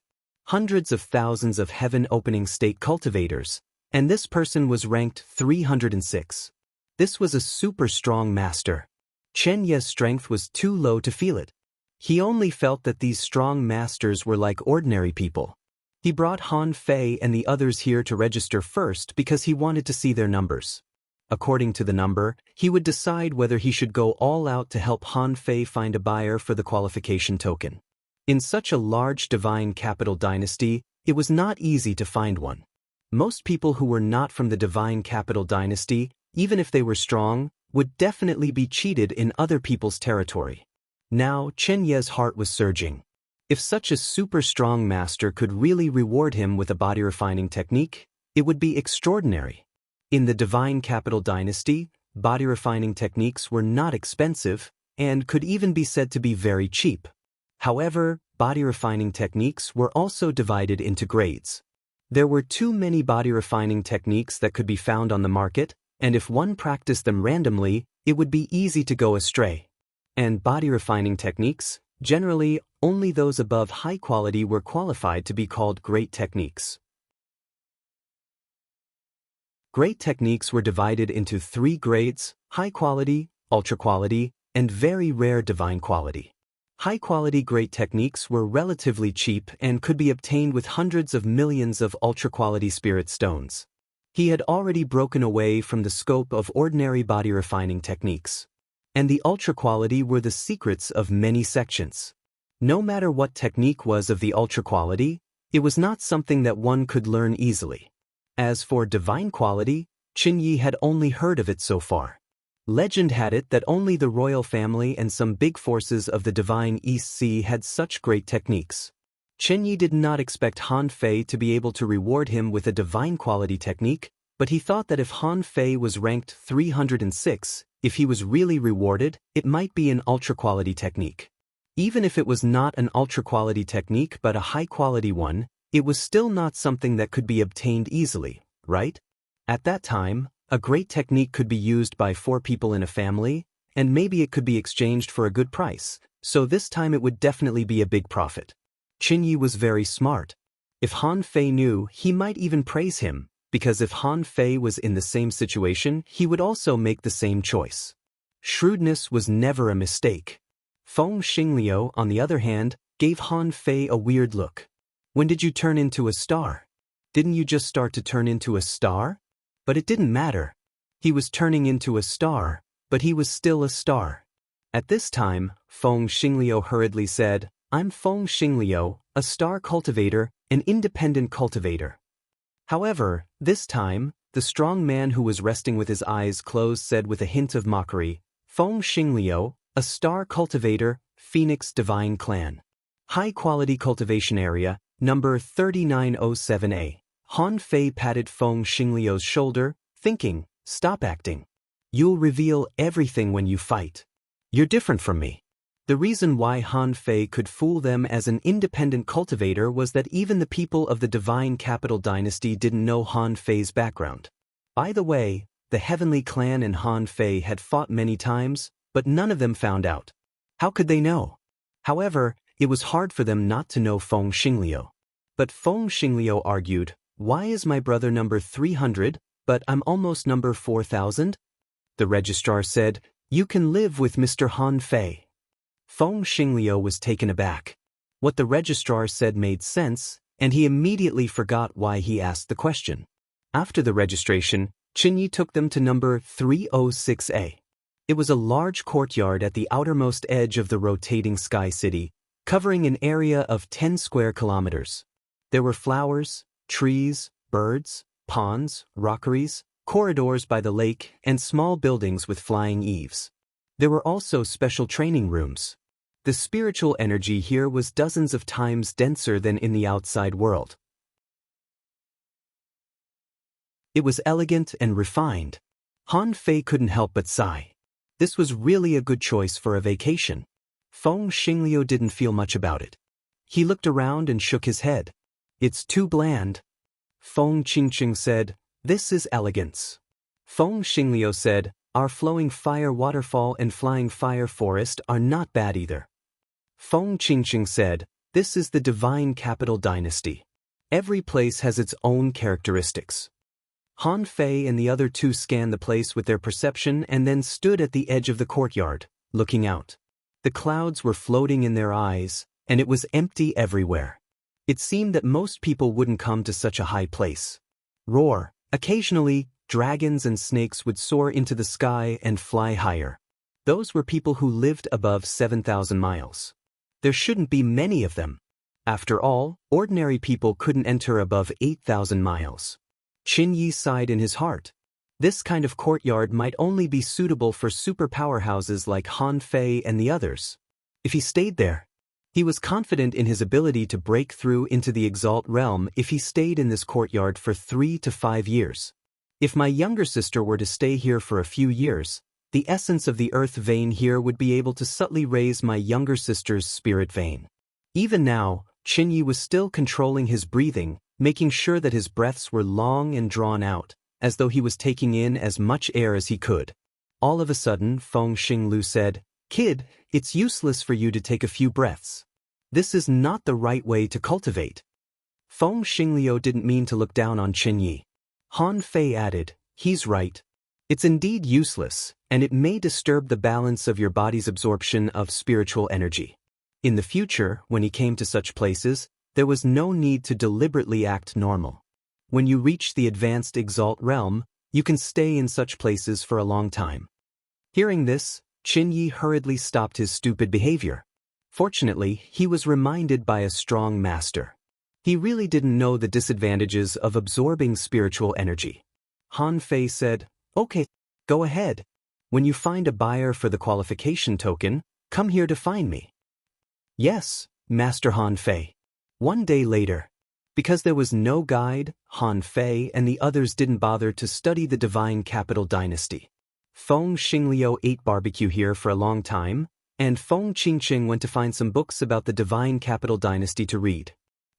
Hundreds of thousands of Heaven Opening State cultivators, and this person was ranked 306. This was a super strong master. Chen Ye's strength was too low to feel it. He only felt that these strong masters were like ordinary people. He brought Han Fei and the others here to register first because he wanted to see their numbers. According to the number, he would decide whether he should go all out to help Han Fei find a buyer for the qualification token. In such a large Divine Capital Dynasty, it was not easy to find one. Most people who were not from the Divine Capital Dynasty, even if they were strong, would definitely be cheated in other people's territory. Now, Chen Ye's heart was surging. If such a super strong master could really reward him with a body refining technique, it would be extraordinary. In the Divine Capital Dynasty, body refining techniques were not expensive and could even be said to be very cheap. However, body refining techniques were also divided into grades. There were too many body refining techniques that could be found on the market, and if one practiced them randomly, it would be easy to go astray. And body refining techniques, generally, only those above high quality were qualified to be called great techniques. Great techniques were divided into 3 grades: high quality, ultra quality, and very rare divine quality. High-quality great techniques were relatively cheap and could be obtained with hundreds of millions of ultra-quality spirit stones. He had already broken away from the scope of ordinary body refining techniques. And the ultra-quality were the secrets of many sections. No matter what technique was of the ultra-quality, it was not something that one could learn easily. As for divine quality, Qin had only heard of it so far. Legend had it that only the royal family and some big forces of the divine East Sea had such great techniques. Qin did not expect Han Fei to be able to reward him with a divine quality technique, but he thought that if Han Fei was ranked 306, if he was really rewarded, it might be an ultra-quality technique. Even if it was not an ultra-quality technique but a high-quality one, it was still not something that could be obtained easily, right? At that time, a great technique could be used by 4 people in a family, and maybe it could be exchanged for a good price, so this time it would definitely be a big profit. Qin was very smart. If Han Fei knew, he might even praise him, because if Han Fei was in the same situation, he would also make the same choice. Shrewdness was never a mistake. Feng Xingliu, on the other hand, gave Han Fei a weird look. When did you turn into a star? Didn't you just start to turn into a star? But it didn't matter. He was turning into a star, but he was still a star. At this time, Feng Xingliu hurriedly said, "I'm Feng Xingliu, a star cultivator, an independent cultivator." However, this time, the strong man who was resting with his eyes closed said with a hint of mockery, "Feng Xingliu, a star cultivator, Phoenix Divine Clan. High-quality cultivation area, number 3907A. Han Fei patted Feng Xingliu's shoulder, thinking, "Stop acting. You'll reveal everything when you fight. You're different from me." The reason why Han Fei could fool them as an independent cultivator was that even the people of the Divine Capital Dynasty didn't know Han Fei's background. By the way, the Heavenly Clan and Han Fei had fought many times, but none of them found out. How could they know? However, it was hard for them not to know Feng Xingliu. But Feng Xingliu argued, "Why is my brother number 300, but I'm almost number 4000? The registrar said, "You can live with Mr. Han Fei." Feng Xingliu was taken aback. What the registrar said made sense, and he immediately forgot why he asked the question. After the registration, Qin took them to number 306A. It was a large courtyard at the outermost edge of the rotating Sky City, covering an area of 10 square kilometers. There were flowers, trees, birds, ponds, rockeries, corridors by the lake, and small buildings with flying eaves. There were also special training rooms. The spiritual energy here was dozens of times denser than in the outside world. It was elegant and refined. Han Fei couldn't help but sigh. This was really a good choice for a vacation. Feng Xingliu didn't feel much about it. He looked around and shook his head. "It's too bland." Feng Qingqing said, "This is elegance." Feng Xingliu said, "Our flowing fire waterfall and flying fire forest are not bad either." Feng Qingqing said, "This is the Divine Capital Dynasty. Every place has its own characteristics." Han Fei and the other 2 scanned the place with their perception and then stood at the edge of the courtyard, looking out. The clouds were floating in their eyes, and it was empty everywhere. It seemed that most people wouldn't come to such a high place. Roar. Occasionally, dragons and snakes would soar into the sky and fly higher. Those were people who lived above 7,000 miles. There shouldn't be many of them. After all, ordinary people couldn't enter above 8,000 miles. Qin sighed in his heart. This kind of courtyard might only be suitable for super powerhouses like Han Fei and the others. If he stayed there, he was confident in his ability to break through into the Exalt realm if he stayed in this courtyard for 3 to 5 years. If my younger sister were to stay here for a few years, the essence of the earth vein here would be able to subtly raise my younger sister's spirit vein. Even now, Qin was still controlling his breathing, making sure that his breaths were long and drawn out, as though he was taking in as much air as he could. All of a sudden, Feng Xingliu said, "Kid, it's useless for you to take a few breaths. This is not the right way to cultivate." Feng Xingliu didn't mean to look down on Qin. Han Fei added, "He's right. It's indeed useless, and it may disturb the balance of your body's absorption of spiritual energy." In the future, when he came to such places, there was no need to deliberately act normal. When you reach the advanced Exalt realm, you can stay in such places for a long time. Hearing this, Qin hurriedly stopped his stupid behavior. Fortunately, he was reminded by a strong master. He really didn't know the disadvantages of absorbing spiritual energy. Han Fei said, "Okay, go ahead. When you find a buyer for the qualification token, come here to find me." "Yes, Master Han Fei." One day later. Because there was no guide, Han Fei and the others didn't bother to study the divine capital dynasty. Feng Xingliu ate barbecue here for a long time, and Feng Qingqing went to find some books about the divine capital dynasty to read.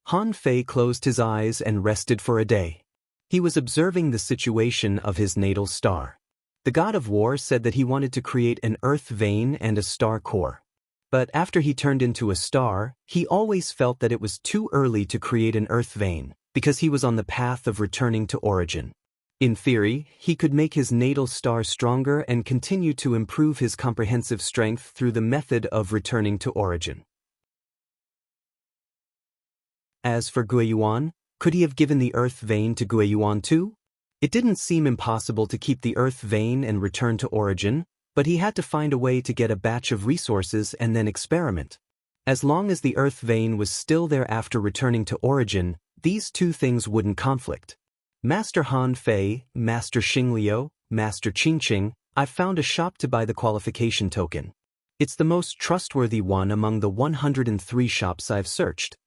Han Fei closed his eyes and rested for a day. He was observing the situation of his natal star. The god of war said that he wanted to create an earth vein and a star core. But after he turned into a star, he always felt that it was too early to create an earth vein, because he was on the path of returning to origin. In theory, he could make his natal star stronger and continue to improve his comprehensive strength through the method of returning to origin. As for Guiyuan, could he have given the earth vein to Guiyuan too? It didn't seem impossible to keep the earth vein and return to origin, but he had to find a way to get a batch of resources and then experiment. As long as the earth vein was still there after returning to origin, these two things wouldn't conflict. "Master Han Fei, Master Xingliu, Master Qingqing, I've found a shop to buy the qualification token. It's the most trustworthy one among the 103 shops I've searched."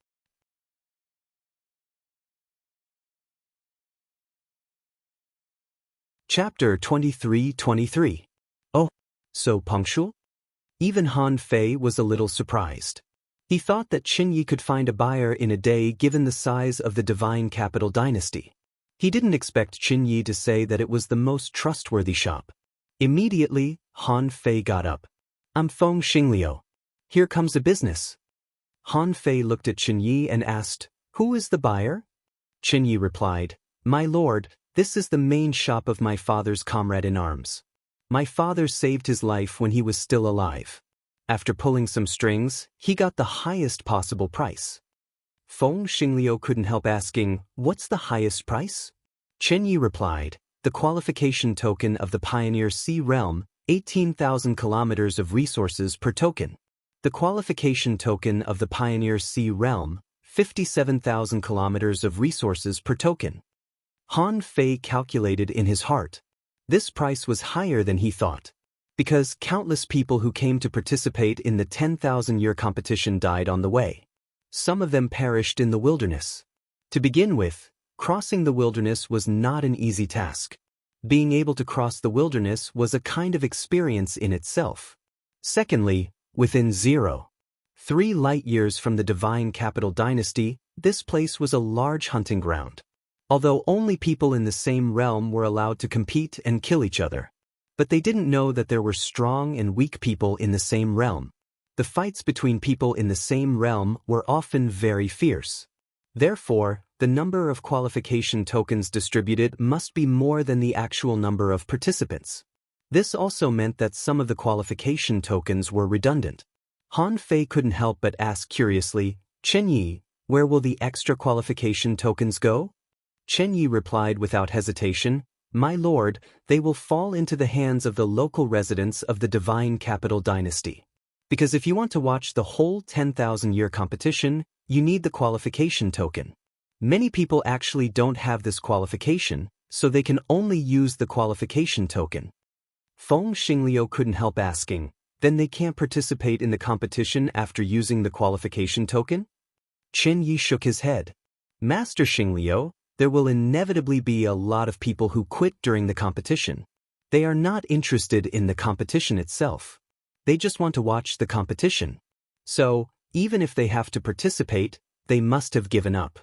Chapter 23:23. Oh, so punctual? Even Han Fei was a little surprised. He thought that Qinyi could find a buyer in a day given the size of the divine capital dynasty. He didn't expect Qinyi to say that it was the most trustworthy shop. Immediately, Han Fei got up. "I'm Feng Xingliu. Here comes a business." Han Fei looked at Qinyi and asked, "Who is the buyer?" Qinyi replied, "My lord, this is the main shop of my father's comrade in arms. My father saved his life when he was still alive. After pulling some strings, he got the highest possible price." Feng Xingliu couldn't help asking, "What's the highest price?" Qinyi replied, "The qualification token of the Pioneer Sea Realm, 18,000 kilometers of resources per token. The qualification token of the Pioneer Sea Realm, 57,000 kilometers of resources per token." Han Fei calculated in his heart. This price was higher than he thought. Because countless people who came to participate in the 10,000-year competition died on the way. Some of them perished in the wilderness. To begin with, crossing the wilderness was not an easy task. Being able to cross the wilderness was a kind of experience in itself. Secondly, within 0.3 light years from the divine capital dynasty, this place was a large hunting ground. Although only people in the same realm were allowed to compete and kill each other. But they didn't know that there were strong and weak people in the same realm. The fights between people in the same realm were often very fierce. Therefore, the number of qualification tokens distributed must be more than the actual number of participants. This also meant that some of the qualification tokens were redundant. Han Fei couldn't help but ask curiously, "Qinyi, where will the extra qualification tokens go?" Qinyi replied without hesitation, "My lord, they will fall into the hands of the local residents of the divine capital dynasty. Because if you want to watch the whole 10,000-year competition, you need the qualification token. Many people actually don't have this qualification, so they can only use the qualification token." Feng Xingliu couldn't help asking, "Then they can't participate in the competition after using the qualification token?" Qinyi shook his head. "Master Xingliu, there will inevitably be a lot of people who quit during the competition. They are not interested in the competition itself. They just want to watch the competition. So, even if they have to participate, they must have given up."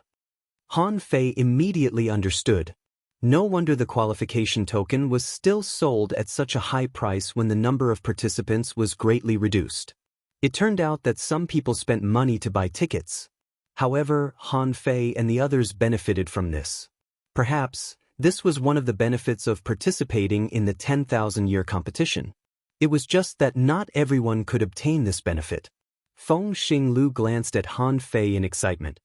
Han Fei immediately understood. No wonder the qualification token was still sold at such a high price when the number of participants was greatly reduced. It turned out that some people spent money to buy tickets. However, Han Fei and the others benefited from this. Perhaps, this was one of the benefits of participating in the 10,000-year competition. It was just that not everyone could obtain this benefit. Feng Xingliu glanced at Han Fei in excitement.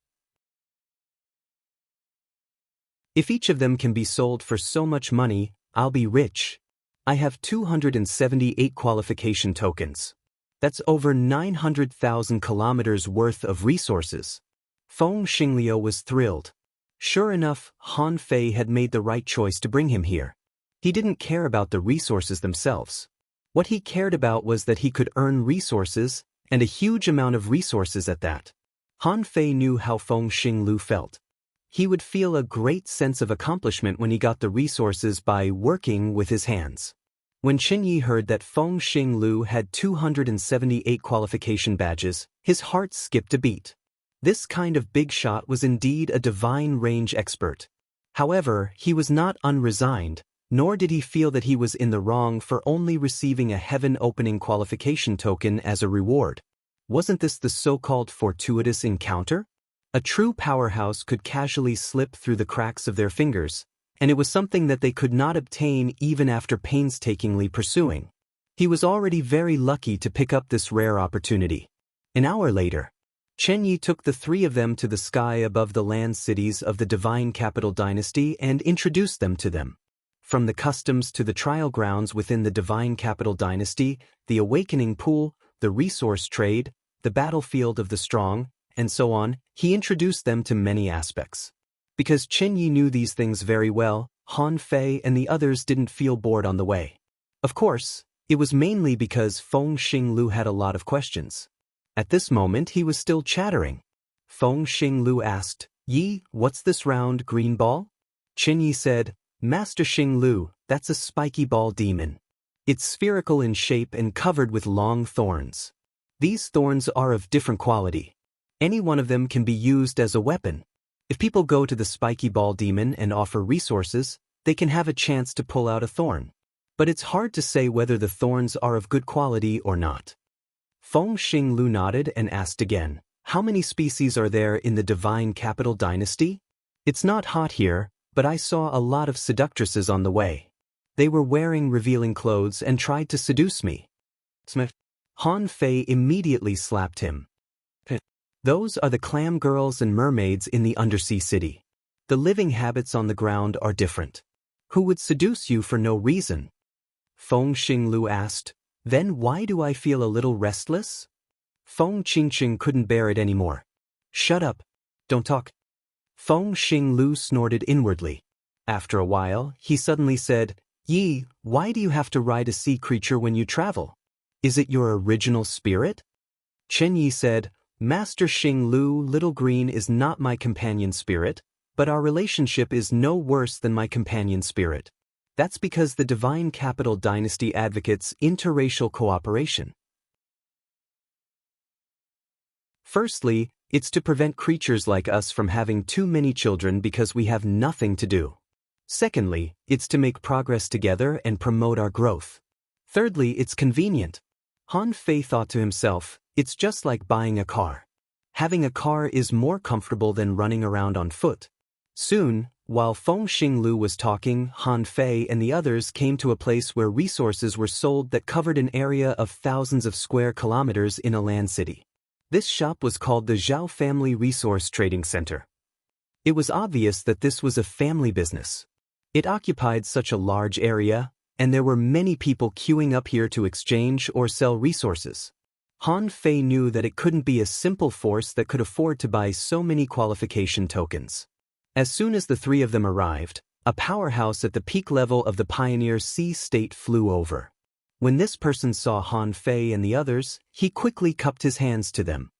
"If each of them can be sold for so much money, I'll be rich. I have 278 qualification tokens. That's over 900,000 kilometers worth of resources." Feng Xingliu was thrilled. Sure enough, Han Fei had made the right choice to bring him here. He didn't care about the resources themselves. What he cared about was that he could earn resources, and a huge amount of resources at that. Han Fei knew how Feng Xinglu felt. He would feel a great sense of accomplishment when he got the resources by working with his hands. When Qin Yi heard that Feng Xinglu had 278 qualification badges, his heart skipped a beat. This kind of big shot was indeed a divine range expert. However, he was not unresigned, nor did he feel that he was in the wrong for only receiving a heaven-opening qualification token as a reward. Wasn't this the so-called fortuitous encounter? A true powerhouse could casually slip through the cracks of their fingers, and it was something that they could not obtain even after painstakingly pursuing. He was already very lucky to pick up this rare opportunity. An hour later, Chen Yi took the three of them to the sky above the land cities of the divine capital dynasty and introduced them to them. From the customs to the trial grounds within the divine capital dynasty, the awakening pool, the resource trade, the battlefield of the strong, and so on, he introduced them to many aspects. Because Chen Yi knew these things very well, Han Fei and the others didn't feel bored on the way. Of course, it was mainly because Feng Xinglu had a lot of questions. At this moment he was still chattering. Feng Xinglu asked, "Yi, what's this round green ball?" Chen Yi said, "Master Xinglu, that's a spiky ball demon. It's spherical in shape and covered with long thorns. These thorns are of different quality. Any one of them can be used as a weapon. If people go to the spiky ball demon and offer resources, they can have a chance to pull out a thorn. But it's hard to say whether the thorns are of good quality or not." Feng Xinglu nodded and asked again, "How many species are there in the divine capital dynasty?" "It's not hot here, but I saw a lot of seductresses on the way. They were wearing revealing clothes and tried to seduce me." Han Fei immediately slapped him. "Those are the clam girls and mermaids in the undersea city. The living habits on the ground are different. Who would seduce you for no reason?" Feng Xinglu asked, "Then why do I feel a little restless?" Feng Qingqing couldn't bear it anymore. "Shut up. Don't talk." Feng Xinglu snorted inwardly. After a while, he suddenly said, "Yi, why do you have to ride a sea creature when you travel? Is it your original spirit?" Chen Yi said, "Master Xinglu, Little Green is not my companion spirit, but our relationship is no worse than my companion spirit. That's because the divine capital dynasty advocates interracial cooperation. Firstly, it's to prevent creatures like us from having too many children because we have nothing to do. Secondly, it's to make progress together and promote our growth. Thirdly, it's convenient." Han Fei thought to himself, "It's just like buying a car. Having a car is more comfortable than running around on foot." Soon, while Feng Xinglu was talking, Han Fei and the others came to a place where resources were sold that covered an area of thousands of square kilometers in a land city. This shop was called the Zhao Family Resource Trading Center. It was obvious that this was a family business. It occupied such a large area, and there were many people queuing up here to exchange or sell resources. Han Fei knew that it couldn't be a simple force that could afford to buy so many qualification tokens. As soon as the three of them arrived, a powerhouse at the peak level of the Pioneer Sea State flew over. When this person saw Han Fei and the others, he quickly cupped his hands to them.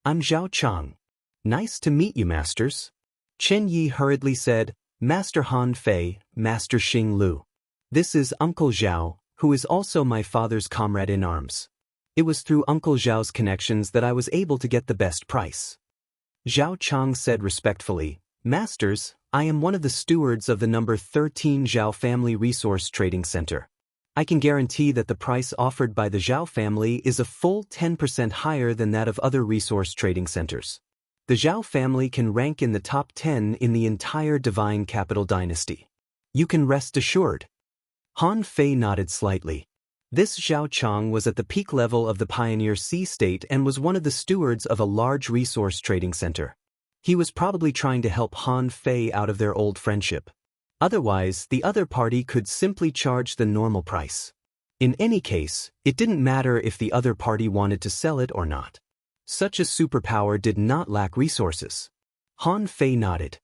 "I'm Zhao Chang. Nice to meet you, masters." Chen Yi hurriedly said, "Master Han Fei, Master Xinglu. This is Uncle Zhao, who is also my father's comrade in arms. It was through Uncle Zhao's connections that I was able to get the best price." Zhao Chang said respectfully, "Masters, I am one of the stewards of the number 13 Zhao Family Resource Trading Center. I can guarantee that the price offered by the Zhao family is a full 10% higher than that of other resource trading centers. The Zhao family can rank in the top 10 in the entire divine capital dynasty. You can rest assured." Han Fei nodded slightly. This Zhao Chang was at the peak level of the Pioneer Sea State and was one of the stewards of a large resource trading center. He was probably trying to help Han Fei out of their old friendship. Otherwise, the other party could simply charge the normal price. In any case, it didn't matter if the other party wanted to sell it or not. Such a superpower did not lack resources. Han Fei nodded.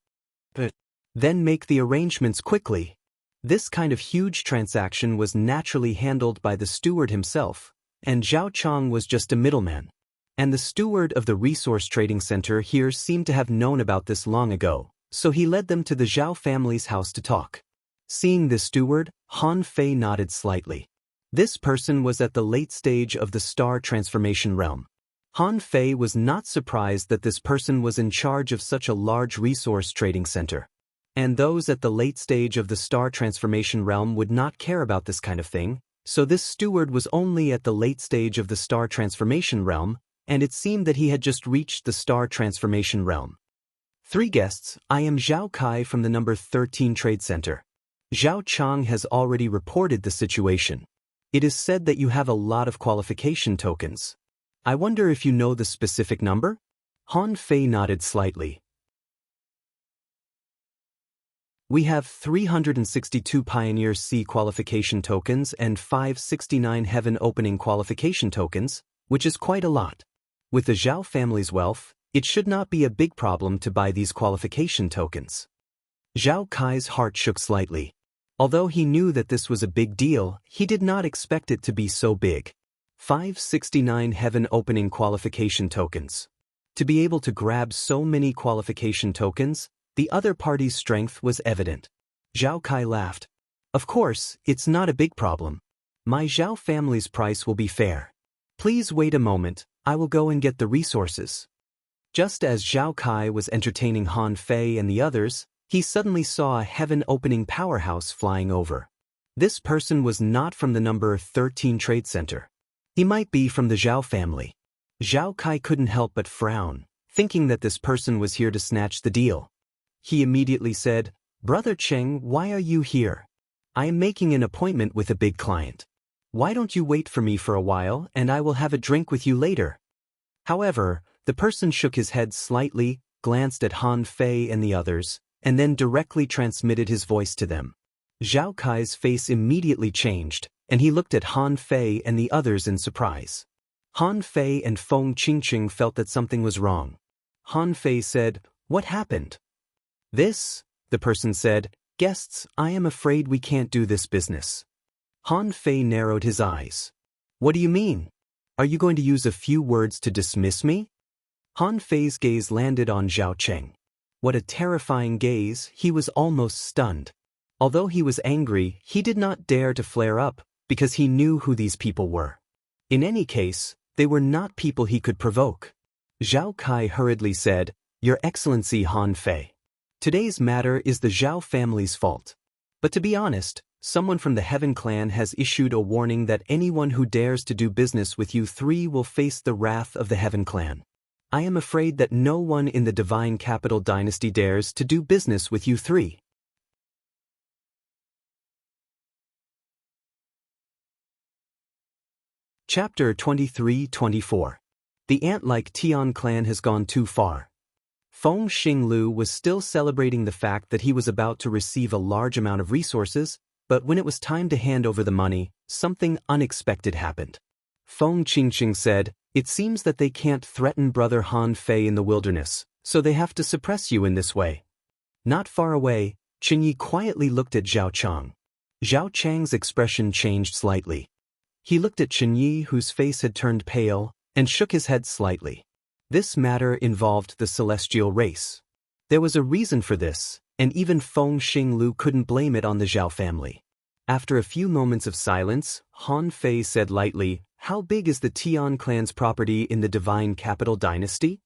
Then make the arrangements quickly. This kind of huge transaction was naturally handled by the steward himself, and Zhao Chang was just a middleman. And the steward of the resource trading center here seemed to have known about this long ago, so he led them to the Zhao family's house to talk. Seeing the steward, Han Fei nodded slightly. This person was at the late stage of the star transformation realm. Han Fei was not surprised that this person was in charge of such a large resource trading center. And those at the late stage of the star transformation realm would not care about this kind of thing, so this steward was only at the late stage of the star transformation realm, and it seemed that he had just reached the star transformation realm. 3 guests, I am Zhao Kai from the number 13 Trade Center. Zhao Chang has already reported the situation. It is said that you have a lot of qualification tokens. I wonder if you know the specific number? Han Fei nodded slightly. We have 362 Pioneer C qualification tokens and 569 Heaven Opening qualification tokens, which is quite a lot. With the Zhao family's wealth, it should not be a big problem to buy these qualification tokens. Zhao Kai's heart shook slightly. Although he knew that this was a big deal, he did not expect it to be so big. 569 Heaven Opening qualification tokens. To be able to grab so many qualification tokens, the other party's strength was evident. Zhao Kai laughed. Of course, it's not a big problem. My Zhao family's price will be fair. Please wait a moment, I will go and get the resources. Just as Zhao Kai was entertaining Han Fei and the others, he suddenly saw a heaven-opening powerhouse flying over. This person was not from the number 13 Trade Center. He might be from the Zhao family. Zhao Kai couldn't help but frown, thinking that this person was here to snatch the deal. He immediately said, Brother Cheng, why are you here? I am making an appointment with a big client. Why don't you wait for me for a while and I will have a drink with you later? However, the person shook his head slightly, glanced at Han Fei and the others, and then directly transmitted his voice to them. Zhao Kai's face immediately changed, and he looked at Han Fei and the others in surprise. Han Fei and Feng Qingqing felt that something was wrong. Han Fei said, What happened? This, the person said, Guests, I am afraid we can't do this business. Han Fei narrowed his eyes. What do you mean? Are you going to use a few words to dismiss me? Han Fei's gaze landed on Zhao Cheng. What a terrifying gaze, he was almost stunned. Although he was angry, he did not dare to flare up, because he knew who these people were. In any case, they were not people he could provoke. Zhao Kai hurriedly said, Your Excellency Han Fei. Today's matter is the Zhao family's fault. But to be honest, someone from the Heaven Clan has issued a warning that anyone who dares to do business with you 3 will face the wrath of the Heaven Clan. I am afraid that no one in the Divine Capital Dynasty dares to do business with you 3. Chapter 23-24. The ant-like Tian clan has gone too far. Feng Xinglu was still celebrating the fact that he was about to receive a large amount of resources, but when it was time to hand over the money, something unexpected happened. Feng Qingqing said, It seems that they can't threaten Brother Han Fei in the wilderness, so they have to suppress you in this way. Not far away, Qingyi quietly looked at Zhao Chang. Zhao Chang's expression changed slightly. He looked at Qingyi, whose face had turned pale, and shook his head slightly. This matter involved the celestial race. There was a reason for this, and even Feng Xinglu couldn't blame it on the Zhao family. After a few moments of silence, Han Fei said lightly, How big is the Tian clan's property in the Divine Capital Dynasty?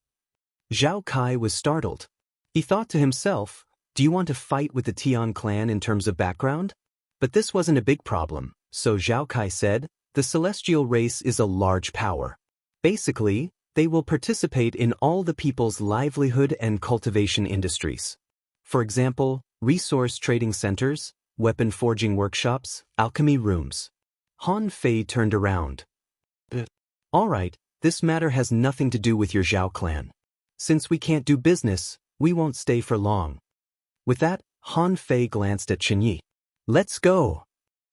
Zhao Kai was startled. He thought to himself, Do you want to fight with the Tian clan in terms of background? But this wasn't a big problem, so Zhao Kai said, The celestial race is a large power. Basically, they will participate in all the people's livelihood and cultivation industries. For example, resource trading centers, weapon forging workshops, alchemy rooms. Han Fei turned around. All right, this matter has nothing to do with your Zhao clan. Since we can't do business, we won't stay for long. With that, Han Fei glanced at Chen Yi. Let's go.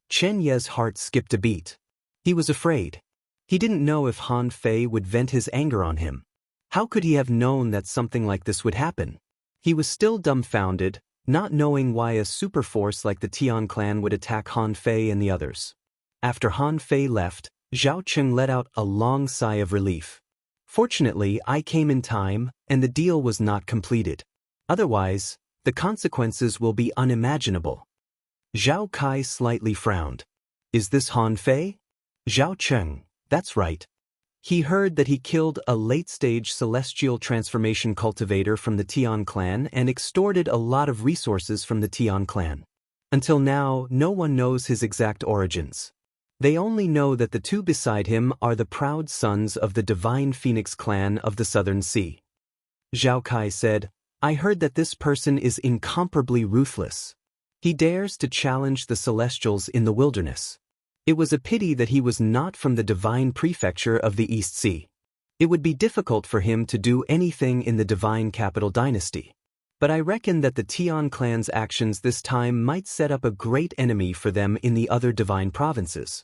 Chen Ye's heart skipped a beat. He was afraid. He didn't know if Han Fei would vent his anger on him. How could he have known that something like this would happen? He was still dumbfounded, not knowing why a superforce like the Tian clan would attack Han Fei and the others. After Han Fei left, Zhao Cheng let out a long sigh of relief. Fortunately, I came in time, and the deal was not completed. Otherwise, the consequences will be unimaginable. Zhao Kai slightly frowned. Is this Han Fei? Zhao Cheng, that's right. He heard that he killed a late-stage celestial transformation cultivator from the Tian clan and extorted a lot of resources from the Tian clan. Until now, no one knows his exact origins. They only know that the two beside him are the proud sons of the Divine Phoenix clan of the Southern Sea. Zhao Kai said, I heard that this person is incomparably ruthless. He dares to challenge the Celestials in the wilderness. It was a pity that he was not from the Divine Prefecture of the East Sea. It would be difficult for him to do anything in the Divine Capital Dynasty. But I reckon that the Tian clan's actions this time might set up a great enemy for them in the other Divine Provinces.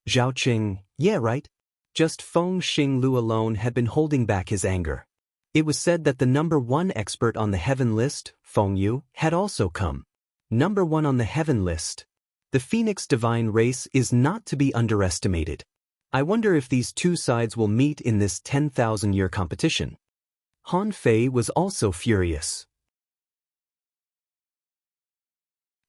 Zhao Qing, yeah right. Just Feng Xinglu alone had been holding back his anger. It was said that the #1 expert on the heaven list, Feng Yu, had also come. #1 on the heaven list. The Phoenix divine race is not to be underestimated. I wonder if these two sides will meet in this 10,000-year competition. Han Fei was also furious.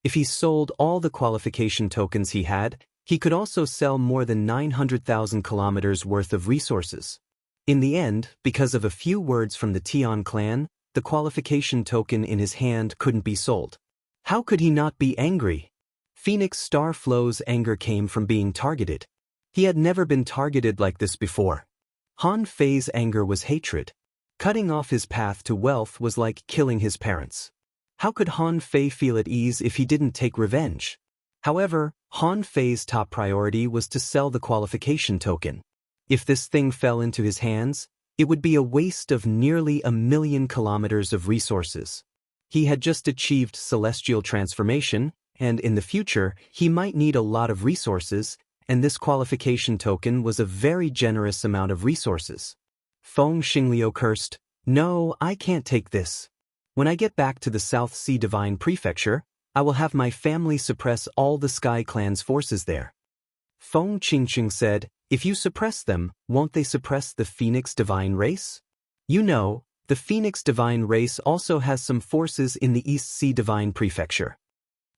If he sold all the qualification tokens he had, he could also sell more than 900,000 kilometers worth of resources. In the end, because of a few words from the Tian clan, the qualification token in his hand couldn't be sold. How could he not be angry? Phoenix Star Flow's anger came from being targeted. He had never been targeted like this before. Han Fei's anger was hatred. Cutting off his path to wealth was like killing his parents. How could Han Fei feel at ease if he didn't take revenge? However, Han Fei's top priority was to sell the qualification token. If this thing fell into his hands, it would be a waste of nearly 1,000,000 kilometers of resources. He had just achieved celestial transformation, and in the future, he might need a lot of resources, and this qualification token was a very generous amount of resources. Feng Xingliu cursed, no, I can't take this. When I get back to the South Sea Divine Prefecture, I will have my family suppress all the Sky Clan's forces there. Feng Qingqing said, if you suppress them, won't they suppress the Phoenix Divine race? You know, the Phoenix Divine race also has some forces in the East Sea Divine Prefecture.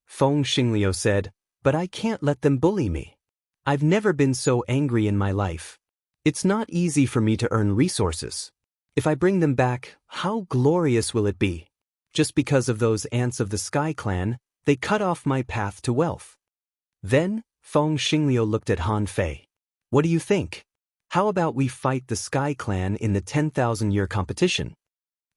Feng Xingliu said, but I can't let them bully me. I've never been so angry in my life. It's not easy for me to earn resources. If I bring them back, how glorious will it be? Just because of those ants of the Sky Clan, they cut off my path to wealth. Then, Feng Xingliu looked at Han Fei. What do you think? How about we fight the Sky Clan in the 10,000-year competition?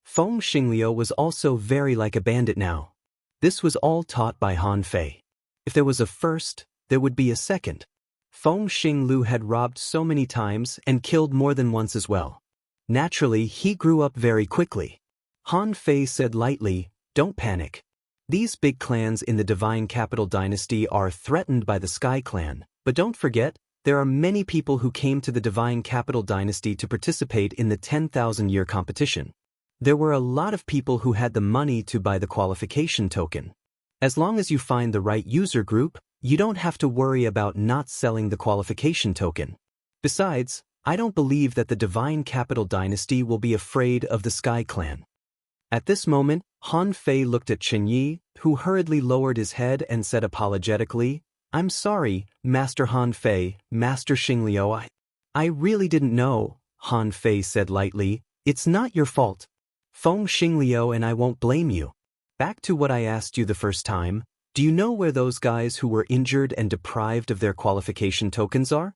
Feng Xingliu was also very like a bandit now. This was all taught by Han Fei. If there was a first, there would be a second. Feng Xinglu had robbed so many times and killed more than once as well. Naturally, he grew up very quickly. Han Fei said lightly, don't panic. These big clans in the Divine Capital Dynasty are threatened by the Sky Clan, but don't forget, there are many people who came to the Divine Capital Dynasty to participate in the 10,000-year competition. There were a lot of people who had the money to buy the qualification token. As long as you find the right user group, you don't have to worry about not selling the qualification token. Besides, I don't believe that the Divine Capital Dynasty will be afraid of the Sky Clan. At this moment, Han Fei looked at Chen Yi, who hurriedly lowered his head and said apologetically, I'm sorry, Master Han Fei, Master Xingliu, I really didn't know, Han Fei said lightly, it's not your fault. Feng Xingliu and I won't blame you. Back to what I asked you the first time, do you know where those guys who were injured and deprived of their qualification tokens are?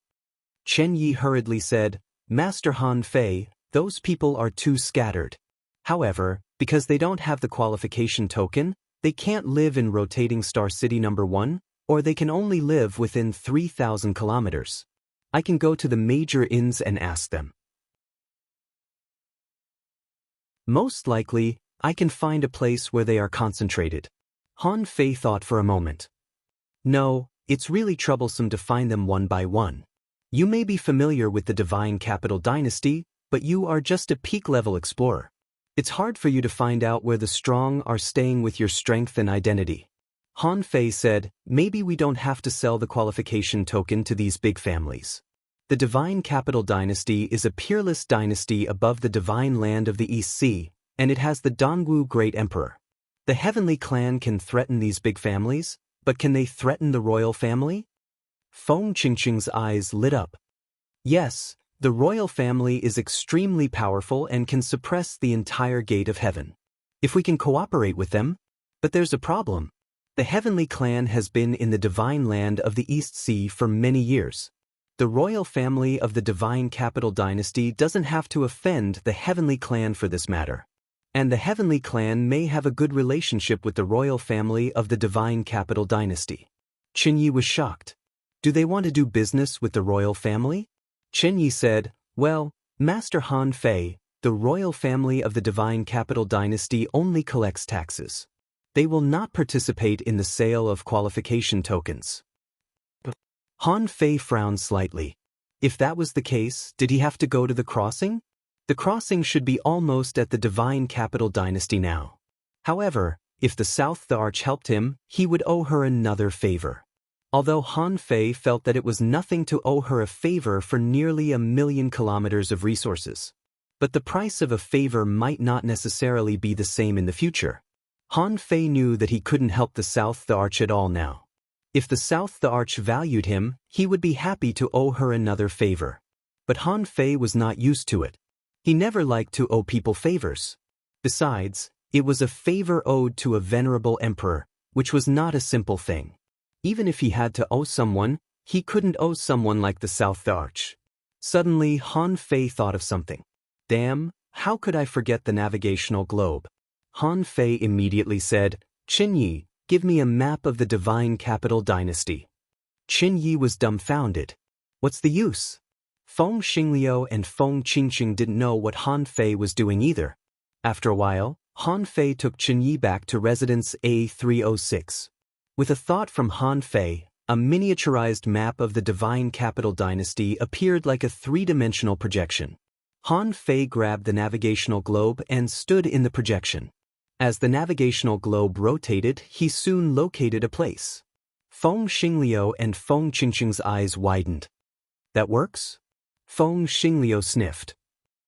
Chen Yi hurriedly said, Master Han Fei, those people are too scattered. However, because they don't have the qualification token, they can't live in rotating Star City #1, or they can only live within 3,000 kilometers. I can go to the major inns and ask them. Most likely, I can find a place where they are concentrated. Han Fei thought for a moment. No, it's really troublesome to find them one by one. You may be familiar with the Divine Capital Dynasty, but you are just a peak-level explorer. It's hard for you to find out where the strong are staying with your strength and identity. Han Fei said, maybe we don't have to sell the qualification token to these big families. The Divine Capital Dynasty is a peerless dynasty above the divine land of the East Sea, and it has the Dongwu Great Emperor. The Heavenly Clan can threaten these big families, but can they threaten the royal family? Feng Qingqing's eyes lit up. Yes, the royal family is extremely powerful and can suppress the entire gate of heaven. If we can cooperate with them. But there's a problem. The Heavenly Clan has been in the divine land of the East Sea for many years. The royal family of the Divine Capital Dynasty doesn't have to offend the Heavenly Clan for this matter. And the Heavenly Clan may have a good relationship with the royal family of the Divine Capital Dynasty. Qin Yi was shocked. Do they want to do business with the royal family? Qin Yi said, well, Master Han Fei, the royal family of the Divine Capital Dynasty only collects taxes. They will not participate in the sale of qualification tokens. Han Fei frowned slightly. If that was the case, did he have to go to the crossing? The crossing should be almost at the Divine Capital Dynasty now. However, if the South the Arch helped him, he would owe her another favor. Although Han Fei felt that it was nothing to owe her a favor for nearly 1,000,000 kilometers of resources. But the price of a favor might not necessarily be the same in the future. Han Fei knew that he couldn't help the South the Arch at all now. If the South the Arch valued him, he would be happy to owe her another favor. But Han Fei was not used to it. He never liked to owe people favors. Besides, it was a favor owed to a venerable emperor, which was not a simple thing. Even if he had to owe someone, he couldn't owe someone like the South the Arch. Suddenly, Han Fei thought of something. Damn, how could I forget the navigational globe? Han Fei immediately said, Qin Yi, give me a map of the Divine Capital Dynasty. Qin Yi was dumbfounded. What's the use? Feng Xingliu and Feng Qingqing didn't know what Han Fei was doing either. After a while, Han Fei took Qin Yi back to residence A306. With a thought from Han Fei, a miniaturized map of the Divine Capital Dynasty appeared like a three-dimensional projection. Han Fei grabbed the navigational globe and stood in the projection. As the navigational globe rotated, he soon located a place. Feng Xingliu and Feng Qingqing's eyes widened. That works? Feng Xingliu sniffed.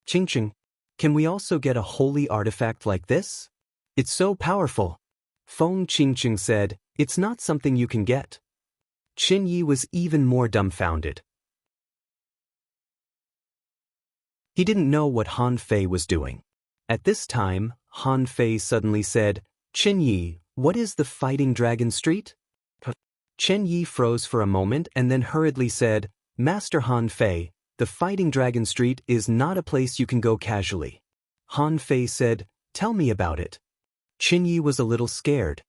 Qingqing, can we also get a holy artifact like this? It's so powerful. Feng Qingqing said, it's not something you can get. Qin Yi was even more dumbfounded. He didn't know what Han Fei was doing. At this time, Han Fei suddenly said, Qin Yi, what is the Fighting Dragon Street? Qin Yi froze for a moment and then hurriedly said, Master Han Fei, the Fighting Dragon Street is not a place you can go casually. Han Fei said, tell me about it. Qin Yi was a little scared.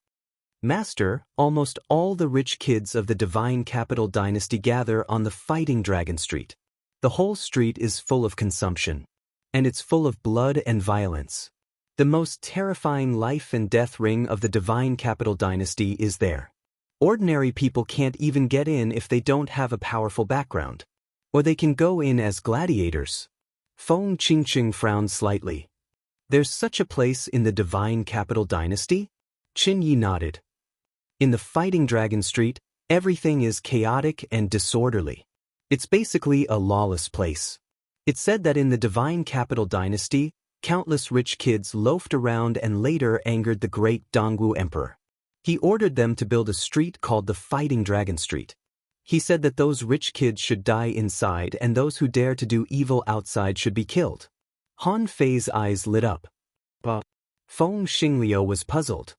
Master, almost all the rich kids of the Divine Capital Dynasty gather on the Fighting Dragon Street. The whole street is full of consumption. And it's full of blood and violence. The most terrifying life and death ring of the Divine Capital Dynasty is there. Ordinary people can't even get in if they don't have a powerful background. Or they can go in as gladiators. Feng Qingqing frowned slightly. There's such a place in the Divine Capital Dynasty? Qin Yi nodded. In the Fighting Dragon Street, everything is chaotic and disorderly. It's basically a lawless place. It's said that in the Divine Capital Dynasty, countless rich kids loafed around and later angered the great Dongwu Emperor. He ordered them to build a street called the Fighting Dragon Street. He said that those rich kids should die inside and those who dare to do evil outside should be killed. Han Fei's eyes lit up. But Feng Xingliu was puzzled.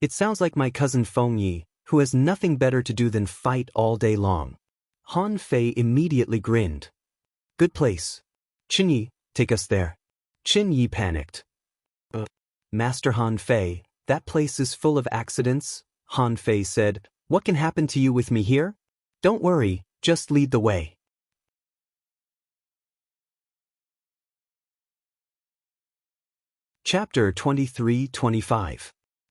It sounds like my cousin Feng Yi, who has nothing better to do than fight all day long. Han Fei immediately grinned. Good place. Qin Yi, take us there. Qin Yi panicked. Master Han Fei, that place is full of accidents, Han Fei said. What can happen to you with me here? Don't worry, just lead the way. Chapter 23-25.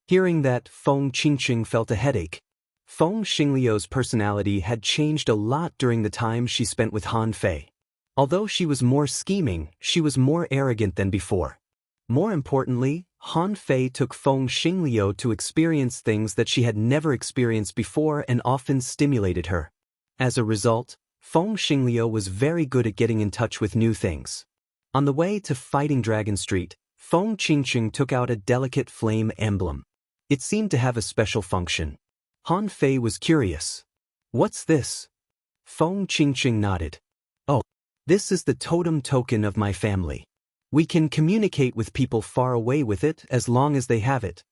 Hearing that, Feng Qingqing felt a headache. Feng Xingliu's personality had changed a lot during the time she spent with Han Fei. Although she was more scheming, she was more arrogant than before. More importantly, Han Fei took Feng Xingliu to experience things that she had never experienced before and often stimulated her. As a result, Feng Xingliu was very good at getting in touch with new things. On the way to Fighting Dragon Street, Feng Qingqing took out a delicate flame emblem. It seemed to have a special function. Han Fei was curious. "What's this?" Feng Qingqing nodded. "Oh, this is the totem token of my family. We can communicate with people far away with it as long as they have it."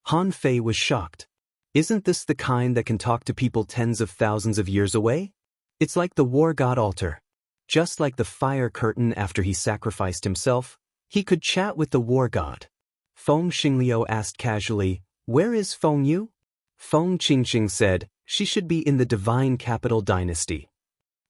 Han Fei was shocked. "Isn't this the kind that can talk to people tens of thousands of years away? It's like the war god altar. Just like the fire curtain after he sacrificed himself, he could chat with the war god." Feng Xingliu asked casually, "Where is Feng Yu?" Feng Qingqing said, "She should be in the divine capital dynasty."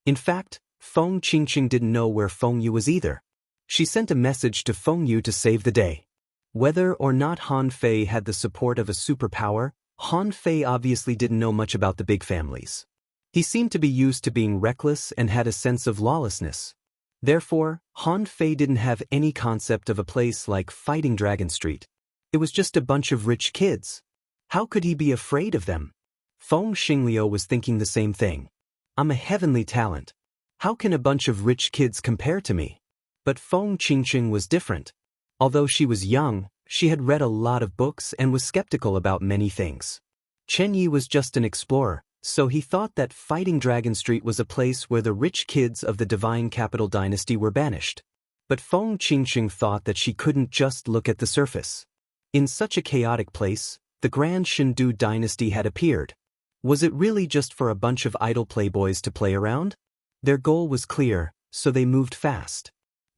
In fact, Feng Qingqing didn't know where Feng Yu was either. She sent a message to Feng Yu to save the day. Whether or not Han Fei had the support of a superpower, Han Fei obviously didn't know much about the big families. He seemed to be used to being reckless and had a sense of lawlessness. Therefore, Han Fei didn't have any concept of a place like Fighting Dragon Street. It was just a bunch of rich kids. How could he be afraid of them? Feng Xingliu was thinking the same thing. "I'm a heavenly talent. How can a bunch of rich kids compare to me?" But Feng Qingqing was different. Although she was young, she had read a lot of books and was skeptical about many things. Chen Yi was just an explorer, so he thought that Fighting Dragon Street was a place where the rich kids of the divine capital dynasty were banished. But Feng Qingqing thought that she couldn't just look at the surface. In such a chaotic place, the Grand Shindu dynasty had appeared. Was it really just for a bunch of idle playboys to play around? Their goal was clear, so they moved fast.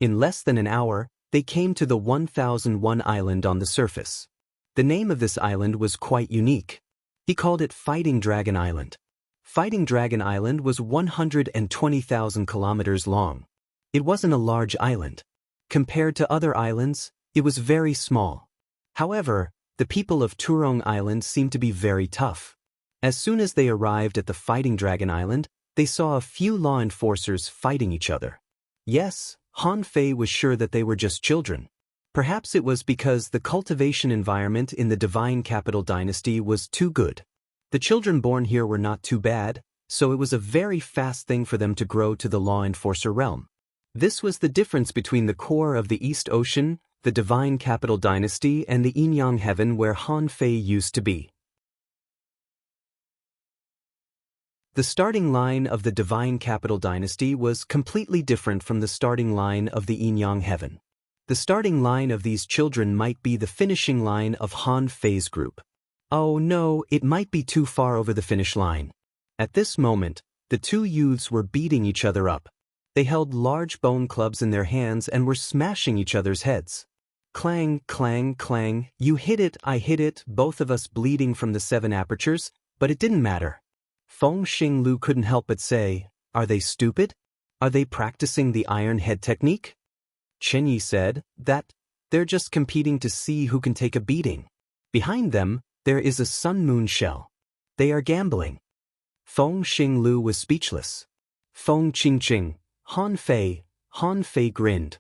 In less than an hour, they came to the 1001 island on the surface. The name of this island was quite unique. He called it Fighting Dragon Island. Fighting Dragon Island was 120,000 kilometers long. It wasn't a large island. Compared to other islands, it was very small. However, the people of Turong Island seemed to be very tough. As soon as they arrived at the Fighting Dragon Island, they saw a few law enforcers fighting each other. Yes, Han Fei was sure that they were just children. Perhaps it was because the cultivation environment in the divine capital dynasty was too good. The children born here were not too bad, so it was a very fast thing for them to grow to the law enforcer realm. This was the difference between the core of the East Ocean, the divine capital dynasty, and the Yinyang heaven where Han Fei used to be. The starting line of the divine capital dynasty was completely different from the starting line of the Yinyang heaven. The starting line of these children might be the finishing line of Han Fei's group. Oh no, it might be too far over the finish line. At this moment, the two youths were beating each other up. They held large bone clubs in their hands and were smashing each other's heads. Clang, clang, clang, you hit it, I hit it, both of us bleeding from the 7 apertures, but it didn't matter. Feng Xingliu couldn't help but say, "Are they stupid? Are they practicing the iron head technique?" Chen Yi said, "That, they're just competing to see who can take a beating. Behind them, there is a sun-moon shell. They are gambling." Feng Xingliu was speechless. Feng Qingqing, Han Fei grinned.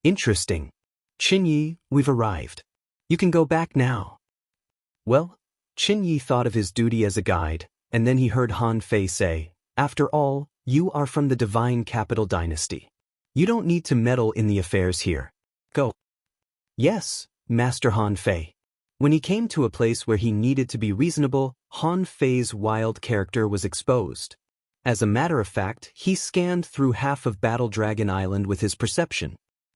"Interesting. Chen Yi, we've arrived. You can go back now." Well, Chen Yi thought of his duty as a guide, and then he heard Han Fei say, "After all, you are from the divine capital dynasty. You don't need to meddle in the affairs here. Go." "Yes, Master Han Fei." When he came to a place where he needed to be reasonable, Han Fei's wild character was exposed. As a matter of fact, he scanned through half of Battle Dragon Island with his perception.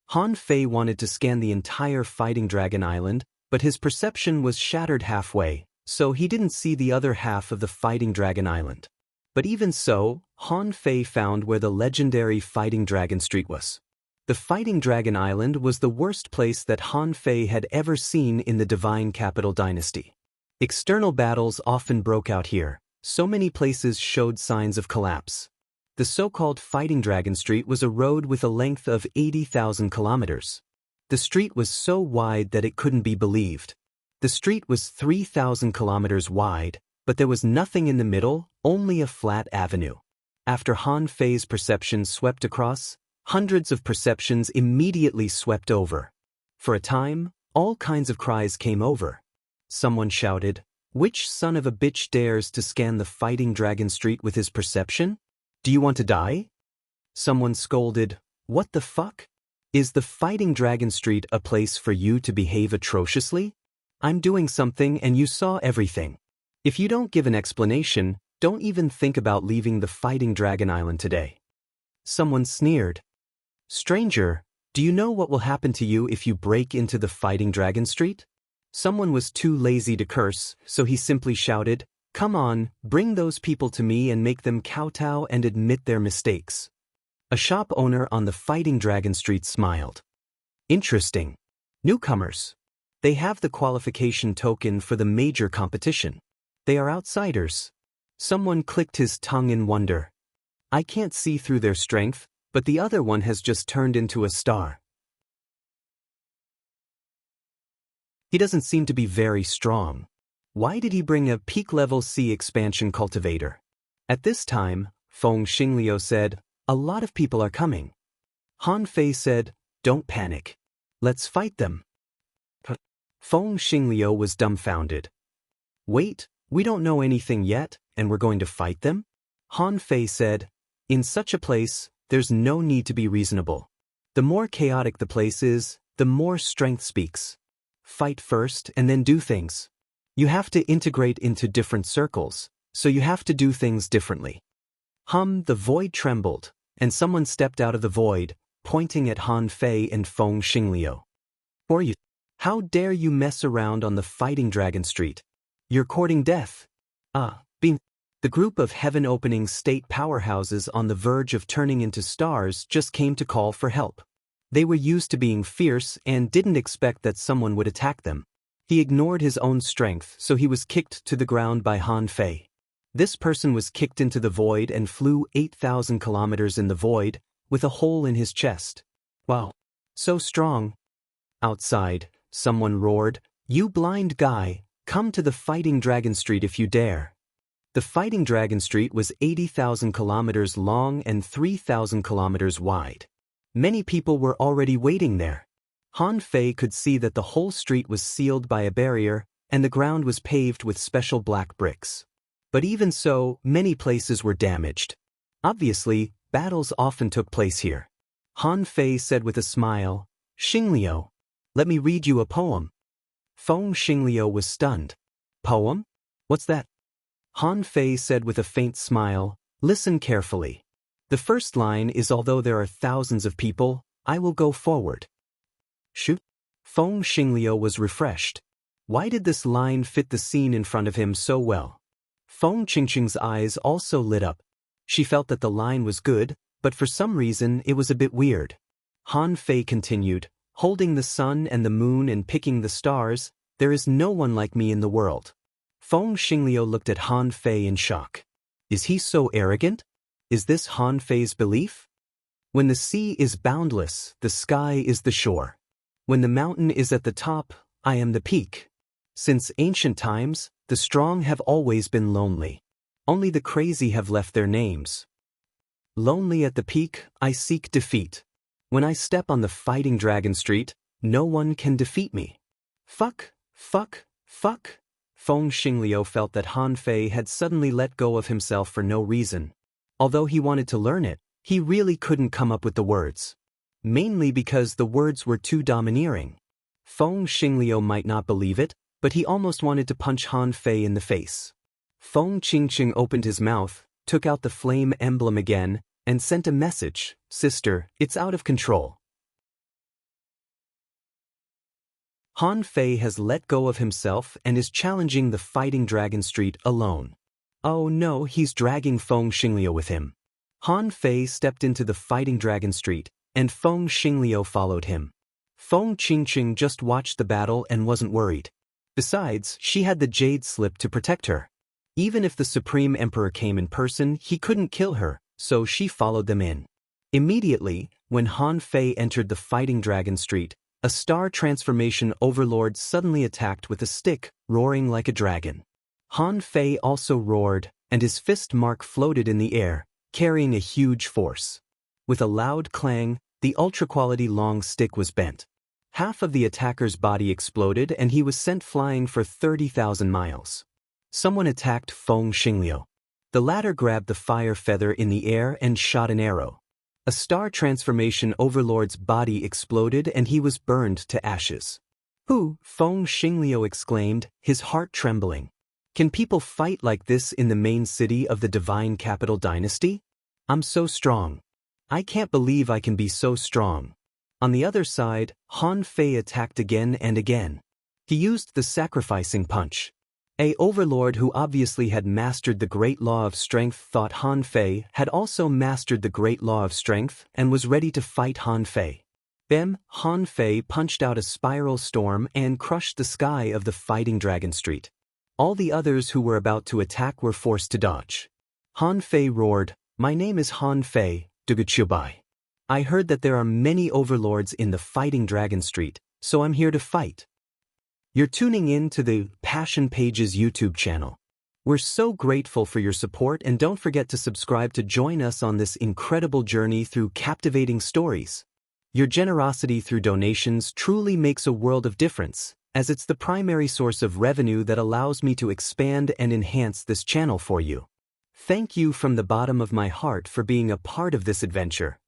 Han Fei wanted to scan the entire Fighting Dragon Island, but his perception was shattered halfway, so he didn't see the other half of the Fighting Dragon Island. But even so, Han Fei found where the legendary Fighting Dragon Street was. The Fighting Dragon Island was the worst place that Han Fei had ever seen in the divine capital dynasty. External battles often broke out here, so many places showed signs of collapse. The so-called Fighting Dragon Street was a road with a length of 80,000 kilometers. The street was so wide that it couldn't be believed. The street was 3,000 kilometers wide, but there was nothing in the middle, only a flat avenue. After Han Fei's perception swept across, hundreds of perceptions immediately swept over. For a time, all kinds of cries came over. Someone shouted, "Which son of a bitch dares to scan the Fighting Dragon Street with his perception? Do you want to die?" Someone scolded, "What the fuck? Is the Fighting Dragon Street a place for you to behave atrociously? I'm doing something and you saw everything. If you don't give an explanation, don't even think about leaving the Fighting Dragon Island today." Someone sneered, "Stranger, do you know what will happen to you if you break into the Fighting Dragon Street?" Someone was too lazy to curse, so he simply shouted, "Come on, bring those people to me and make them kowtow and admit their mistakes." A shop owner on the Fighting Dragon Street smiled. "Interesting. Newcomers. They have the qualification token for the major competition. They are outsiders." Someone clicked his tongue in wonder. "I can't see through their strength, but the other one has just turned into a star. He doesn't seem to be very strong. Why did he bring a peak-level C expansion cultivator?" At this time, Feng Xingliu said, "A lot of people are coming." Han Fei said, "Don't panic. Let's fight them." Feng Xingliu was dumbfounded. "Wait, we don't know anything yet, and we're going to fight them?" Han Fei said, "In such a place, there's no need to be reasonable. The more chaotic the place is, the more strength speaks. Fight first and then do things. You have to integrate into different circles, so you have to do things differently." The void trembled, and someone stepped out of the void, pointing at Han Fei and Feng Xingliu. "Or you? How dare you mess around on the Fighting Dragon Street? You're courting death." The group of heaven-opening state powerhouses on the verge of turning into stars just came to call for help. They were used to being fierce and didn't expect that someone would attack them. He ignored his own strength, so he was kicked to the ground by Han Fei. This person was kicked into the void and flew 8,000 kilometers in the void, with a hole in his chest. Wow. So strong. Outside, someone roared, "You blind guy, come to the Fighting Dragon Street if you dare." The Fighting Dragon Street was 80,000 kilometers long and 3,000 kilometers wide. Many people were already waiting there. Han Fei could see that the whole street was sealed by a barrier, and the ground was paved with special black bricks. But even so, many places were damaged. Obviously, battles often took place here. Han Fei said with a smile, "Xingliu, let me read you a poem." Feng Xingliu was stunned. "Poem? What's that?" Han Fei said with a faint smile, "Listen carefully. The first line is, although there are thousands of people, I will go forward." Shoot. Feng Xingliu was refreshed. Why did this line fit the scene in front of him so well? Feng Qingqing's eyes also lit up. She felt that the line was good, but for some reason it was a bit weird. Han Fei continued, "Holding the sun and the moon and picking the stars, there is no one like me in the world." Feng Xingliu looked at Han Fei in shock. Is he so arrogant? Is this Han Fei's belief? When the sea is boundless, the sky is the shore. When the mountain is at the top, I am the peak. Since ancient times, the strong have always been lonely. Only the crazy have left their names. Lonely at the peak, I seek defeat. When I step on the Fighting Dragon Street, no one can defeat me. Fuck, fuck, fuck. Feng Xingliu felt that Han Fei had suddenly let go of himself for no reason. Although he wanted to learn it, he really couldn't come up with the words. Mainly because the words were too domineering. Feng Xingliu might not believe it, but he almost wanted to punch Han Fei in the face. Feng Qingqing opened his mouth, took out the flame emblem again, and sent a message, "Sister, it's out of control." Han Fei has let go of himself and is challenging the Fighting Dragon Street alone. Oh no, he's dragging Feng Xingliu with him. Han Fei stepped into the Fighting Dragon Street, and Feng Xingliu followed him. Feng Qingqing just watched the battle and wasn't worried. Besides, she had the Jade Slip to protect her. Even if the Supreme Emperor came in person, he couldn't kill her, so she followed them in. Immediately, when Han Fei entered the Fighting Dragon Street, a star transformation overlord suddenly attacked with a stick, roaring like a dragon. Han Fei also roared, and his fist mark floated in the air, carrying a huge force. With a loud clang, the ultra-quality long stick was bent. Half of the attacker's body exploded and he was sent flying for 30,000 miles. Someone attacked Feng Xingliu. The latter grabbed the fire feather in the air and shot an arrow. A star transformation overlord's body exploded and he was burned to ashes. "Who?" Feng Xingliu exclaimed, his heart trembling. "Can people fight like this in the main city of the divine capital dynasty? I'm so strong. I can't believe I can be so strong." On the other side, Han Fei attacked again and again. He used the sacrificing punch. A overlord who obviously had mastered the great law of strength thought Han Fei had also mastered the great law of strength and was ready to fight Han Fei. Bem, Han Fei punched out a spiral storm and crushed the sky of the fighting Dragon Street. All the others who were about to attack were forced to dodge. Han Fei roared, "My name is Han Fei, Duguchubai. I heard that there are many overlords in the fighting Dragon Street, so I'm here to fight." You're tuning in to the Passion Pages YouTube channel. We're so grateful for your support, and don't forget to subscribe to join us on this incredible journey through captivating stories. Your generosity through donations truly makes a world of difference, as it's the primary source of revenue that allows me to expand and enhance this channel for you. Thank you from the bottom of my heart for being a part of this adventure.